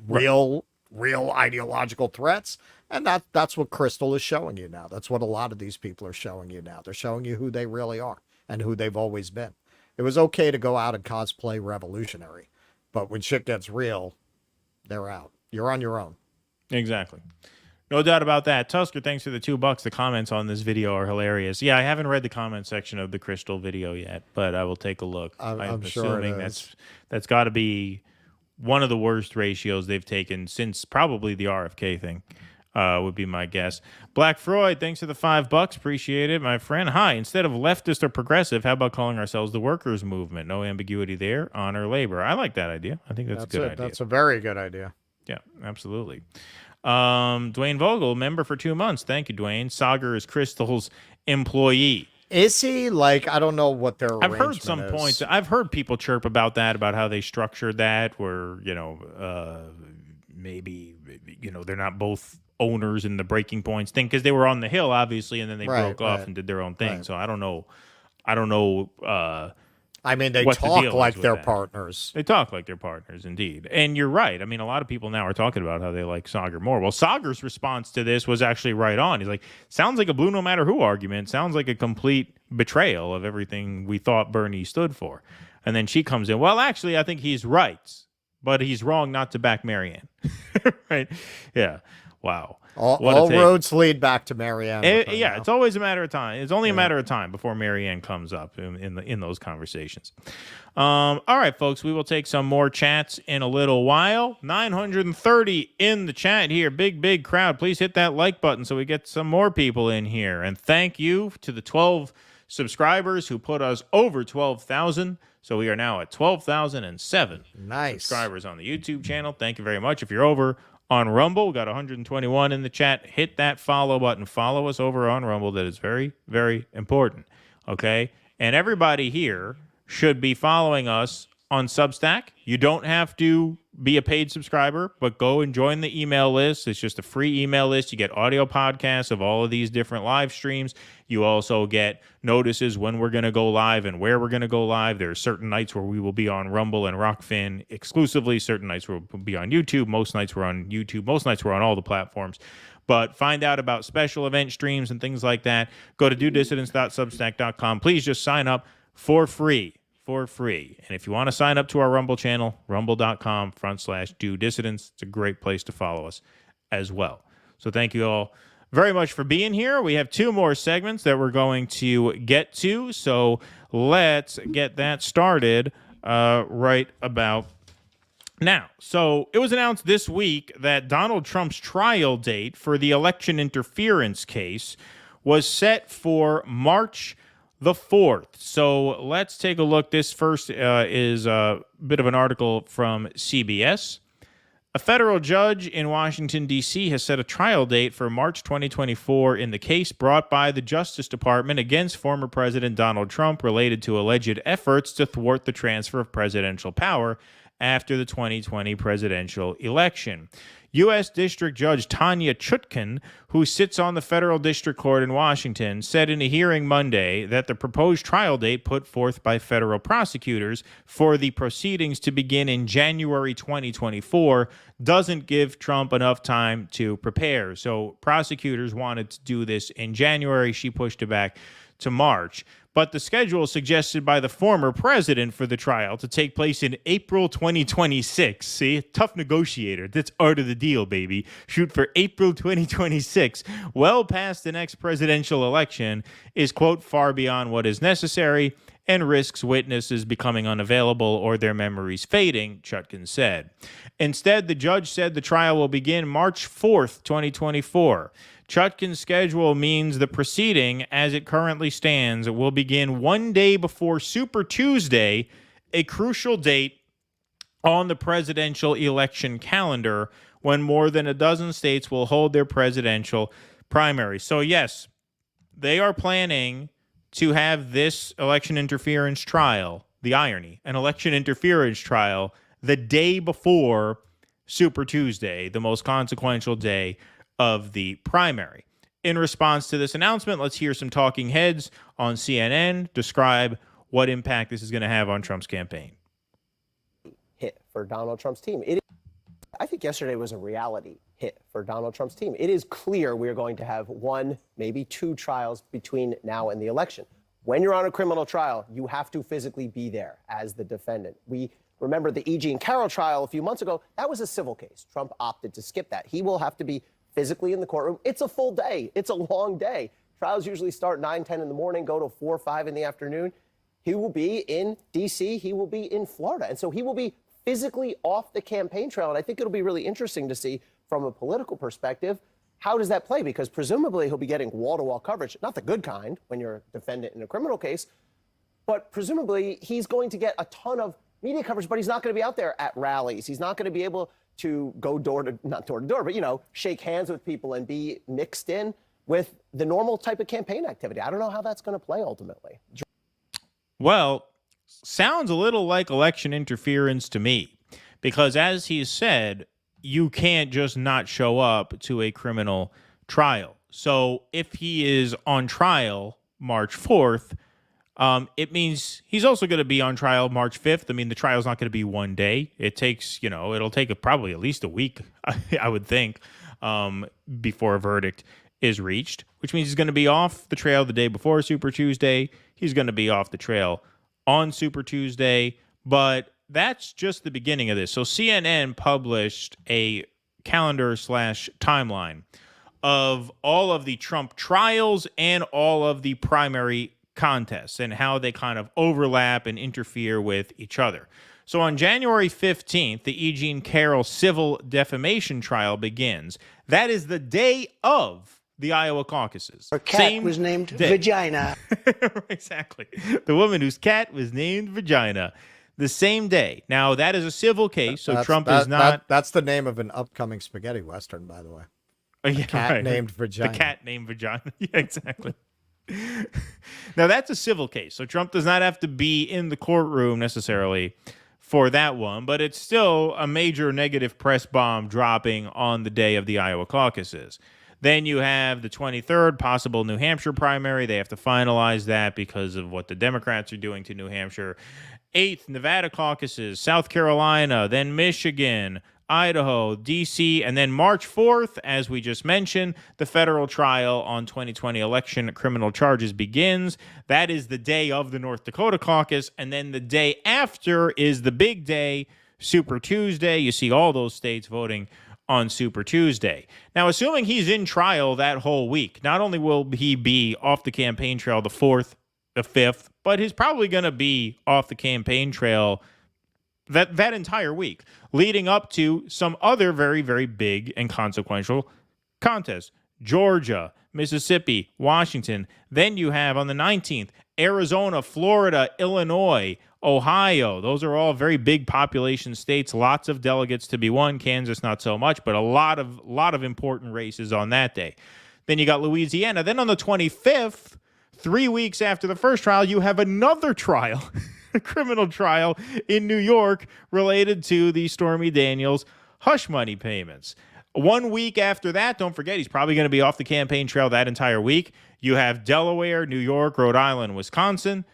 Real ideological threats. And that's what Krystal is showing you now. That's what a lot of these people are showing you now. They're showing you who they really are and who they've always been. It was okay to go out and cosplay revolutionary, but when shit gets real, they're out. You're on your own. Exactly. No doubt about that. Tusker, thanks for the $2. The comments on this video are hilarious. Yeah, I haven't read the comment section of the Krystal video yet, but I will take a look. I'm sure that's got to be one of the worst ratios they've taken since probably the RFK thing. would be my guess. Black Freud, thanks for the $5. Appreciate it, my friend. Hi, instead of leftist or progressive, how about calling ourselves the workers' movement? No ambiguity there. Honor labor. I like that idea. I think that's a good idea. That's a very good idea. Yeah, absolutely. Dwayne Vogel, member for 2 months. Thank you, Dwayne. Sagar is Krystal's employee. Is he? Like, I don't know what their I've heard some arrangement is. points. I've heard people chirp about that, about how they structured that, where, maybe, they're not both owners in the Breaking Points thing, because they were on the Hill, obviously, and then they broke off and did their own thing. So I don't know. I mean, they talk like they're partners. They talk like they're partners, indeed. And you're right. I mean, a lot of people now are talking about how they like Sagar more. Well, Sagar's response to this was actually right on. He's like, sounds like a blue no matter who argument. Sounds like a complete betrayal of everything we thought Bernie stood for. And then she comes in, well, actually, I think he's right, but he's wrong not to back Marianne. Right? Yeah. Wow. All roads lead back to Marianne. It's always a matter of time. It's only a matter of time before Marianne comes up in those conversations. All right, folks, we will take some more chats in a little while. 930 in the chat here. Big crowd. Please hit that like button so we get some more people in here. And thank you to the 12 subscribers who put us over 12,000. So we are now at 12,007 subscribers on the YouTube channel. Thank you very much. If you're over on Rumble, we got 121 in the chat. Hit that follow button. Follow us over on Rumble. That is very, very important. Okay? And everybody here should be following us on Substack. You don't have to be a paid subscriber, but go and join the email list. It's just a free email list. You get audio podcasts of all of these different live streams. You also get notices when we're going to go live and where we're going to go live. There are certain nights where we will be on Rumble and Rockfin exclusively. Certain nights we'll be on YouTube. Most nights we're on YouTube. Most nights we're on all the platforms. But find out about special event streams and things like that. Go to DueDissidence.substack.com. Please just sign up for free. And if you want to sign up to our Rumble channel, rumble.com/DueDissidence. It's a great place to follow us as well. So thank you all very much for being here. We have 2 more segments that we're going to get to. So let's get that started right about now. So it was announced this week that Donald Trump's trial date for the election interference case was set for March the 4th. So let's take a look. This first is a bit of an article from CBS. A federal judge in Washington, D.C. has set a trial date for March 2024 in the case brought by the Justice Department against former President Donald Trump related to alleged efforts to thwart the transfer of presidential power after the 2020 presidential election. U.S. District Judge Tanya Chutkan, who sits on the federal district court in Washington, said in a hearing Monday that the proposed trial date put forth by federal prosecutors for the proceedings to begin in January 2024 doesn't give Trump enough time to prepare. So prosecutors wanted to do this in January. She pushed it back to March. But the schedule suggested by the former president for the trial to take place in April 2026. See, tough negotiator. That's art of the deal, baby. Shoot for April 2026, well past the next presidential election, is, quote, far beyond what is necessary and risks witnesses becoming unavailable or their memories fading, Chutkan said. Instead, the judge said the trial will begin March 4th, 2024. Chutkan's schedule means the proceeding, as it currently stands, will begin one day before Super Tuesday, a crucial date on the presidential election calendar when more than a dozen states will hold their presidential primaries. So, yes, they are planning to have this election interference trial, the irony, an election interference trial, the day before Super Tuesday, the most consequential day of the primary. In response to this announcement, let's hear some talking heads on CNN describe what impact this is going to have on Trump's campaign. Hit for Donald Trump's team. I think yesterday was a reality hit for Donald Trump's team. It is clear we're going to have 1, maybe 2 trials between now and the election. When you're on a criminal trial, you have to physically be there as the defendant. We remember the E.G. and Carroll trial a few months ago. That was a civil case. Trump opted to skip that. He will have to be physically in the courtroom. It's a full day. It's a long day. Trials usually start 9, 10 in the morning, go to 4, 5 in the afternoon. He will be in D.C. He will be in Florida. And so he will be physically off the campaign trail. And I think it'll be really interesting to see from a political perspective, how does that play? Because presumably he'll be getting wall-to-wall coverage, not the good kind when you're a defendant in a criminal case, but presumably he's going to get a ton of media coverage, but he's not going to be out there at rallies. He's not going to be able to go not door to door, but, you know, shake hands with people and be mixed in with the normal type of campaign activity. I don't know how that's going to play ultimately. Well, sounds a little like election interference to me, because as he said, you can't just not show up to a criminal trial. So if he is on trial March 4th, it means he's also going to be on trial March 5th. I mean, the trial's not going to be one day. It takes, you know, it'll take probably at least a week, I would think, before a verdict is reached, which means he's going to be off the trail the day before Super Tuesday. He's going to be off the trail on Super Tuesday, but that's just the beginning of this. So CNN published a calendar/timeline of all of the Trump trials and all of the primary contests and how they kind of overlap and interfere with each other. So on January 15th, the E. Jean Carroll civil defamation trial begins. That is the day of the Iowa caucuses. Her cat was named Vagina. Exactly. The woman whose cat was named Vagina. The same day. Now, that is a civil case, so Trump is not... That's the name of an upcoming spaghetti western, by the way. Yeah, cat named Vagina. The cat named Vagina. Yeah, exactly. Now, that's a civil case, so Trump does not have to be in the courtroom necessarily for that one, but it's still a major negative press bomb dropping on the day of the Iowa caucuses. Then you have the 23rd, possible New Hampshire primary. They have to finalize that because of what the Democrats are doing to New Hampshire. 8th, Nevada caucuses, South Carolina, then Michigan, Idaho, D.C., and then March 4th, as we just mentioned, the federal trial on 2020 election criminal charges begins. That is the day of the North Dakota caucus, and then the day after is the big day, Super Tuesday. You see all those states voting on Super Tuesday. Now, assuming he's in trial that whole week, not only will he be off the campaign trail the 4th, the 5th, but he's probably going to be off the campaign trail that entire week, leading up to some other very, very big and consequential contests. Georgia, Mississippi, Washington. Then you have on the 19th, Arizona, Florida, Illinois, Ohio. Those are all very big population states. Lots of delegates to be won. Kansas, not so much, but a lot of important races on that day. Then you got Louisiana. Then on the 25th, 3 weeks after the first trial, you have another trial, a criminal trial in New York related to the Stormy Daniels hush money payments. 1 week after that, don't forget, he's probably going to be off the campaign trail that entire week. You have Delaware, New York, Rhode Island, Wisconsin.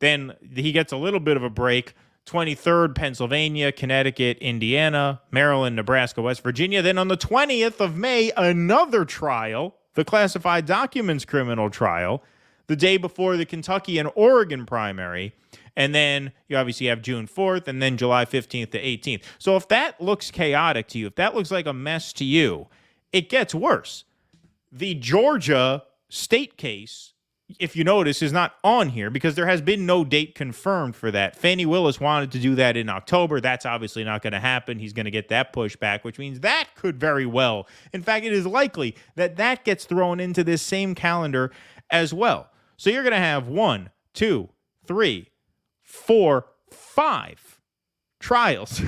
Then he gets a little bit of a break. 23rd, Pennsylvania, Connecticut, Indiana, Maryland, Nebraska, West Virginia. Then on the 20th of May, another trial, the classified documents criminal trial, the day before the Kentucky and Oregon primary. And then you obviously have June 4th and then July 15th to 18th. So if that looks chaotic to you, if that looks like a mess to you, it gets worse. The Georgia state case, if you notice, is not on here because there has been no date confirmed for that. Fani Willis wanted to do that in October. That's obviously not going to happen. He's going to get that pushed back, which means that could very well. In fact, it is likely that that gets thrown into this same calendar as well. So you're going to have 1, 2, 3, 4, 5 trials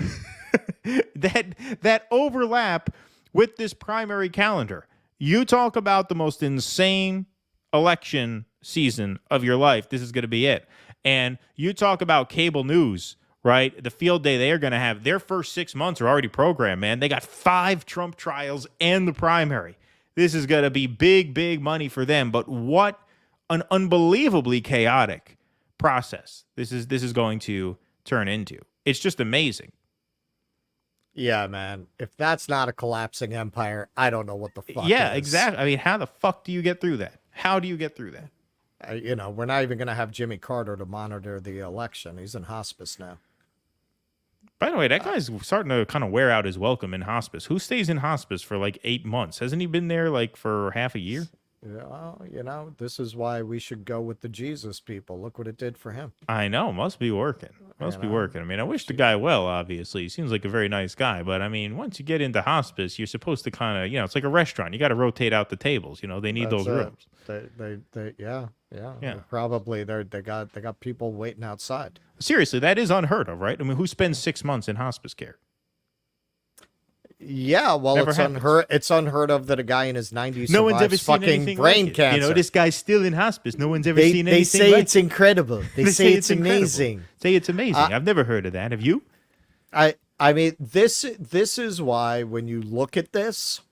that overlap with this primary calendar. You talk about the most insane election season of your life. This is going to be it. And you talk about cable news, right? The field day they are going to have, their first 6 months are already programmed, man. They got 5 Trump trials and the primary. This is going to be big, big money for them. But what an unbelievably chaotic process this is going to turn into. It's just amazing. Yeah, man. If that's not a collapsing empire, I don't know what the fuck Yeah, is. exactly. I mean, how the fuck do you get through that? How do you get through that? We're not even going to have Jimmy Carter to monitor the election. He's in hospice now. By the way, that guy's starting to kind of wear out his welcome in hospice. Who stays in hospice for like 8 months? Hasn't he been there like for half a year? This is why we should go with the Jesus people. Look what it did for him. I know. Must be working. Must be working. I mean, I wish the guy well, obviously. He seems like a very nice guy. But, I mean, once you get into hospice, you're supposed to kind of, it's like a restaurant. You got to rotate out the tables. They need those rooms. Yeah. Probably they got people waiting outside. Seriously, that is unheard of, right? I mean, who spends 6 months in hospice care? Yeah, well, it's unheard of that a guy in his 90s no one's ever seen fucking anything brain like cancer. This guy's still in hospice. No one's ever seen anything They say like it's incredible. They say it's amazing. Say it's amazing. I've never heard of that. Have you? I mean, this is why when you look at this,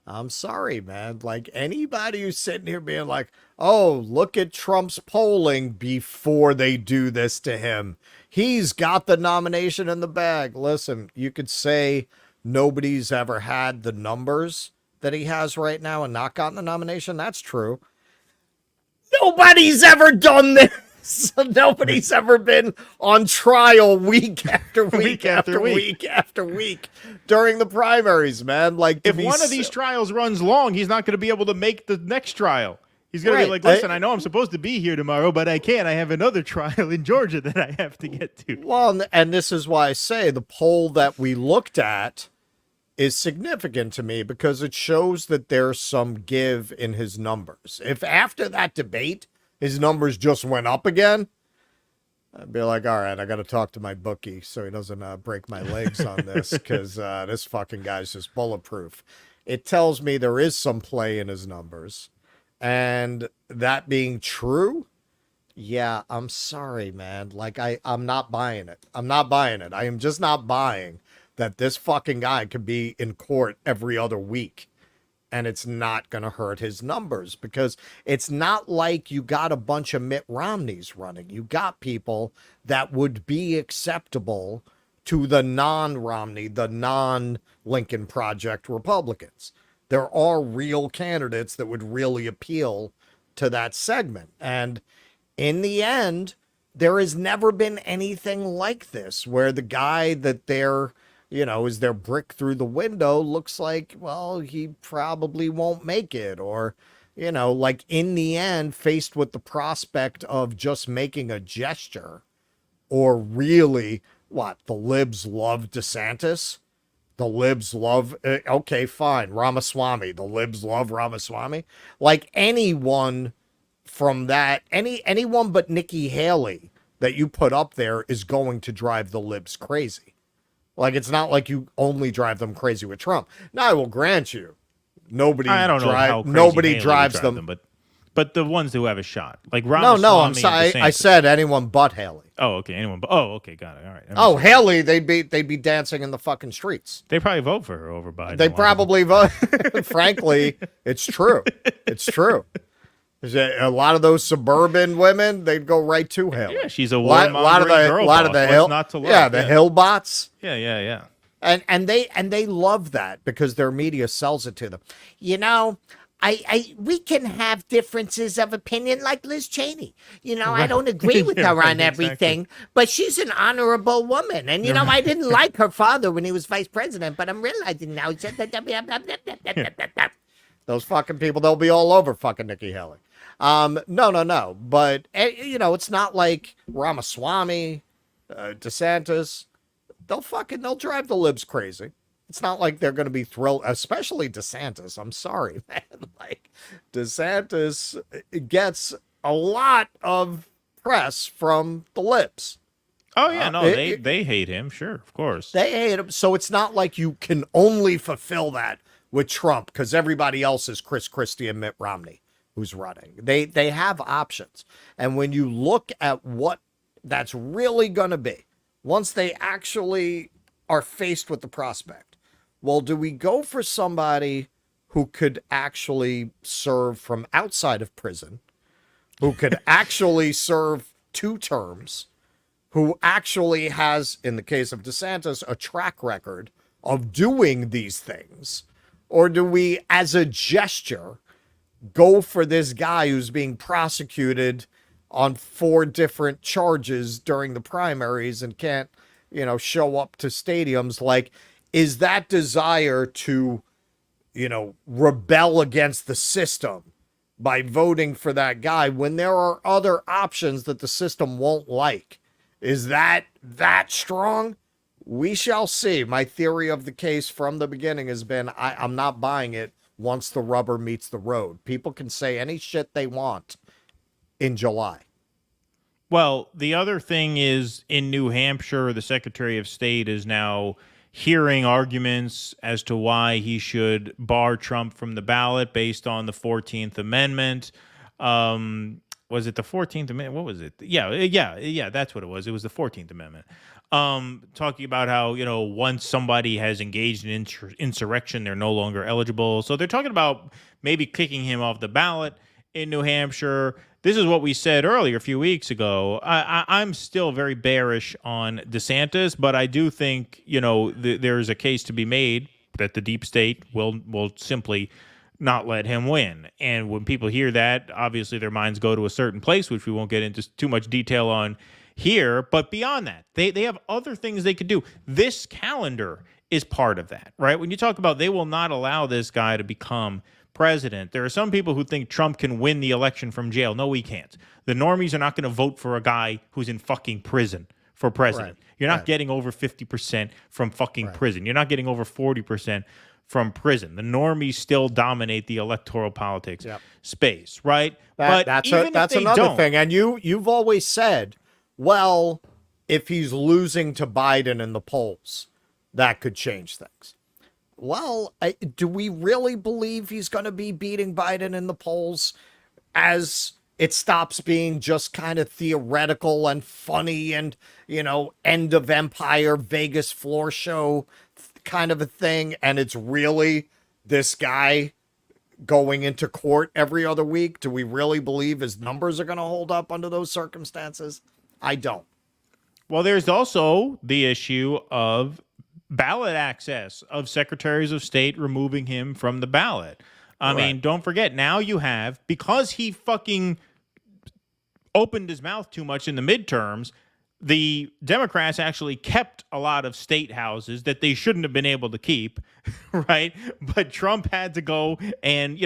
I'm sorry, man. Like, anybody who's sitting here being like, oh, look at Trump's polling before they do this to him. He's got the nomination in the bag. Listen, you could say nobody's ever had the numbers that he has right now and not gotten the nomination. That's true. Nobody's ever done this. Nobody's ever been on trial week after week after week after week during the primaries, man. Like, if one of these trials runs long, he's not going to be able to make the next trial. He's going to be like, listen, I know I'm supposed to be here tomorrow, but I can't. I have another trial in Georgia that I have to get to. Well, and this is why I say the poll that we looked at is significant to me because it shows that there's some give in his numbers. If after that debate, his numbers just went up again, I'd be like, all right, I got to talk to my bookie so he doesn't break my legs on this because this fucking guy's just bulletproof. It tells me there is some play in his numbers. And that being true, yeah, I'm sorry, man. Like, I'm not buying it. I'm not buying it. I am just not buying that this fucking guy could be in court every other week. And it's not going to hurt his numbers because it's not like you got a bunch of Mitt Romneys running. You got people that would be acceptable to the non-Romney, the non-Lincoln Project Republicans. There are real candidates that would really appeal to that segment. And in the end, there has never been anything like this where the guy that they're, is their brick through the window looks like, well, he probably won't make it. Or, like in the end, faced with the prospect of just making a gesture or really, the libs love DeSantis. The libs love, okay, fine, Ramaswamy. The libs love Ramaswamy. Like anyone from that, anyone but Nikki Haley that you put up there is going to drive the libs crazy. Like, it's not like you only drive them crazy with Trump. Now, I will grant you, nobody drives them. But the ones who have a shot, like Ramaswamy. No, I'm sorry. I said anyone but Haley. Oh, okay, anyone but. Oh, okay, got it. All right. Haley, they'd be dancing in the fucking streets. They probably vote for her over Biden. They probably vote. Frankly, it's true. It's true. A lot of those suburban women, they'd go right to Haley. Yeah, she's a warmongering girl boss. The Hillbots. Yeah. And they love that because their media sells it to them. We can have differences of opinion like Liz Cheney. I don't agree with her on everything, but she's an honorable woman. And, I didn't like her father when he was vice president, but I'm realizing now. Those fucking people, they'll be all over fucking Nikki Haley. No. But, it's not like Ramaswamy, DeSantis. They'll drive the libs crazy. It's not like they're going to be thrilled, especially DeSantis. I'm sorry, man. Like, DeSantis gets a lot of press from the libs. Oh, yeah, they hate him. Sure, of course. They hate him. So it's not like you can only fulfill that with Trump because everybody else is Chris Christie and Mitt Romney who's running. They have options. And when you look at what that's really going to be, once they actually are faced with the prospect, well, do we go for somebody who could actually serve from outside of prison, who could actually serve 2 terms, who actually has, in the case of DeSantis, a track record of doing these things? Or do we, as a gesture, go for this guy who's being prosecuted on 4 different charges during the primaries and can't, show up to stadiums? Like, is that desire to rebel against the system by voting for that guy when there are other options that the system won't like. Is that strong? We shall see. My theory of the case from the beginning has been I'm not buying it once the rubber meets the road. People can say any shit they want in July. Well, the other thing is in New Hampshire, the Secretary of State is now hearing arguments as to why he should bar Trump from the ballot based on the 14th Amendment. Was it the 14th Amendment? What was it? Yeah, that's what it was. It was the 14th Amendment. Talking about how, once somebody has engaged in insurrection, they're no longer eligible. So they're talking about maybe kicking him off the ballot in New Hampshire. This is what we said earlier a few weeks ago. I'm still very bearish on DeSantis, but I do think, there's a case to be made that the deep state will simply not let him win. And when people hear that, obviously their minds go to a certain place, which we won't get into too much detail on here. But beyond that, they have other things they could do. This calendar is part of that, right? When you talk about they will not allow this guy to become president, there are some people who think Trump can win the election from jail. No, he can't. The normies are not going to vote for a guy who's in fucking prison for president. Right. You're not getting over 50% from fucking prison. You're not getting over 40% from prison. The normies still dominate the electoral politics space, right? That's another thing. And you've always said, well, if he's losing to Biden in the polls, that could change things. Well, do we really believe he's going to be beating Biden in the polls as it stops being just kind of theoretical and funny and, end of empire, Vegas floor show kind of a thing, and it's really this guy going into court every other week? Do we really believe his numbers are going to hold up under those circumstances? I don't. Well, there's also the issue of ballot access, of secretaries of state removing him from the ballot. I mean, don't forget, now you have, because he fucking opened his mouth too much in the midterms, the Democrats actually kept a lot of state houses that they shouldn't have been able to keep, right? But Trump had to go and,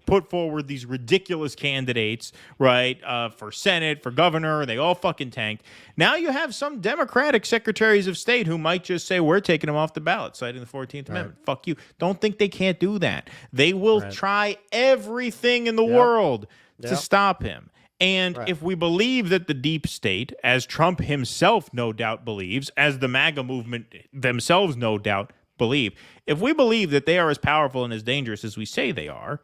put forward these ridiculous candidates, right, for Senate, for governor. They all fucking tanked. Now you have some Democratic secretaries of state who might just say, we're taking him off the ballot, citing the 14th Amendment. Fuck you. Don't think they can't do that. They will try everything in the world to stop him. And if we believe that the deep state, as Trump himself no doubt believes, as the MAGA movement themselves no doubt believe, if we believe that they are as powerful and as dangerous as we say they are,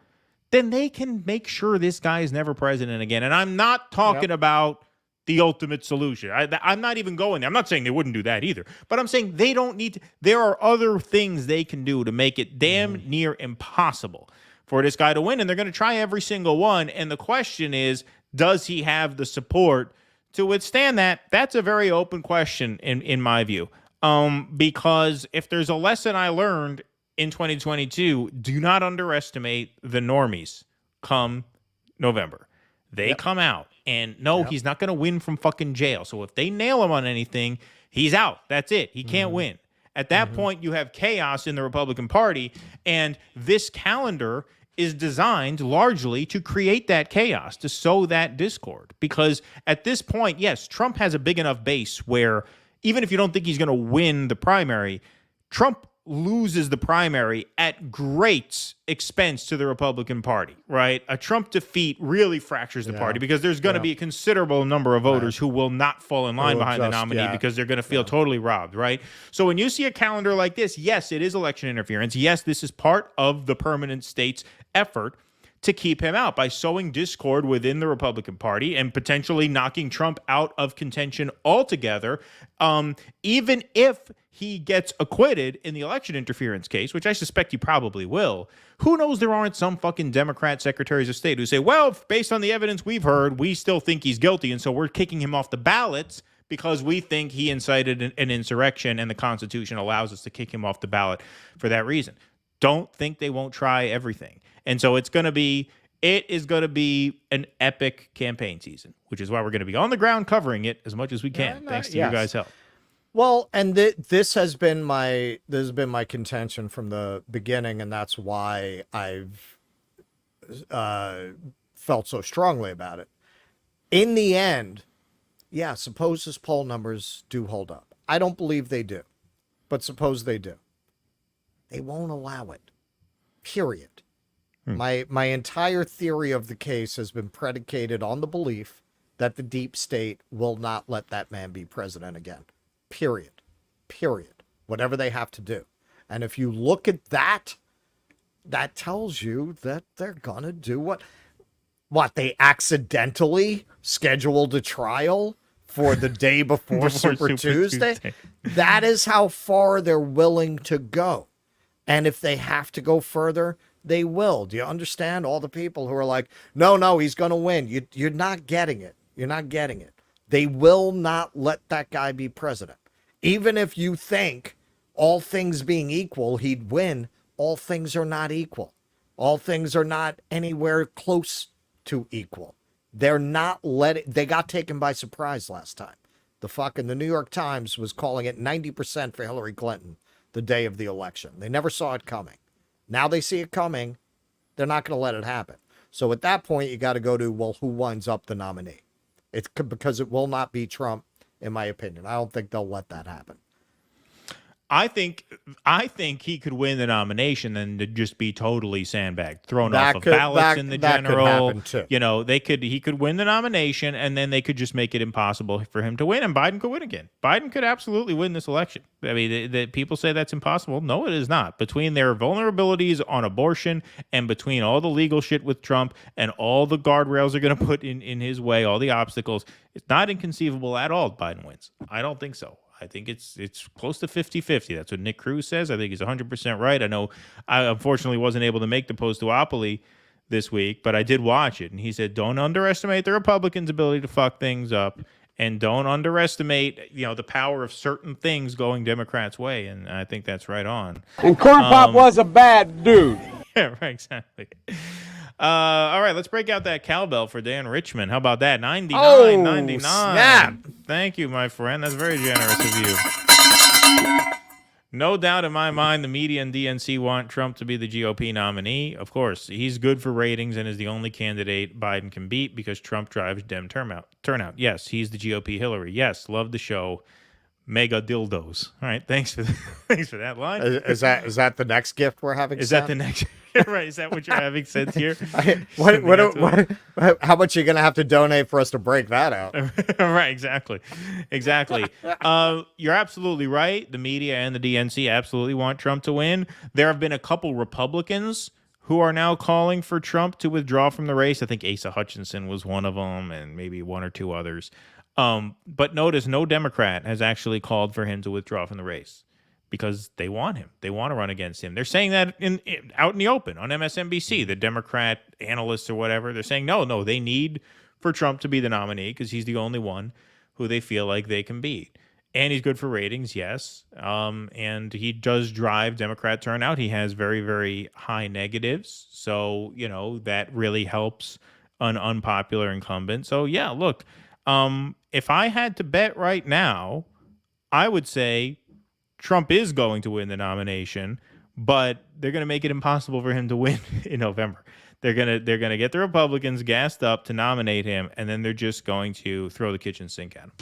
then they can make sure this guy is never president again. And I'm not talking about the ultimate solution. I'm not even going there. I'm not saying they wouldn't do that either. But I'm saying they don't need to. There are other things they can do to make it damn near impossible for this guy to win. And they're going to try every single one. And the question is, does he have the support to withstand that? That's a very open question in my view. Because if there's a lesson I learned in 2022, do not underestimate the normies come November. They come out. And no, he's not going to win from fucking jail. So if they nail him on anything, he's out. That's it. He can't win. At that point, you have chaos in the Republican Party. And this calendar is designed largely to create that chaos, to sow that discord. Because at this point, yes, Trump has a big enough base where even if you don't think he's going to win the primary, Trump loses the primary at great expense to the Republican Party, right? A Trump defeat really fractures the party because there's going to be a considerable number of voters who will not fall in line behind the nominee because they're going to feel totally robbed, right? So when you see a calendar like this, yes, it is election interference. Yes, this is part of the permanent state's effort to keep him out by sowing discord within the Republican Party and potentially knocking Trump out of contention altogether. Even if he gets acquitted in the election interference case, which I suspect he probably will, who knows there aren't some fucking Democrat secretaries of state who say, well, based on the evidence we've heard, we still think he's guilty, and so we're kicking him off the ballots because we think he incited an insurrection and the Constitution allows us to kick him off the ballot for that reason. Don't think they won't try everything. And so it is going to be an epic campaign season, which is why we're going to be on the ground covering it as much as we can, thanks to you guys' help. Well, and this has been my contention from the beginning, and that's why I've felt so strongly about it. In the end, yeah, suppose his poll numbers do hold up. I don't believe they do, but suppose they do. They won't allow it. Period. My entire theory of the case has been predicated on the belief that the deep state will not let that man be president again. Period. Whatever they have to do. And if you look at that, that tells you that they're gonna do what they accidentally scheduled a trial for the day before Super Tuesday. That is how far they're willing to go. And if they have to go further, they will. Do you understand? All the people who are like, no, he's going to win. You're not getting it. You're not getting it. They will not let that guy be president. Even if you think all things being equal, he'd win, all things are not equal. All things are not anywhere close to equal. They're not they got taken by surprise last time. The New York Times was calling it 90% for Hillary Clinton the day of the election. They never saw it coming. Now they see it coming. They're not going to let it happen. So at that point, you got to go to, well, who winds up the nominee? It's because it will not be Trump, in my opinion. I don't think they'll let that happen. I think he could win the nomination and to just be totally sandbagged, thrown off of ballots in the general. You know, he could win the nomination and then they could just make it impossible for him to win, and Biden could win again. Biden could absolutely win this election. I mean, the people say that's impossible. No, it is not. Between their vulnerabilities on abortion and between all the legal shit with Trump and all the guardrails are going to put in his way, all the obstacles, it's not inconceivable at all Biden wins. I don't think so. I think it's close to 50-50. That's what Nick Cruz says. I think he's 100% right. I know I unfortunately wasn't able to make the post-duopoly this week, but I did watch it. And he said, don't underestimate the Republicans' ability to fuck things up, and don't underestimate, the power of certain things going Democrats' way. And I think that's right on. And Corn Pop was a bad dude. Yeah, right, exactly. All right, let's break out that cowbell for Dan Richmond. How about that? 99.99. Snap. Thank you, my friend. That's very generous of you. No doubt in my mind, the media and DNC want Trump to be the GOP nominee. Of course, he's good for ratings and is the only candidate Biden can beat because Trump drives Dem turnout. Yes, he's the GOP Hillary. Yes, love the show. Mega dildos. All right, thanks for that line. Is that the next gift we're having? Is that the next? Right? Is that what you're having sent here? How much are you gonna have to donate for us to break that out? Right, exactly. You're absolutely right. The media and the DNC absolutely want Trump to win. There have been a couple Republicans who are now calling for Trump to withdraw from the race. I think Asa Hutchinson was one of them, and maybe one or two others. But notice no Democrat has actually called for him to withdraw from the race because they want him. They want to run against him. They're saying that out in the open on MSNBC, the Democrat analysts or whatever. They're saying, no, they need for Trump to be the nominee because he's the only one who they feel like they can beat. And he's good for ratings, yes. And he does drive Democrat turnout. He has very, very high negatives. So, that really helps an unpopular incumbent. So, yeah, look, if I had to bet right now, I would say Trump is going to win the nomination, but they're going to make it impossible for him to win in November. They're going to get the Republicans gassed up to nominate him, and then they're just going to throw the kitchen sink at him.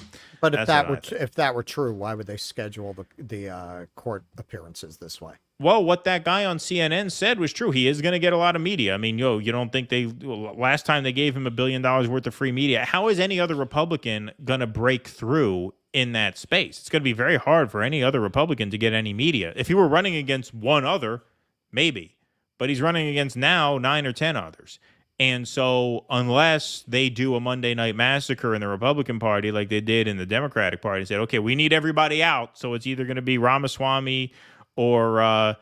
But if that were true, why would they schedule the court appearances this way? Well, what that guy on CNN said was true. He is going to get a lot of media. I mean, you don't think last time they gave him $1 billion worth of free media. How is any other Republican going to break through in that space? It's going to be very hard for any other Republican to get any media. If he were running against one other, maybe. But he's running against now 9 or 10 others. And so unless they do a Monday Night Massacre in the Republican Party like they did in the Democratic Party and said, okay, we need everybody out, so it's either going to be Ramaswamy or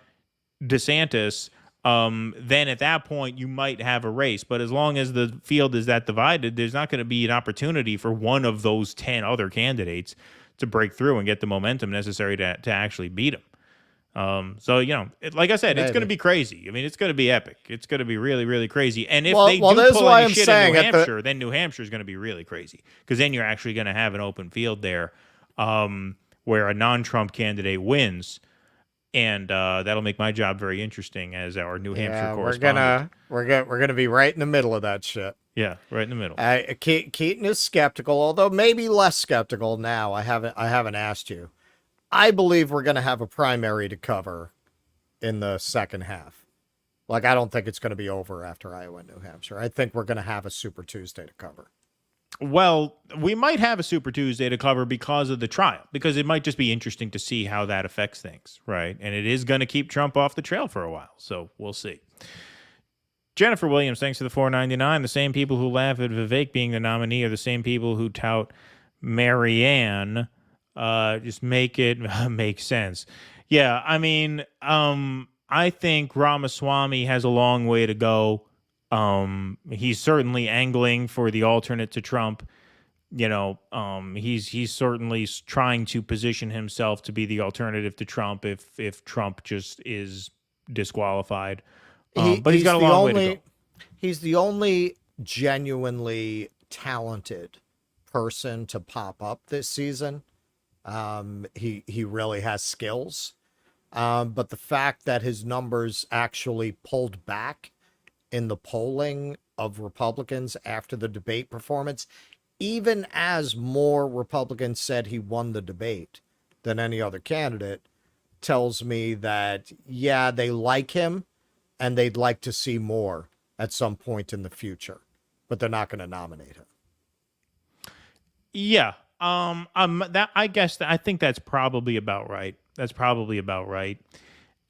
DeSantis, then at that point you might have a race. But as long as the field is that divided, there's not going to be an opportunity for one of those 10 other candidates to break through and get the momentum necessary to actually beat him. So, like I said, it's going to be crazy. I mean, it's going to be epic. It's going to be really, really crazy. And if they do pull any shit in New Hampshire, then New Hampshire is going to be really crazy because then you're actually going to have an open field there. where a non-Trump candidate wins. And that'll make my job very interesting as our New Hampshire correspondent. We're gonna be right in the middle of that shit. Yeah, right in the middle. Keaton is skeptical, although maybe less skeptical now. I haven't asked you. I believe we're gonna have a primary to cover in the second half. Like, I don't think it's going to be over after Iowa and New Hampshire. I think we're going to have a Super Tuesday to cover. Well, we might have a Super Tuesday to cover because of the trial, because it might just be interesting to see how that affects things, right? And it is going to keep Trump off the trail for a while, so we'll see. Jennifer Williams, thanks for the $4.99. The same people who laugh at Vivek being the nominee are the same people who tout Marianne. Just make it make sense. Yeah, I mean, I think Ramaswamy has a long way to go. He's certainly angling for the alternate to Trump. You know, he's certainly trying to position himself to be the alternative to Trump if Trump just is disqualified. But he's got a long way to go. He's the only genuinely talented person to pop up this season. He really has skills. But the fact that his numbers actually pulled back in the polling of Republicans after the debate performance, even as more Republicans said he won the debate than any other candidate, tells me that, yeah, they like him and they'd like to see more at some point in the future, but they're not going to nominate him. Yeah. I think that's probably about right. That's probably about right.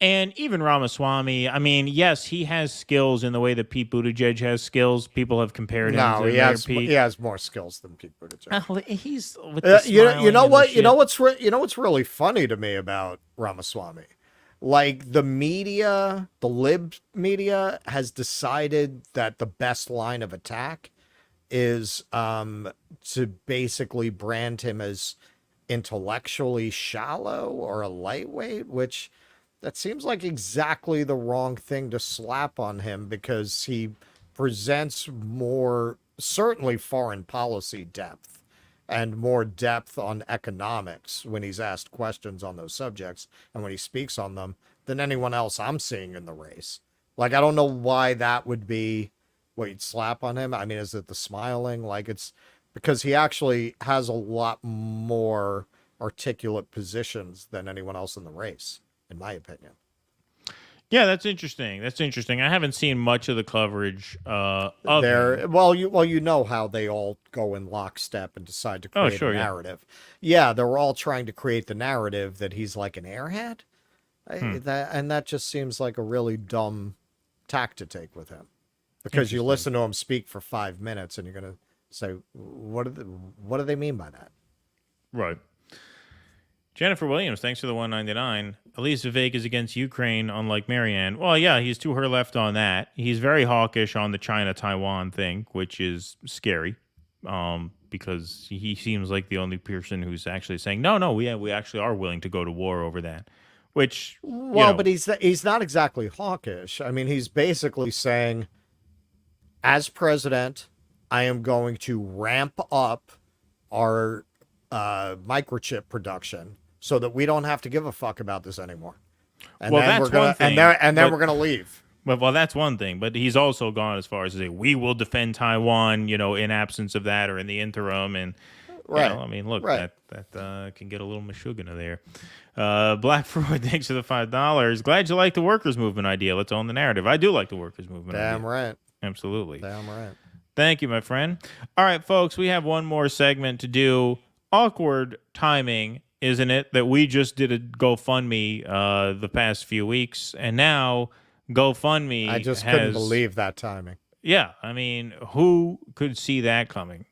And even Ramaswamy, I mean, yes, he has skills in the way that Pete Buttigieg has skills. People have compared him to Mayor Pete. He has more skills than Pete Buttigieg. He's with the you know what? You know what's really funny to me about Ramaswamy? Like, the media, the lib media has decided that the best line of attack is to basically brand him as intellectually shallow or a lightweight, which that seems like exactly the wrong thing to slap on him, because he presents more, certainly, foreign policy depth and more depth on economics when he's asked questions on those subjects and when he speaks on them than anyone else I'm seeing in the race. Like, I don't know why that would be what you'd slap on him. I mean, is it the smiling? Like, it's because he actually has a lot more articulate positions than anyone else in the race, in my opinion. Yeah, that's interesting. That's interesting. I haven't seen much of the coverage of him. Well, you know how they all go in lockstep and decide to create a narrative. Yeah, they're all trying to create the narrative that he's like an airhead. That just seems like a really dumb tack to take with him. Because you listen to him speak for 5 minutes and you're going to say, what do they mean by that? Right. Jennifer Williams, thanks for the $1.99. At least Vivek is against Ukraine, unlike Marianne. Well, yeah, he's to her left on that. He's very hawkish on the China-Taiwan thing, which is scary, because he seems like the only person who's actually saying, no, we actually are willing to go to war over that. Which, but he's not exactly hawkish. I mean, he's basically saying, as president, I am going to ramp up our microchip production so that we don't have to give a fuck about this anymore. And then we're gonna leave. Well, that's one thing. But he's also gone as far as to say, we will defend Taiwan, in absence of that or in the interim. And I mean, look, that can get a little mashugana there. Black Freud, thanks for the $5. Glad you like the workers' movement idea. Let's own the narrative. I do like the workers' movement idea. Damn right. Absolutely. Damn right. Thank you, my friend. All right, folks, we have one more segment to do. Awkward timing, isn't it, that we just did a GoFundMe the past few weeks, and now GoFundMe couldn't believe that timing. Yeah, I mean, who could see that coming?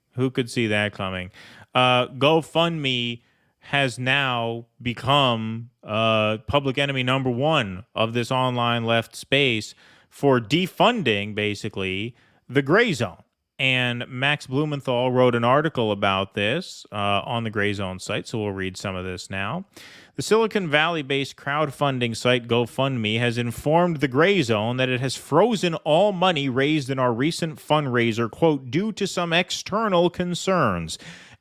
GoFundMe has now become public enemy number one of this online left space for defunding, basically, the Grayzone. And Max Blumenthal wrote an article about this on the Grayzone site, so we'll read some of this now. The Silicon Valley-based crowdfunding site GoFundMe has informed the Grayzone that it has frozen all money raised in our recent fundraiser, quote, due to some external concerns.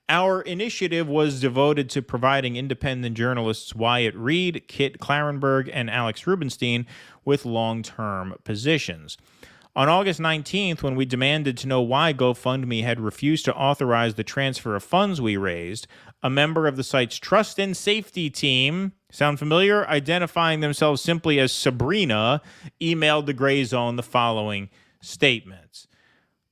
Our initiative was devoted to providing independent journalists Wyatt Reed, Kit Clarenberg, and Alex Rubinstein with long-term positions. On August 19th, when we demanded to know why GoFundMe had refused to authorize the transfer of funds we raised, a member of the site's trust and safety team, sound familiar, identifying themselves simply as Sabrina, emailed the Grayzone the following statements.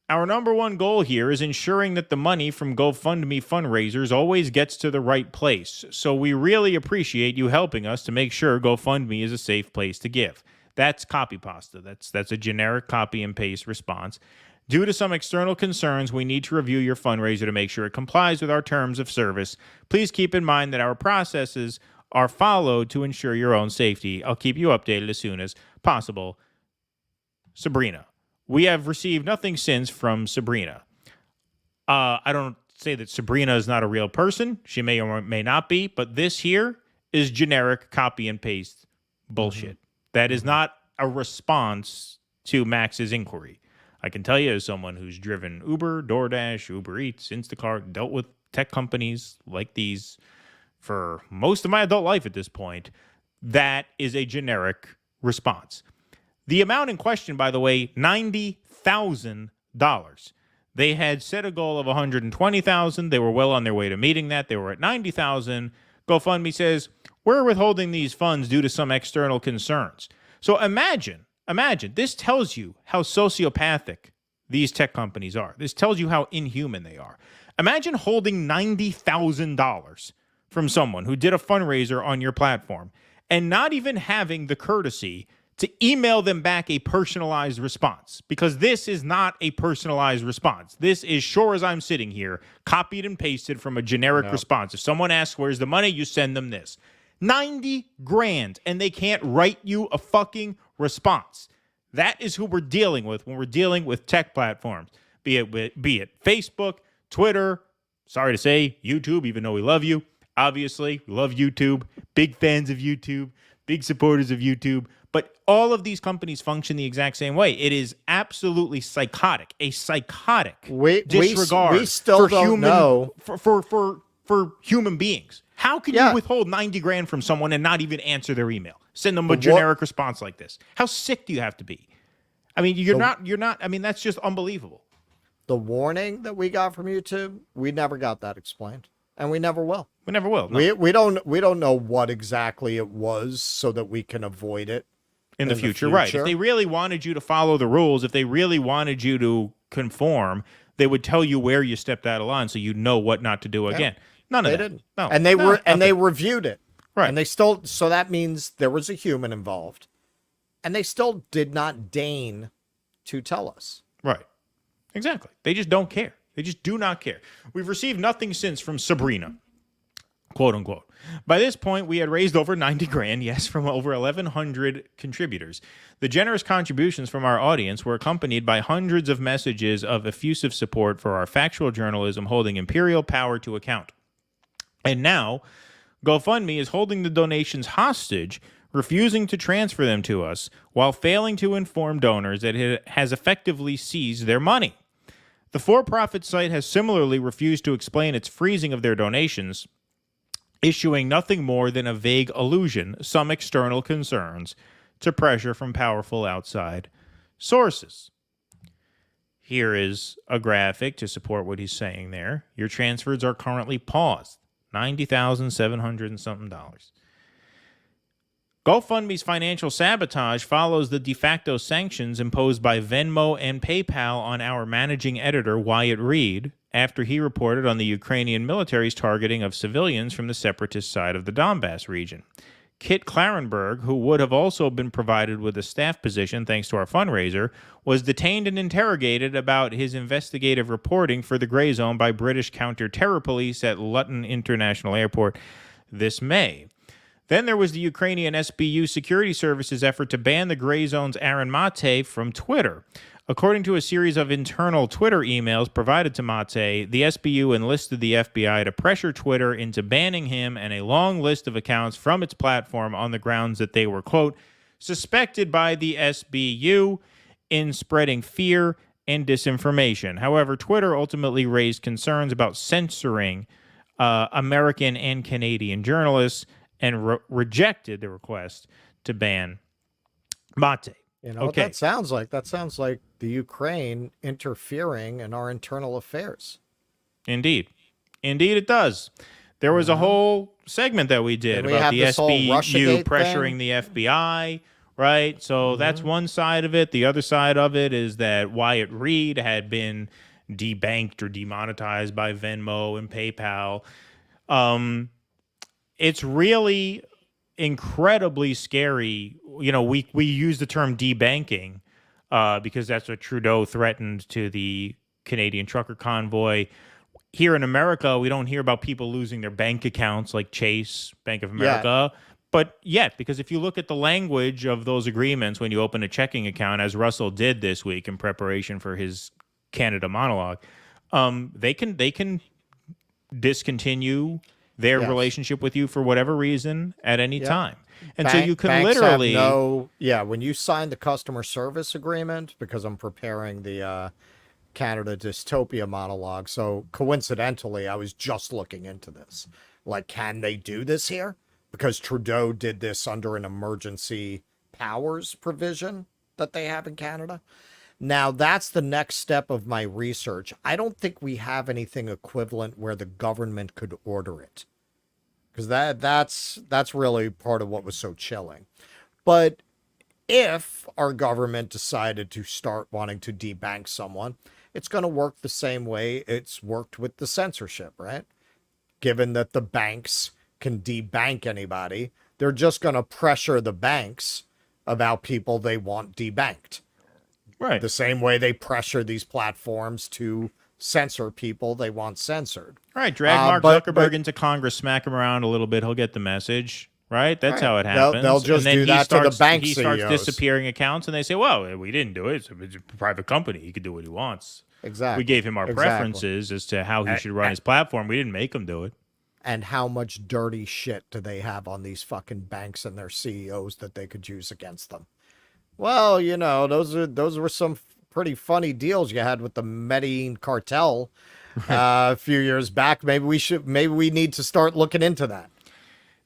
Our number one goal here is ensuring that the money from GoFundMe fundraisers always gets to the right place, so we really appreciate you helping us to make sure GoFundMe is a safe place to give. That's copy pasta. That's a generic copy and paste response. Due to some external concerns, we need to review your fundraiser to make sure it complies with our terms of service. Please keep in mind that our processes are followed to ensure your own safety. I'll keep you updated as soon as possible. Sabrina. We have received nothing since from Sabrina. I don't say that Sabrina is not a real person. She may or may not be, but this here is generic copy and paste bullshit. That is not a response to Max's inquiry. I can tell you, as someone who's driven Uber, DoorDash, Uber Eats, Instacart, dealt with tech companies like these for most of my adult life at this point, that is a generic response. The amount in question, by the way, $90,000. They had set a goal of $120,000. They were well on their way to meeting that. They were at $90,000. GoFundMe says, we're withholding these funds due to some external concerns. So imagine, this tells you how sociopathic these tech companies are. This tells you how inhuman they are. Imagine holding $90,000 from someone who did a fundraiser on your platform and not even having the courtesy to email them back a personalized response, because this is not a personalized response. This is, sure as I'm sitting here, copied and pasted from a generic response. If someone asks, where's the money, you send them this. 90 grand, and they can't write you a fucking response. That is who we're dealing with when we're dealing with tech platforms, be it Facebook, Twitter, sorry to say, YouTube, even though we love you. Obviously, we love YouTube, big fans of YouTube, big supporters of YouTube. But all of these companies function the exact same way. It is absolutely psychotic, a psychotic disregard we still don't know. For human beings. How can you withhold 90 grand from someone and not even answer their email? Send them a generic response like this. How sick do you have to be? I mean, you're not, I mean, that's just unbelievable. The warning that we got from YouTube, we never got that explained. And we never will. We never will. No. We don't know what exactly it was so that we can avoid it. In the future, right. If they really wanted you to follow the rules, if they really wanted you to conform, they would tell you where you stepped out of line so you know what not to do again. None of that. Didn't. No. And they reviewed it. Right. And they still, so that means there was a human involved. And they still did not deign to tell us. Right. Exactly. They just don't care. They just do not care. We've received nothing since from Sabrina, quote unquote. By this point, we had raised over 90 grand, yes, from over 1,100 contributors. The generous contributions from our audience were accompanied by hundreds of messages of effusive support for our factual journalism holding imperial power to account. And now, GoFundMe is holding the donations hostage, refusing to transfer them to us, while failing to inform donors that it has effectively seized their money. The for-profit site has similarly refused to explain its freezing of their donations, issuing nothing more than a vague allusion, some external concerns, to pressure from powerful outside sources. Here is a graphic to support what he's saying there. Your transfers are currently paused. $90,700 and something. GoFundMe's financial sabotage follows the de facto sanctions imposed by Venmo and PayPal on our managing editor, Wyatt Reed, after he reported on the Ukrainian military's targeting of civilians from the separatist side of the Donbass region. Kit Clarenberg, who would have also been provided with a staff position thanks to our fundraiser, was detained and interrogated about his investigative reporting for the Grayzone by British counter-terror police at Luton International Airport this May. Then there was the Ukrainian SBU Security Services effort to ban the Grayzone's Aaron Mate from Twitter. According to a series of internal Twitter emails provided to Mate, the SBU enlisted the FBI to pressure Twitter into banning him and a long list of accounts from its platform on the grounds that they were, quote, suspected by the SBU in spreading fear and disinformation. However, Twitter ultimately raised concerns about censoring American and Canadian journalists and rejected the request to ban Mate. You know what that sounds like? That sounds like the Ukraine interfering in our internal affairs. Indeed. Indeed it does. There was a whole segment that we did about the SBU pressuring the FBI, right? So that's one side of it. The other side of it is that Wyatt Reed had been debanked or demonetized by Venmo and PayPal. It's really incredibly scary. You know, we use the term debanking because that's what Trudeau threatened to the Canadian trucker convoy. Here in America, we don't hear about people losing their bank accounts like Chase, Bank of America. Yeah. But yet, because if you look at the language of those agreements when you open a checking account, as Russell did this week in preparation for his Canada monologue, they can discontinue their relationship with you for whatever reason at any time. And so you can literally when you sign the customer service agreement, because I'm preparing the Canada dystopia monologue, so coincidentally I was just looking into this, like, can they do this here? Because Trudeau did this under an emergency powers provision that they have in Canada. Now, that's the next step of my research. I don't think we have anything equivalent where the government could order it, because that's really part of what was so chilling. But if our government decided to start wanting to debank someone, it's going to work the same way it's worked with the censorship, right? Given that the banks can debank anybody, they're just going to pressure the banks about people they want debanked. Right. The same way they pressure these platforms to censor people they want censored. Right. Drag Mark Zuckerberg into Congress, smack him around a little bit. He'll get the message. Right. That's how it happens. They'll just do that to the bank CEOs. He starts disappearing accounts, and they say, well, we didn't do it. It's a private company. He could do what he wants. Exactly. We gave him our preferences as to how he should run his platform. We didn't make him do it. And how much dirty shit do they have on these fucking banks and their CEOs that they could use against them? Well, you know, those were some pretty funny deals you had with the Medellin cartel a few years back. Maybe we need to start looking into that.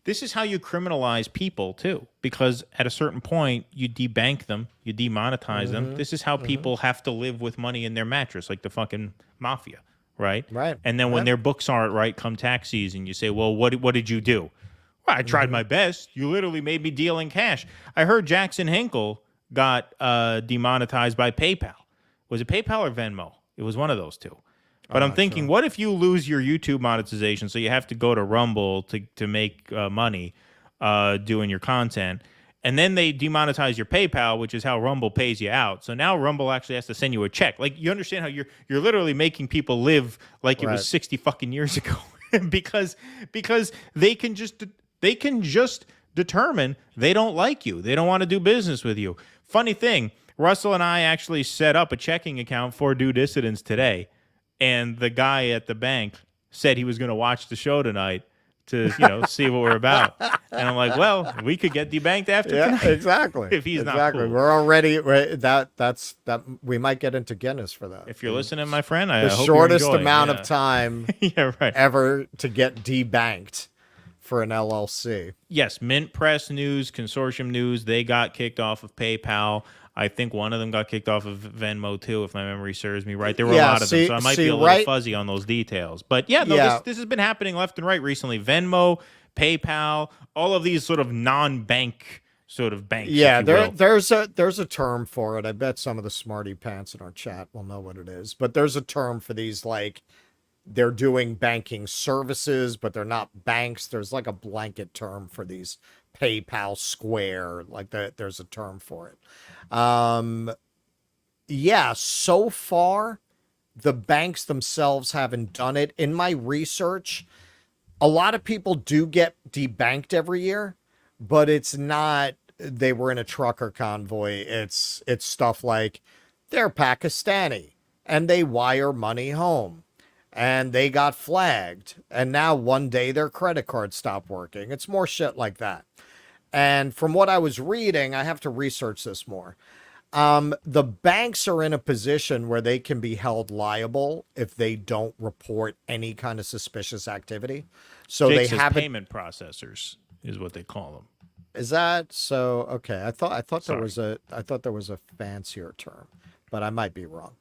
This is how you criminalize people too, because at a certain point you debank them, you demonetize them. This is how people have to live with money in their mattress, like the fucking mafia, right? Right. And then when their books aren't right come tax season, you say, well, what did you do? Well, I tried my best. You literally made me deal in cash. I heard Jackson Hinkle got demonetized by PayPal. Was it PayPal or Venmo? It was one of those two. But I'm thinking, what if you lose your YouTube monetization, so you have to go to Rumble to make money doing your content, and then they demonetize your PayPal, which is how Rumble pays you out. So now Rumble actually has to send you a check. Like, you understand how you're literally making people live like it was 60 fucking years ago because they can just determine they don't like you. They don't want to do business with you. Funny thing, Russell and I actually set up a checking account for DueDissidence today. And the guy at the bank said he was going to watch the show tonight to, see what we're about. And I'm like, well, we could get debanked after tonight. Exactly. If he's not cool. We're already that we might get into Guinness for that. If you're listening, my friend, I the hope shortest you enjoy. amount of time right. ever to get debanked for an LLC. Yes, Mint Press News, Consortium News, they got kicked off of PayPal. I think one of them got kicked off of Venmo too, if my memory serves me right. There were a lot of them, so I might be a little fuzzy on those details. But this has been happening left and right recently. Venmo, PayPal, all of these sort of non-bank sort of banks. Yeah, there's a term for it. I bet some of the smarty pants in our chat will know what it is. But there's a term for these, like, they're doing banking services, but they're not banks. There's like a blanket term for these. PayPal, Square, like that. There's a term for it. So far, the banks themselves haven't done it. In my research, a lot of people do get debanked every year, but it's not, they were in a trucker convoy. It's stuff like they're Pakistani and they wire money home and they got flagged. And now one day their credit card stopped working. It's more shit like that. And from what I was reading, I have to research this more. The banks are in a position where they can be held liable if they don't report any kind of suspicious activity. So Jake they says have payment processors is what they call them. Is that so? Okay, I thought there was a fancier term, but I might be wrong.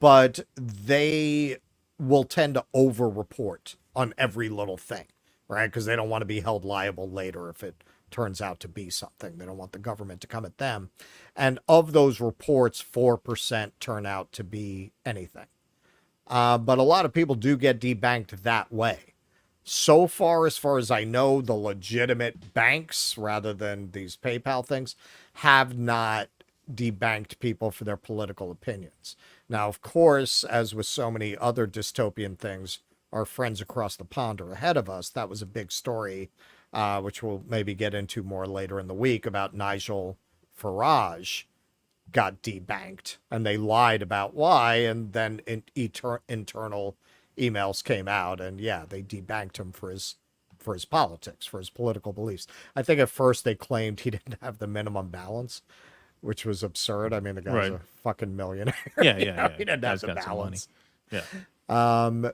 But they will tend to over-report on every little thing, right? Because they don't want to be held liable later if it turns out to be something. They don't want the government to come at them. And of those reports, 4% turn out to be anything. But a lot of people do get debanked that way. So far as I know, the legitimate banks, rather than these PayPal things, have not debanked people for their political opinions. Now, of course, as with so many other dystopian things, our friends across the pond are ahead of us. That was a big story, which we'll maybe get into more later in the week, about Nigel Farage got debanked, and they lied about why, and then internal emails came out, and yeah, they debanked him for his politics, for his political beliefs. I think at first they claimed he didn't have the minimum balance, which was absurd. I mean, the guy's a fucking millionaire. Yeah. He didn't have the balance. Yeah.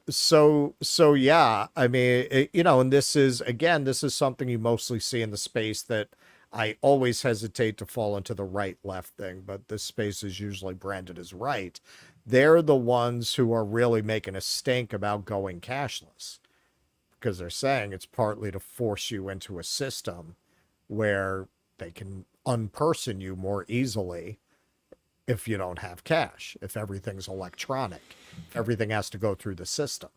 So yeah, I mean, and this is something you mostly see in the space that I always hesitate to fall into the right-left thing, but this space is usually branded as right. They're the ones who are really making a stink about going cashless, because they're saying it's partly to force you into a system where they can unperson you more easily if you don't have cash, if everything's electronic, if everything has to go through the system.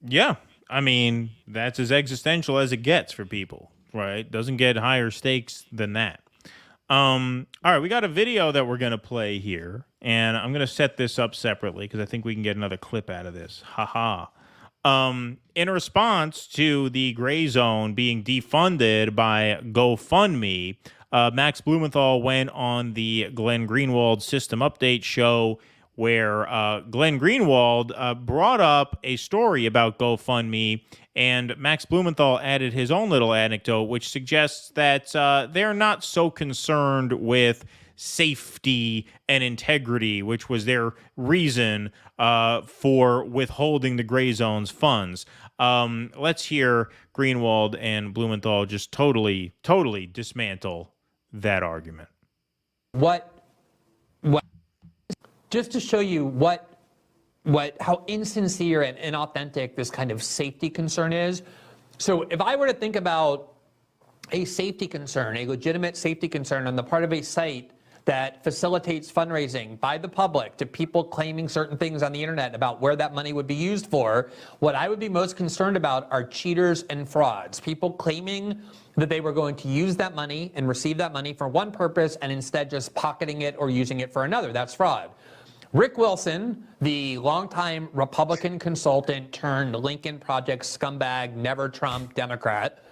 Yeah. I mean, that's as existential as it gets for people, right? Doesn't get higher stakes than that. All right, we got a video that we're going to play here, and I'm going to set this up separately because I think we can get another clip out of this. Haha. In response to the Grayzone being defunded by GoFundMe, Max Blumenthal went on the Glenn Greenwald System Update show, where Glenn Greenwald brought up a story about GoFundMe, and Max Blumenthal added his own little anecdote, which suggests that they're not so concerned with safety and integrity, which was their reason for withholding the Grayzone's funds. Let's hear Greenwald and Blumenthal just totally dismantle that argument. What just to show you how insincere and inauthentic this kind of safety concern is. So if I were to think about a safety concern, a legitimate safety concern on the part of a site that facilitates fundraising by the public to people claiming certain things on the internet about where that money would be used for, what I would be most concerned about are cheaters and frauds. People claiming that they were going to use that money and receive that money for one purpose and instead just pocketing it or using it for another. That's fraud. Rick Wilson, the longtime Republican consultant turned Lincoln Project scumbag, never Trump Democrat,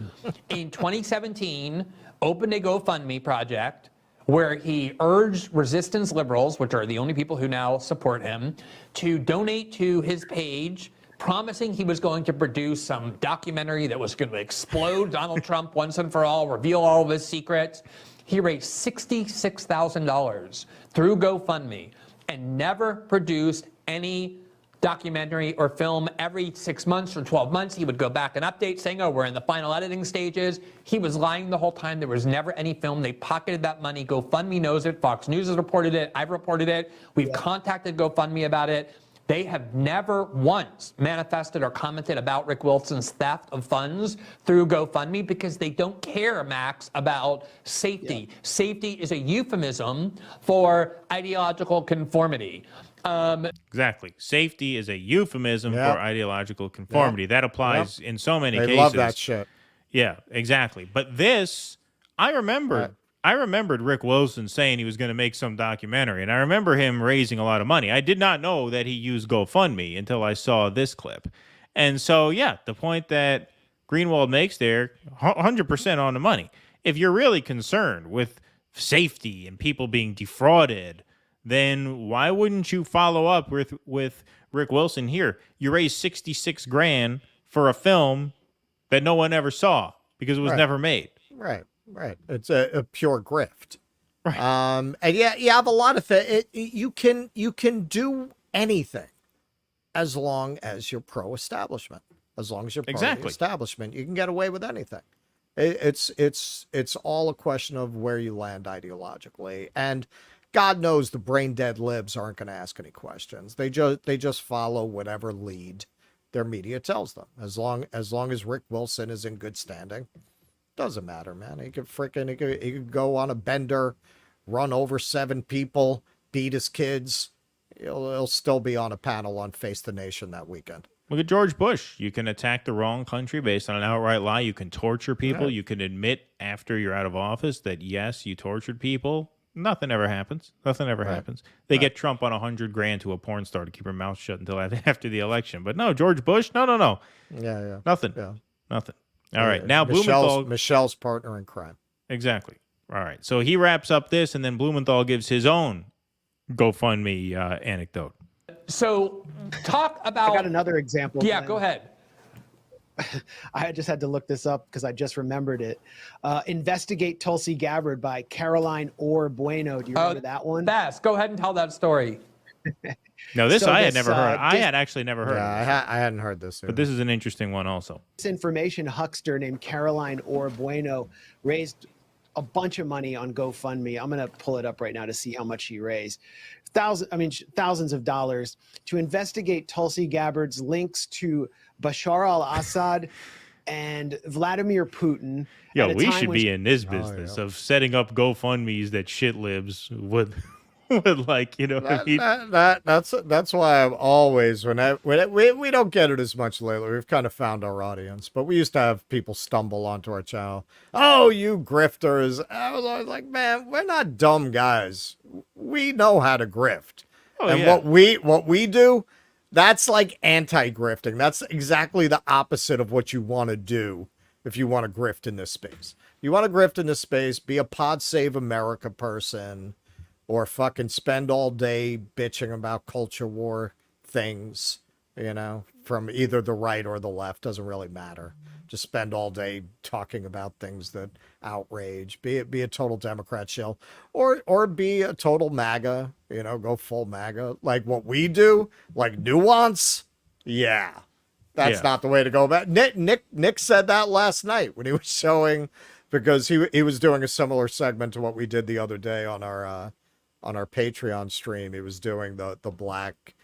in 2017 opened a GoFundMe project where he urged resistance liberals, which are the only people who now support him, to donate to his page, promising he was going to produce some documentary that was going to explode Donald Trump once and for all, reveal all of his secrets. He raised $66,000 through GoFundMe and never produced any documentary or film. Every 6 months or 12 months, he would go back and update saying, oh, we're in the final editing stages. He was lying the whole time. There was never any film. They pocketed that money. GoFundMe knows it. Fox News has reported it. I've reported it. We've contacted GoFundMe about it. They have never once manifested or commented about Rick Wilson's theft of funds through GoFundMe because they don't care, Max, about safety. Yeah. Safety is a euphemism for ideological conformity. Exactly. Safety is a euphemism for ideological conformity. That applies in so many cases. They love that shit. Yeah, exactly. But this, I remembered Rick Wilson saying he was going to make some documentary, and I remember him raising a lot of money. I did not know that he used GoFundMe until I saw this clip. And so, yeah, the point that Greenwald makes there, 100% on the money. If you're really concerned with safety and people being defrauded, then why wouldn't you follow up with Rick Wilson here? You raised $66,000 for a film that no one ever saw because it was never made. Right. It's a pure grift. Right. And yeah, you have a lot of you can do anything as long as you're pro-establishment. As long as you're pro-establishment, you can get away with anything. It's all a question of where you land ideologically, and God knows the brain dead libs aren't going to ask any questions. They just follow whatever lead their media tells them. As long as Rick Wilson is in good standing, doesn't matter, man. He could go on a bender, run over 7 people, beat his kids. He'll still be on a panel on Face the Nation that weekend. Look at George Bush. You can attack the wrong country based on an outright lie. You can torture people. Right. You can admit after you're out of office that, yes, you tortured people. Nothing ever happens. Nothing ever happens. They get Trump on $100,000 to a porn star to keep her mouth shut until after the election. But no, George Bush, no. Yeah. Nothing. Yeah. Nothing. All right. Now, Michelle's partner in crime. Exactly. All right. So he wraps up this, and then Blumenthal gives his own GoFundMe anecdote. So talk about... I got another example. Yeah, go ahead. I just had to look this up because I just remembered it. Investigate Tulsi Gabbard by Caroline Orr Bueno. Do you remember that one? Bass, go ahead and tell that story. No, I had never heard. I had actually never heard. Yeah, I hadn't heard this. But this is an interesting one also. This information huckster named Caroline Orr Bueno raised a bunch of money on GoFundMe. I'm going to pull it up right now to see how much she raised. Thousands of dollars to investigate Tulsi Gabbard's links to Bashar al-Assad and Vladimir Putin. Yo, we should be in this business of setting up GoFundMes that shit libs would like, you know. That's why I'm always we don't get it as much lately. We've kind of found our audience, but we used to have people stumble onto our channel. Oh, you grifters! I was always like, man, we're not dumb guys. We know how to grift, what we do, that's like anti-grifting. That's exactly the opposite of what you want to do if you want to grift in this space. You want to grift in this space, be a Pod Save America person. Or fucking spend all day bitching about culture war things, you know, from either the right or the left. Doesn't really matter. Just spend all day talking about things that outrage. Be a total Democrat shill. Or be a total MAGA, you know, go full MAGA. Like what we do, like nuance. Yeah. That's not the way to go about it. Nick said that last night when he was showing, because he was doing a similar segment to what we did the other day on our Patreon stream. He was doing the black,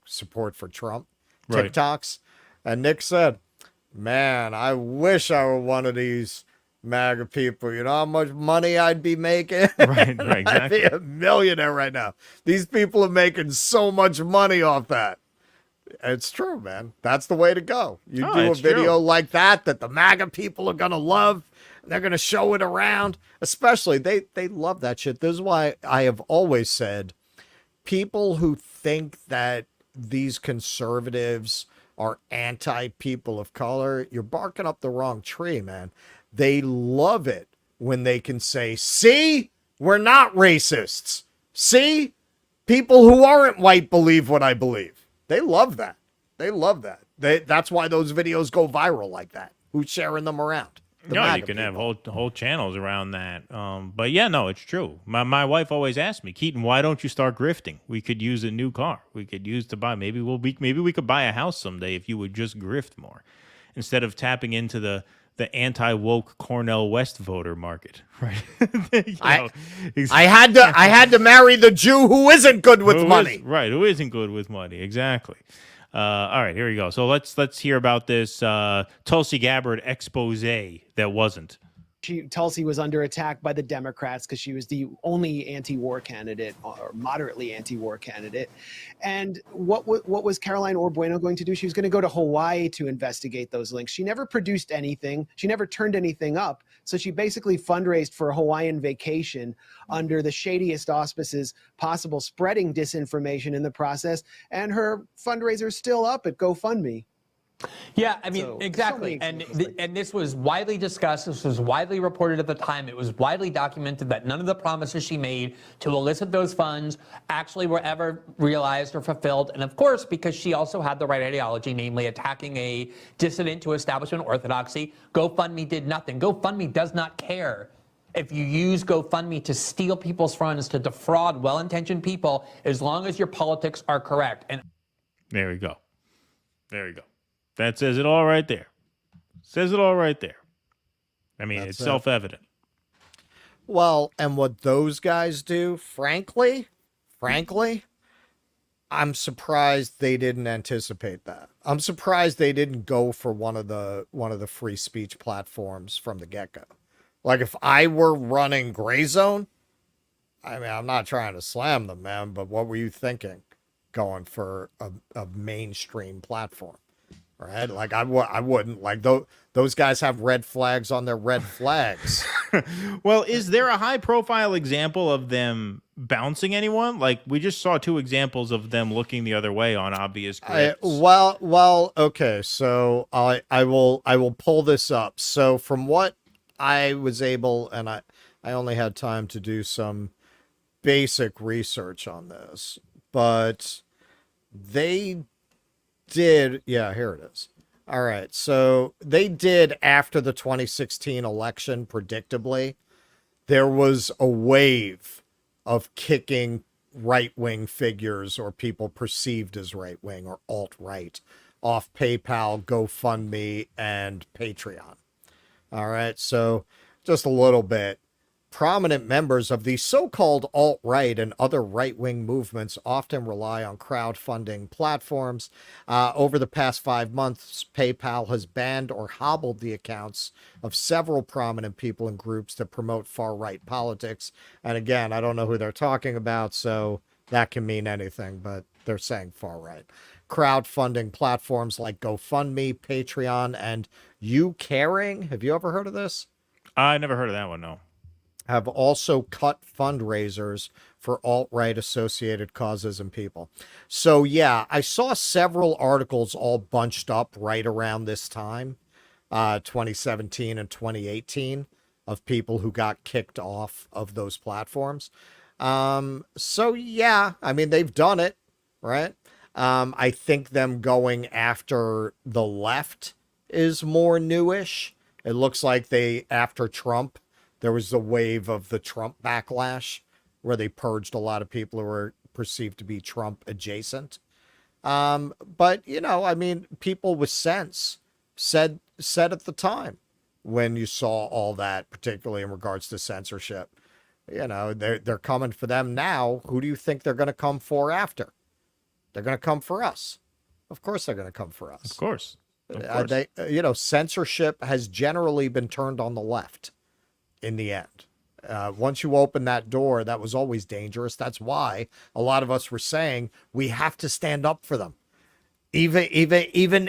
support for Trump TikToks. And Nick said, man, I wish I were one of these MAGA people. You know how much money I'd be making? Right, exactly. I'd be a millionaire right now. These people are making so much money off that. It's true, man. That's the way to go. You do a video like that the MAGA people are going to love. They're going to show it around. Especially, they love that shit. This is why I have always said, people who think that these conservatives are anti-people of color, you're barking up the wrong tree, man. They love it when they can say, see, we're not racists. See, people who aren't white believe what I believe. They love that. They love that. That's why those videos go viral like that. Who's sharing them around? No, you can have whole channels around that. But yeah, no, it's true. My wife always asked me, Keaton, why don't you start grifting? We could use a new car. We could use to buy. Maybe we could buy a house someday if you would just grift more, instead of tapping into the anti-woke Cornel West voter market. Right? I had to marry the Jew who isn't good with money. Who isn't good with money? Exactly. All right, here we go. So let's hear about this Tulsi Gabbard expose that wasn't. Tulsi was under attack by the Democrats because she was the only anti-war candidate or moderately anti-war candidate. And what was Caroline Orr Bueno going to do? She was going to go to Hawaii to investigate those links. She never produced anything. She never turned anything up. So she basically fundraised for a Hawaiian vacation under the shadiest auspices possible, spreading disinformation in the process. And her fundraiser is still up at GoFundMe. Yeah, I mean, exactly. And this was widely discussed. This was widely reported at the time. It was widely documented that none of the promises she made to elicit those funds actually were ever realized or fulfilled. And of course, because she also had the right ideology, namely attacking a dissident to establishment orthodoxy, GoFundMe did nothing. GoFundMe does not care if you use GoFundMe to steal people's funds, to defraud well-intentioned people, as long as your politics are correct. And there we go. There we go. That says it all right there. Says it all right there. I mean, it's self-evident. Well, and what those guys do, frankly, I'm surprised they didn't anticipate that. I'm surprised they didn't go for one of the free speech platforms from the get-go. Like, if I were running Grayzone, I mean, I'm not trying to slam them, man, but what were you thinking going for a mainstream platform, right? Like, I wouldn't. Like, those guys have red flags on their red flags. Well, is there a high-profile example of them bouncing anyone? Like, we just saw 2 examples of them looking the other way on obvious grips. Well, okay, so I will pull this up. So from what I was able, and I only had time to do some basic research on this, but they did, yeah, here it is. All right, so they did, after the 2016 election, predictably, there was a wave of kicking right-wing figures or people perceived as right-wing or alt-right off PayPal, GoFundMe, and Patreon. All right, so just a little bit. Prominent members of the so-called alt-right and other right-wing movements often rely on crowdfunding platforms. Over the past 5 months, PayPal has banned or hobbled the accounts of several prominent people and groups that promote far-right politics. And again, I don't know who they're talking about, so that can mean anything, but they're saying far-right. Crowdfunding platforms like GoFundMe, Patreon, and You Caring, have you ever heard of this? I never heard of that one, no. Have also cut fundraisers for alt-right associated causes and people. So yeah, I saw several articles all bunched up right around this time, 2017 and 2018, of people who got kicked off of those platforms. So yeah, I mean, they've done it, right? I think them going after the left is more newish. It looks like after Trump, there was a wave of the Trump backlash where they purged a lot of people who were perceived to be Trump adjacent. But, you know, I mean, people with sense said at the time when you saw all that, particularly in regards to censorship, you know, they're coming for them now. Who do you think they're going to come for after? They're going to come for us. Of course they're going to come for us. Of course. Of course. Censorship has generally been turned on the left. In the end, once you open that door, that was always dangerous. That's why a lot of us were saying we have to stand up for them, even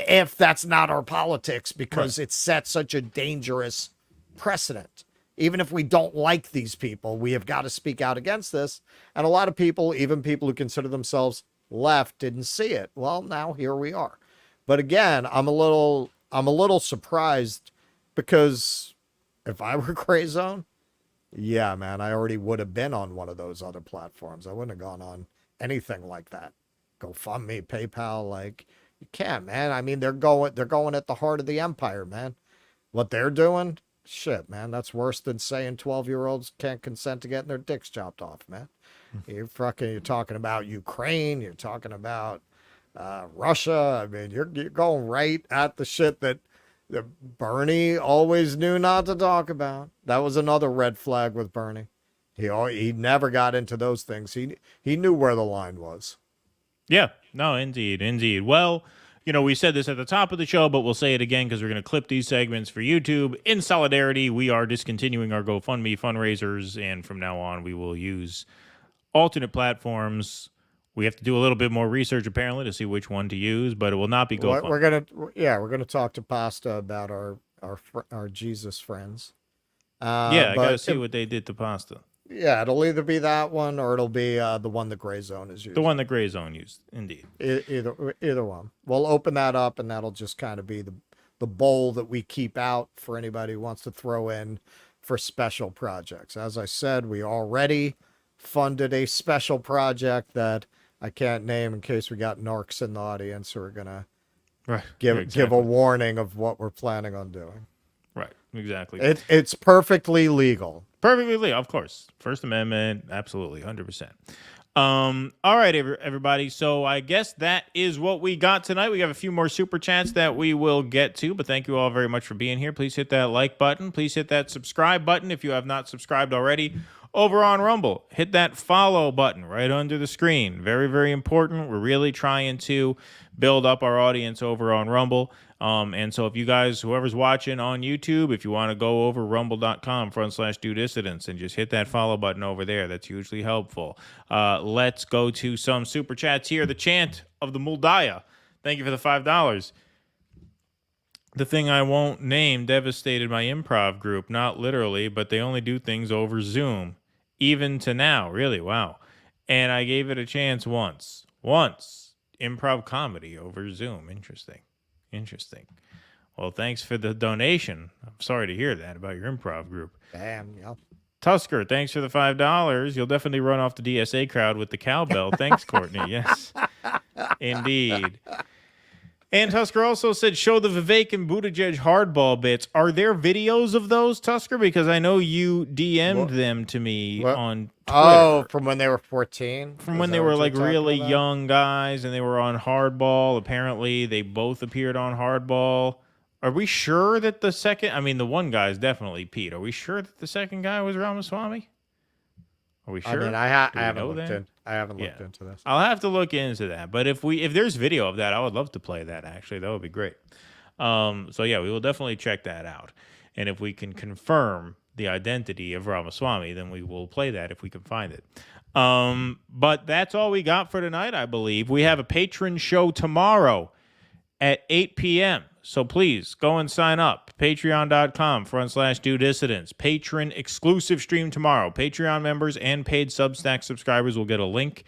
if that's not our politics, because it sets such a dangerous precedent. Even if we don't like these people, we have got to speak out against this. And a lot of people, even people who consider themselves left, didn't see it. Well, now here we are. But again, I'm a little surprised, because if I were Grayzone, yeah, man, I already would have been on one of those other platforms. I wouldn't have gone on anything like that. GoFundMe, PayPal, like, you can't, man. I mean, they're going at the heart of the empire, man. What they're doing, shit, man, that's worse than saying 12-year-olds can't consent to getting their dicks chopped off, man. You're talking about Ukraine, you're talking about Russia. I mean, you're going right at the shit that Bernie always knew not to talk about. That was another red flag with Bernie. He never got into those things. He knew where the line was. Yeah, no, indeed. Well, you know, we said this at the top of the show, but we'll say it again because we're going to clip these segments for YouTube. In solidarity, we are discontinuing our GoFundMe fundraisers, and from now on, we will use alternate platforms. We have to do a little bit more research, apparently, to see which one to use, but it will not be GoFundMe. We're gonna talk to Pasta about our Jesus friends. I gotta see what they did to Pasta. Yeah, it'll either be that one or it'll be the one that Grayzone is using. The one that Grayzone used, indeed. Either one. We'll open that up, and that'll just kind of be the bowl that we keep out for anybody who wants to throw in for special projects. As I said, we already funded a special project that I can't name in case we got narcs in the audience who are gonna give a warning of what we're planning on doing. Right. Exactly. It's perfectly legal. Perfectly legal, of course. First Amendment, absolutely, 100%. All right, everybody. So I guess that is what we got tonight. We have a few more super chats that we will get to, but thank you all very much for being here. Please hit that like button. Please hit that subscribe button if you have not subscribed already over on Rumble. Hit that follow button right under the screen. Very, very important. We're really trying to build up our audience over on Rumble. And so if you guys, whoever's watching on YouTube, if you want to go over rumble.com/DueDissidence and just hit that follow button over there, that's hugely helpful. Let's go to some super chats here. The chant of the Muldaya. Thank you for the $5. The thing I won't name devastated my improv group, not literally, but they only do things over Zoom. Even to now, really, wow. And I gave it a chance once. Improv comedy over Zoom. Interesting. Well, thanks for the donation. I'm sorry to hear that about your improv group. Damn, yeah. Tusker, thanks for the $5. You'll definitely run off the DSA crowd with the cowbell. Thanks, Courtney. Yes, indeed. And Tusker also said, show the Vivek and Buttigieg hardball bits. Are there videos of those, Tusker? Because I know you DM'd them to me on Twitter. Oh, from when they were 14? From when they were like really young guys and they were on hardball. Apparently, they both appeared on hardball. Are we sure that the second... I mean, the one guy is definitely Pete. Are we sure that the second guy was Ramaswamy? Are we sure? I mean, I haven't looked into this. I'll have to look into that. But if there's video of that, I would love to play that, actually. That would be great. So, yeah, we will definitely check that out. And if we can confirm the identity of Ramaswamy, then we will play that if we can find it. But that's all we got for tonight, I believe. We have a patron show tomorrow at 8 p.m. So please go and sign up. Patreon.com/DueDissidence. Patron exclusive stream tomorrow. Patreon members and paid Substack subscribers will get a link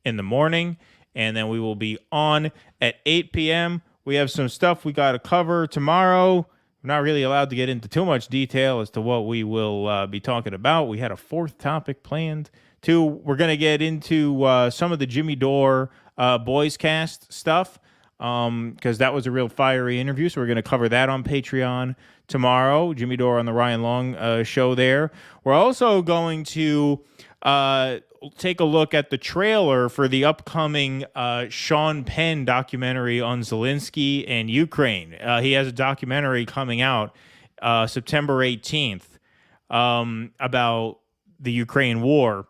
in the morning. And then we will be on at 8 p.m. We have some stuff we got to cover tomorrow. We're not really allowed to get into too much detail as to what we will be talking about. We had a fourth topic planned too. We're going to get into some of the Jimmy Dore Boys Cast stuff. Because that was a real fiery interview, so we're going to cover that on Patreon tomorrow. Jimmy Dore on the Ryan Long show there. We're also going to take a look at the trailer for the upcoming Sean Penn documentary on Zelensky and Ukraine. He has a documentary coming out September 18th about the Ukraine war,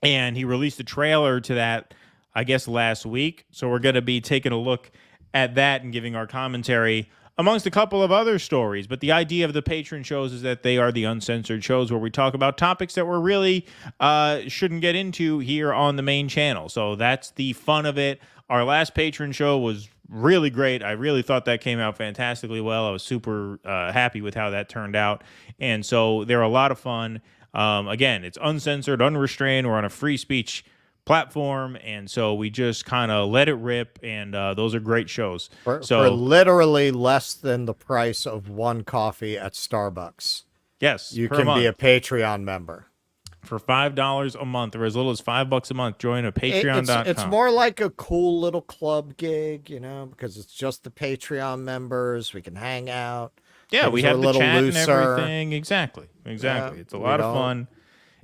and he released a trailer to that, I guess, last week. So we're going to be taking a look at that and giving our commentary amongst a couple of other stories. But the idea of the patron shows is that they are the uncensored shows where we talk about topics that we're really shouldn't get into here on the main channel. So that's the fun of it. Our last patron show was really great. I really thought that came out fantastically well. I was super happy with how that turned out. And so they're a lot of fun. Again, it's uncensored, unrestrained. We're on a free speech platform, and so we just kind of let it rip, and those are great shows. For literally less than the price of one coffee at Starbucks. Yes, you can be a Patreon member. For $5 a month, or as little as $5 a month, join a Patreon.com. It's more like a cool little club gig, because it's just the Patreon members. We can hang out. Yeah, we have the chat looser. And everything. Exactly. Yeah, it's a lot of fun.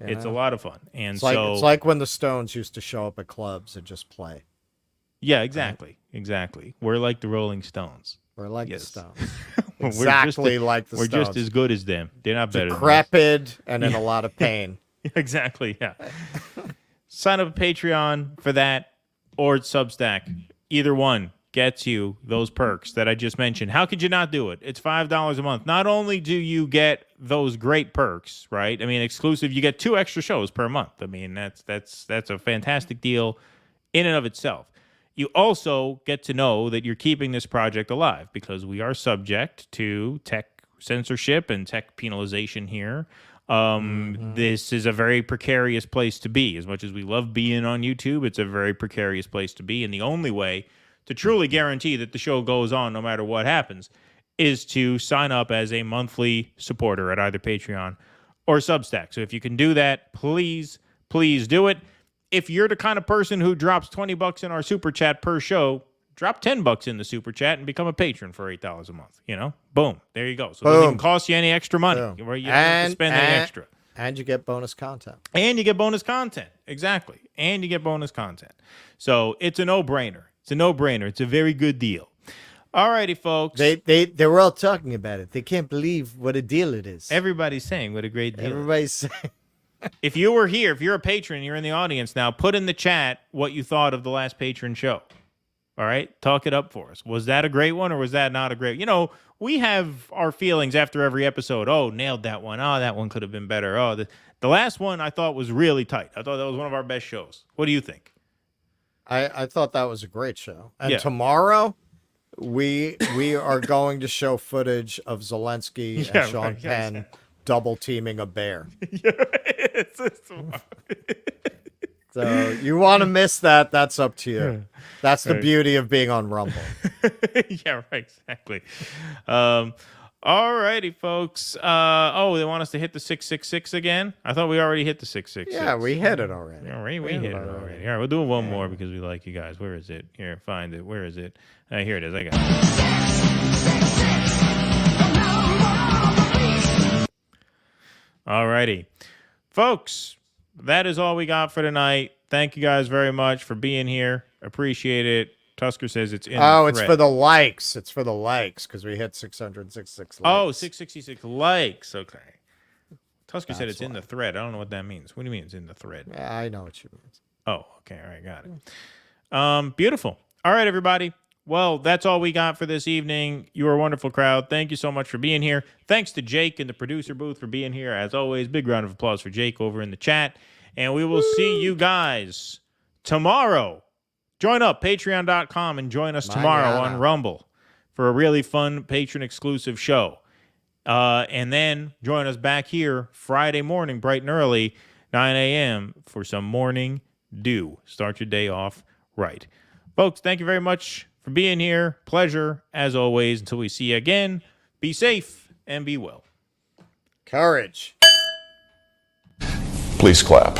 It's a lot of fun. And it's like when the Stones used to show up at clubs and just play. Yeah, exactly. Exactly. We're like the Rolling Stones. We're like the Stones. Exactly like the Stones. We're just as good as them. They're not better decrepit and in a lot of pain. Exactly, yeah. Sign up at Patreon for that or Substack. Either one gets you those perks that I just mentioned. How could you not do it? It's $5 a month. Not only do you get those great perks, right? I mean, exclusive, you get 2 extra shows per month. I mean, that's a fantastic deal in and of itself. You also get to know that you're keeping this project alive because we are subject to tech censorship and tech penalization here. This is a very precarious place to be. As much as we love being on YouTube, it's a very precarious place to be. And the only way to truly guarantee that the show goes on no matter what happens is to sign up as a monthly supporter at either Patreon or Substack. So if you can do that, please do it. If you're the kind of person who drops $20 in our super chat per show, drop $10 in the super chat and become a patron for $8 a month. You know, boom, there you go. So it doesn't even cost you any extra money. Where you don't have to spend any extra. And you get bonus content. And you get bonus content. Exactly. And you get bonus content. So it's a no-brainer. It's a no-brainer. It's a very good deal. All righty, folks. They were all talking about it. They can't believe what a deal it is. Everybody's saying what a great deal. Everybody's saying. If you were here, if you're a patron, you're in the audience now, put in the chat what you thought of the last patron show. All right? Talk it up for us. Was that a great one or was that not a great? You know, we have our feelings after every episode. Oh, nailed that one. Oh, that one could have been better. Oh, the last one I thought was really tight. I thought that was one of our best shows. What do you think? I thought that was a great show. And tomorrow we are going to show footage of Zelensky and Sean Penn double teaming a bear. So you want to miss that? That's up to you. That's the beauty of being on Rumble. Yeah, right. Exactly. All righty, folks. Oh, they want us to hit the 666 again? I thought we already hit the 666. Yeah, we hit it already. All right, we hit it already. All right, we'll do one more because we like you guys. Where is it? Here, find it. Where is it? Here it is. I got it. All righty. Folks, that is all we got for tonight. Thank you guys very much for being here. Appreciate it. Tusker says it's in the thread. It's for the likes. It's for the likes because we hit 666 likes. Oh, 666 likes. Okay. Tusker said it's in the thread. I don't know what that means. What do you mean it's in the thread? Yeah, I know what you mean. Oh, okay. All right. Got it. Beautiful. All right, everybody. Well, that's all we got for this evening. You are a wonderful crowd. Thank you so much for being here. Thanks to Jake in the producer booth for being here. As always, big round of applause for Jake over in the chat. And we will see you guys tomorrow. Join up, patreon.com, and join us tomorrow on Rumble for a really fun patron-exclusive show. And then join us back here Friday morning, bright and early, 9 a.m. for some morning dew. Start your day off right. Folks, thank you very much for being here. Pleasure, as always. Until we see you again, be safe and be well. Courage. Please clap.